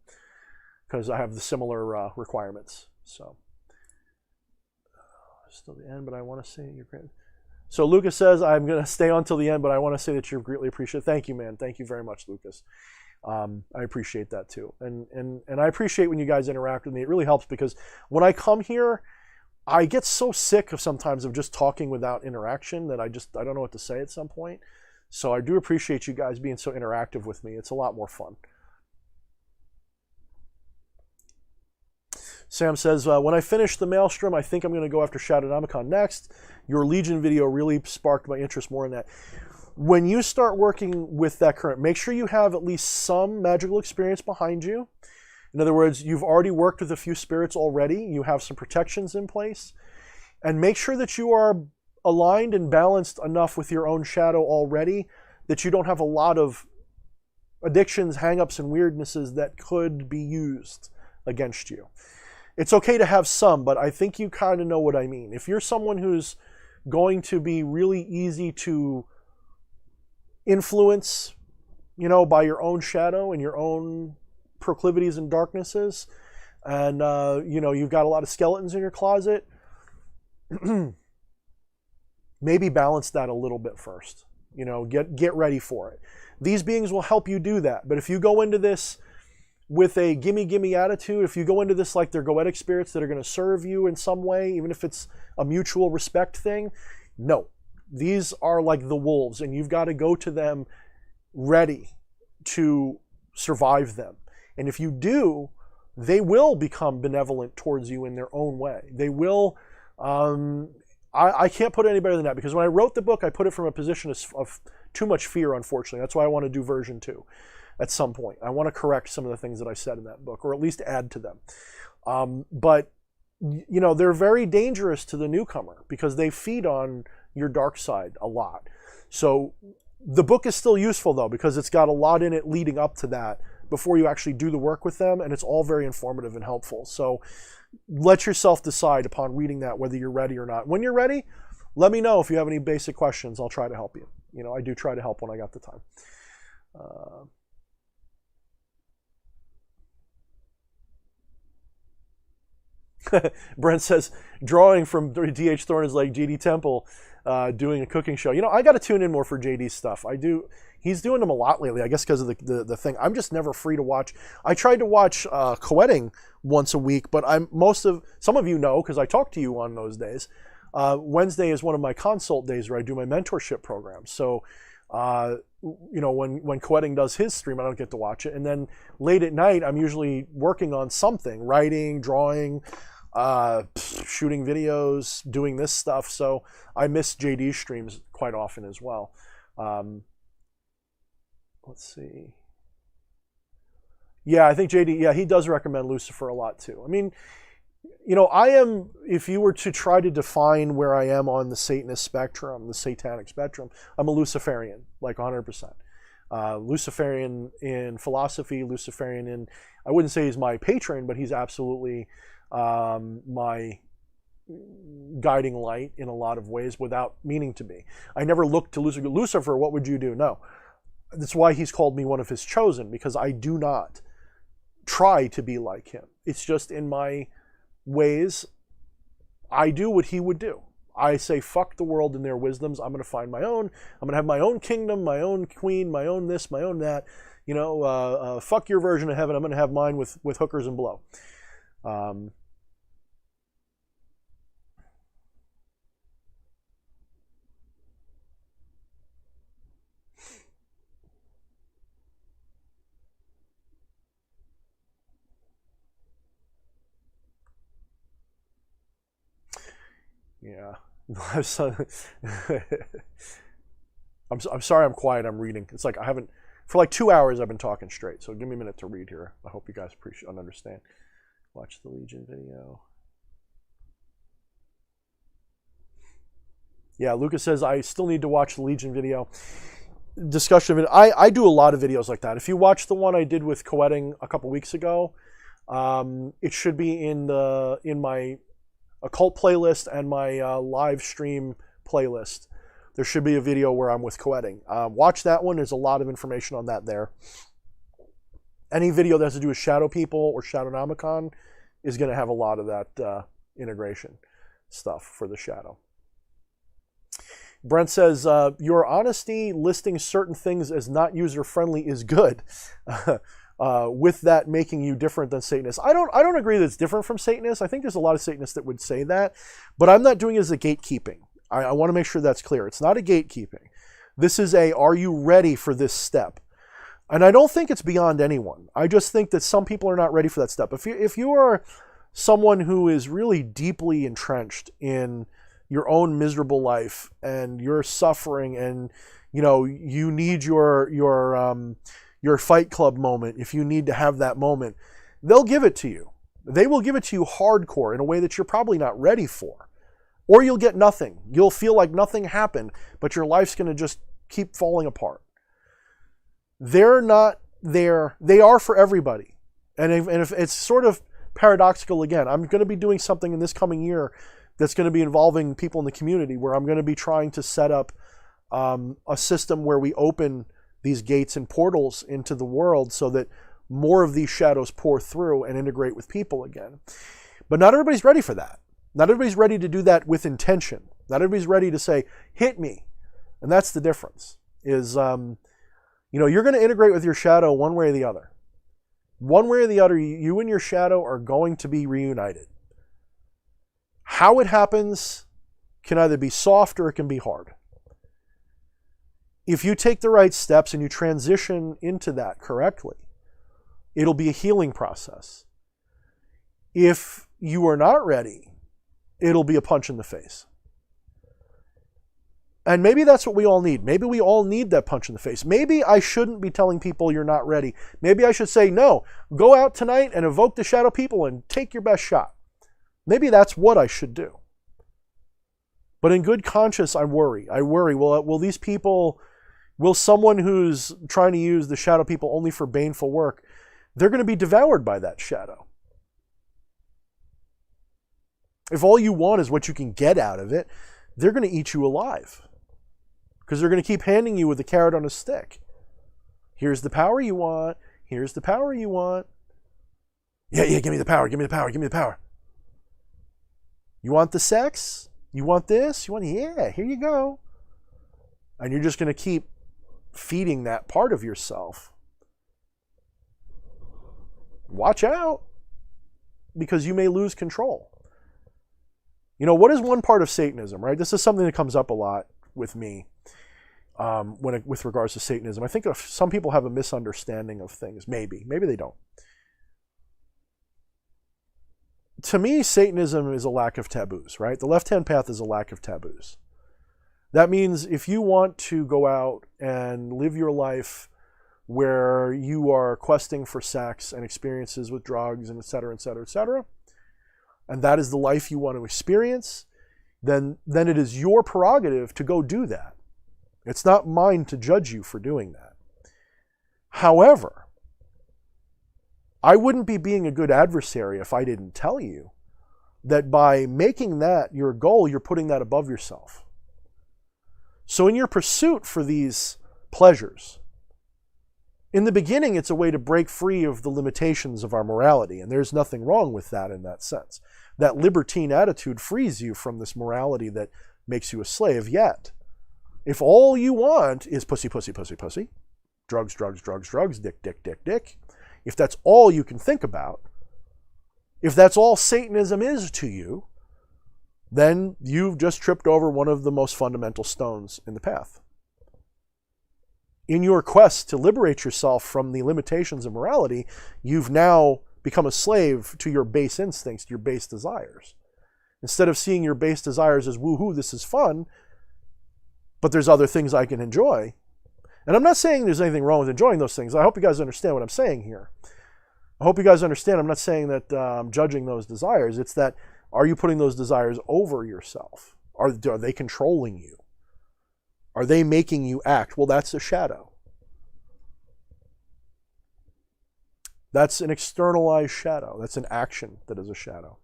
because I have the similar requirements. So, still the end, but I want to say you're great. So Lucas says, I'm going to stay on till the end, but I want to say that you're greatly appreciated. Thank you, man. Thank you very much, Lucas. I appreciate that too. And I appreciate when you guys interact with me. It really helps, because when I come here, I get so sick of sometimes of just talking without interaction that I don't know what to say at some point. So I do appreciate you guys being so interactive with me. It's a lot more fun. Sam says, when I finish the Maelstrom, I think I'm going to go after Shadownomicon next. Your Legion video really sparked my interest more in that. When you start working with that current, make sure you have at least some magical experience behind you. In other words, you've already worked with a few spirits already. You have some protections in place. And make sure that you are aligned and balanced enough with your own shadow already that you don't have a lot of addictions, hang-ups, and weirdnesses that could be used against you. It's okay to have some, but I think you kind of know what I mean. If you're someone who's going to be really easy to influence, by your own shadow and your own proclivities and darknesses, and you've got a lot of skeletons in your closet, maybe balance that a little bit first. Get ready for it. These beings will help you do that. But if you go into this with a gimme attitude, if you go into this like they're goetic spirits that are going to serve you in some way, even if it's a mutual respect thing, no. These are like the wolves, and you've got to go to them ready to survive them. And if you do, they will become benevolent towards you in their own way. They will. I can't put it any better than that, because when I wrote the book, I put it from a position of too much fear, unfortunately. That's why I want to do version 2. at some point. I want to correct some of the things that I said in that book, or at least add to them. But they're very dangerous to the newcomer because they feed on your dark side a lot. So the book is still useful though, because it's got a lot in it leading up to that before you actually do the work with them, and it's all very informative and helpful. So let yourself decide upon reading that whether you're ready or not. When you're ready, let me know if you have any basic questions. I'll try to help you. I do try to help when I got the time. Brent says, drawing from D.H. Thorne is like J.D. Temple doing a cooking show. I got to tune in more for J.D.'s stuff. I do. He's doing them a lot lately, I guess because of the thing. I'm just never free to watch. I tried to watch co-wedding once a week, but some of you know, because I talk to you on those days. Wednesday is one of my consult days where I do my mentorship program. So, when co-wedding does his stream, I don't get to watch it. And then late at night, I'm usually working on something, writing, drawing, shooting videos, doing this stuff. So I miss JD's streams quite often as well. Let's see. Yeah, I think JD, he does recommend Lucifer a lot too. I mean, I am, if you were to try to define where I am on the Satanist spectrum, the satanic spectrum, I'm a Luciferian, like 100%. Luciferian in philosophy, Luciferian in, I wouldn't say he's my patron, but he's absolutely my guiding light in a lot of ways without meaning to be. I never looked to Lucifer. Lucifer, what would you do? No. That's why he's called me one of his chosen, because I do not try to be like him. It's just in my ways, I do what he would do. I say, fuck the world and their wisdoms. I'm going to find my own. I'm going to have my own kingdom, my own queen, my own this, my own that. Fuck your version of heaven. I'm going to have mine with hookers and blow. Yeah. I'm sorry I'm quiet. I'm reading. It's like I haven't, for like 2 hours I've been talking straight. So give me a minute to read here. I hope you guys appreciate and understand. Watch the Legion video. Yeah, Lucas says, I still need to watch the Legion video. Discussion of it. I do a lot of videos like that. If you watch the one I did with co-wedding a couple weeks ago, it should be in my occult playlist and my live stream playlist. There should be a video where I'm with co-wedding. Watch that one. There's a lot of information on that there. Any video that has to do with shadow people or Shadownomicon is going to have a lot of that integration stuff for the shadow. Brent says, your honesty listing certain things as not user-friendly is good. With that making you different than Satanists. I don't agree that it's different from Satanists. I think there's a lot of Satanists that would say that, but I'm not doing it as a gatekeeping. I want to make sure that's clear. It's not a gatekeeping. This is are you ready for this step? And I don't think it's beyond anyone. I just think that some people are not ready for that step. If you are someone who is really deeply entrenched in your own miserable life and you're suffering and you need your Fight Club moment, if you need to have that moment, they'll give it to you. They will give it to you hardcore in a way that you're probably not ready for. Or you'll get nothing. You'll feel like nothing happened, but your life's going to just keep falling apart. They're not there. They are for everybody. And if it's sort of paradoxical again, I'm going to be doing something in this coming year that's going to be involving people in the community where I'm going to be trying to set up a system where we open these gates and portals into the world so that more of these shadows pour through and integrate with people again. But not everybody's ready for that. Not everybody's ready to do that with intention. Not everybody's ready to say, hit me. And that's the difference, is, you're going to integrate with your shadow one way or the other. One way or the other, you and your shadow are going to be reunited. How it happens can either be soft or it can be hard. If you take the right steps and you transition into that correctly, it'll be a healing process. If you are not ready, it'll be a punch in the face. And maybe that's what we all need. Maybe we all need that punch in the face. Maybe I shouldn't be telling people you're not ready. Maybe I should say, no, go out tonight and evoke the shadow people and take your best shot. Maybe that's what I should do. But in good conscience, I worry. Will these people, will someone who's trying to use the shadow people only for baneful work, they're going to be devoured by that shadow. If all you want is what you can get out of it, they're going to eat you alive. Because they're going to keep handing you with a carrot on a stick. Here's the power you want. Here's the power you want. Yeah, give me the power, give me the power, give me the power. You want the sex? You want this? Yeah, here you go. And you're just going to keep feeding that part of yourself. Watch out. Because you may lose control. You know, what is one part of Satanism, right? This is something that comes up a lot with me with regards to Satanism. I think some people have a misunderstanding of things. Maybe they don't. To me, Satanism is a lack of taboos, right? The left-hand path is a lack of taboos. That means if you want to go out and live your life where you are questing for sex and experiences with drugs and et cetera, et cetera, et cetera, and that is the life you want to experience, then it is your prerogative to go do that. It's not mine to judge you for doing that. However, I wouldn't be being a good adversary if I didn't tell you that by making that your goal, you're putting that above yourself. So in your pursuit for these pleasures, in the beginning, it's a way to break free of the limitations of our morality, and there's nothing wrong with that in that sense. That libertine attitude frees you from this morality that makes you a slave. Yet, if all you want is pussy, pussy, pussy, pussy, drugs, drugs, drugs, drugs, dick, dick, dick, dick, if that's all you can think about, if that's all Satanism is to you, then you've just tripped over one of the most fundamental stones in the path. In your quest to liberate yourself from the limitations of morality, you've now become a slave to your base instincts, your base desires. Instead of seeing your base desires as, woohoo, this is fun, but there's other things I can enjoy. And I'm not saying there's anything wrong with enjoying those things. I hope you guys understand what I'm saying here. I hope you guys understand I'm not saying that I'm judging those desires. It's that, are you putting those desires over yourself? Are they controlling you? Are they making you act? Well, that's a shadow. That's an externalized shadow. That's an action that is a shadow.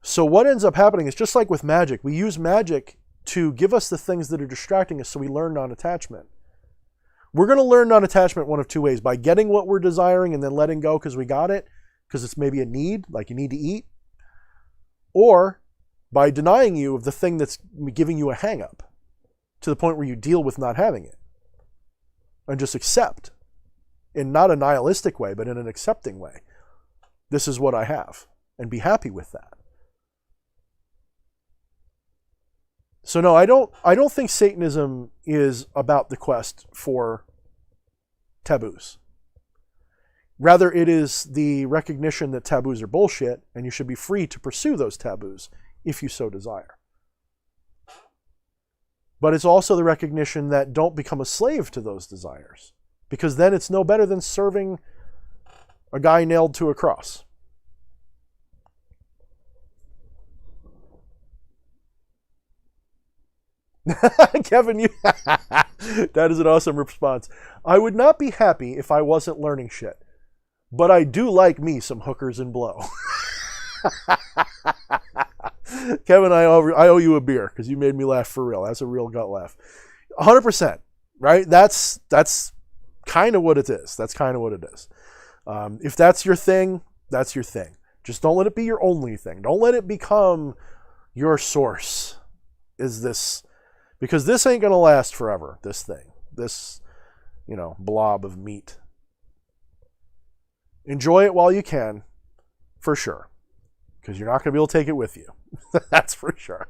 So what ends up happening is just like with magic. We use magic to give us the things that are distracting us so we learn non-attachment. We're going to learn non-attachment one of two ways. By getting what we're desiring and then letting go because we got it, because it's maybe a need, like you need to eat. Or by denying you of the thing that's giving you a hang-up to the point where you deal with not having it and just accept in not a nihilistic way, but in an accepting way. This is what I have, and be happy with that. So no, I don't think Satanism is about the quest for taboos. Rather, it is the recognition that taboos are bullshit, and you should be free to pursue those taboos if you so desire. But it's also the recognition that don't become a slave to those desires, because then it's no better than serving a guy nailed to a cross. Kevin, that is an awesome response. I would not be happy if I wasn't learning shit. But I do like me some hookers and blow. Kevin, I owe you a beer because you made me laugh for real. That's a real gut laugh. 100%, right? That's kind of what it is. That's kind of what it is. If that's your thing, that's your thing. Just don't let it be your only thing. Don't let it become your source. Is this... Because this ain't going to last forever, this thing. This, blob of meat. Enjoy it while you can, for sure. Because you're not going to be able to take it with you. That's for sure.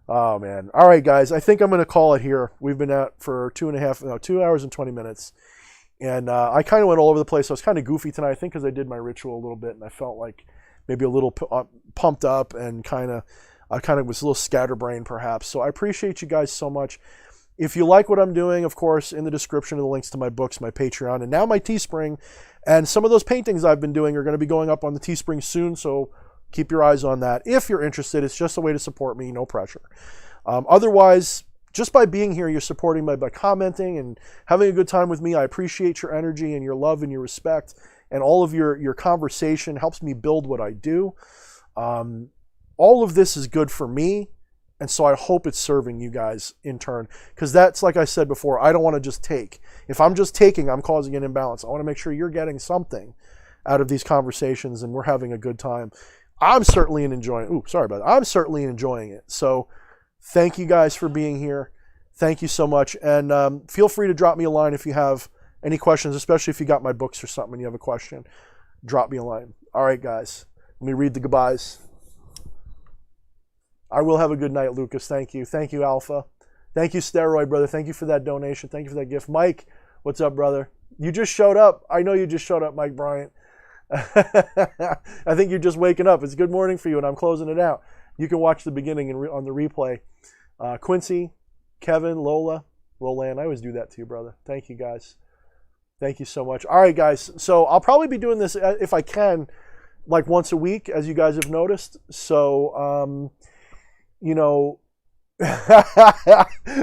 Oh, man. All right, guys. I think I'm going to call it here. We've been out for 2 hours and 20 minutes. And I kind of went all over the place. I was kind of goofy tonight, I think, because I did my ritual a little bit. And I felt like maybe a little pumped up and kind of was a little scatterbrained perhaps. So I appreciate you guys so much. If you like what I'm doing, of course, in the description are the links to my books, my Patreon, and now my Teespring. And some of those paintings I've been doing are going to be going up on the Teespring soon, so keep your eyes on that. If you're interested, it's just a way to support me, no pressure. Otherwise, just by being here, you're supporting by commenting and having a good time with me. I appreciate your energy and your love and your respect, and all of your conversation helps me build what I do. All of this is good for me. And so I hope it's serving you guys in turn, because that's, like I said before, I don't want to just take. If I'm just taking, I'm causing an imbalance. I want to make sure you're getting something out of these conversations and we're having a good time. I'm certainly enjoying I'm certainly enjoying it. So thank you guys for being here. Thank you so much. And feel free to drop me a line if you have any questions, especially if you got my books or something and you have a question. Drop me a line. All right, guys. Let me read the goodbyes. I will have a good night, Lucas. Thank you. Thank you, Alpha. Thank you, Steroid, brother. Thank you for that donation. Thank you for that gift. Mike, what's up, brother? You just showed up. I know you just showed up, Mike Bryant. I think you're just waking up. It's good morning for you, and I'm closing it out. You can watch the beginning on the replay. Quincy, Kevin, Lola, and I always do that to you, brother. Thank you, guys. Thank you so much. All right, guys. So I'll probably be doing this, if I can, like once a week, as you guys have noticed. So, you know,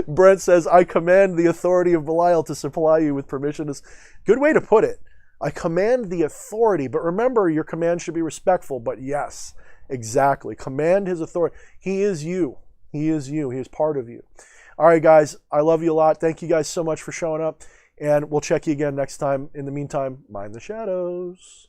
Brent says, I command the authority of Belial to supply you with permission. Good way to put it. I command the authority, but remember, your command should be respectful. But yes, exactly. Command his authority. He is you. He is you. He is part of you. All right, guys. I love you a lot. Thank you guys so much for showing up. And we'll check you again next time. In the meantime, mind the shadows.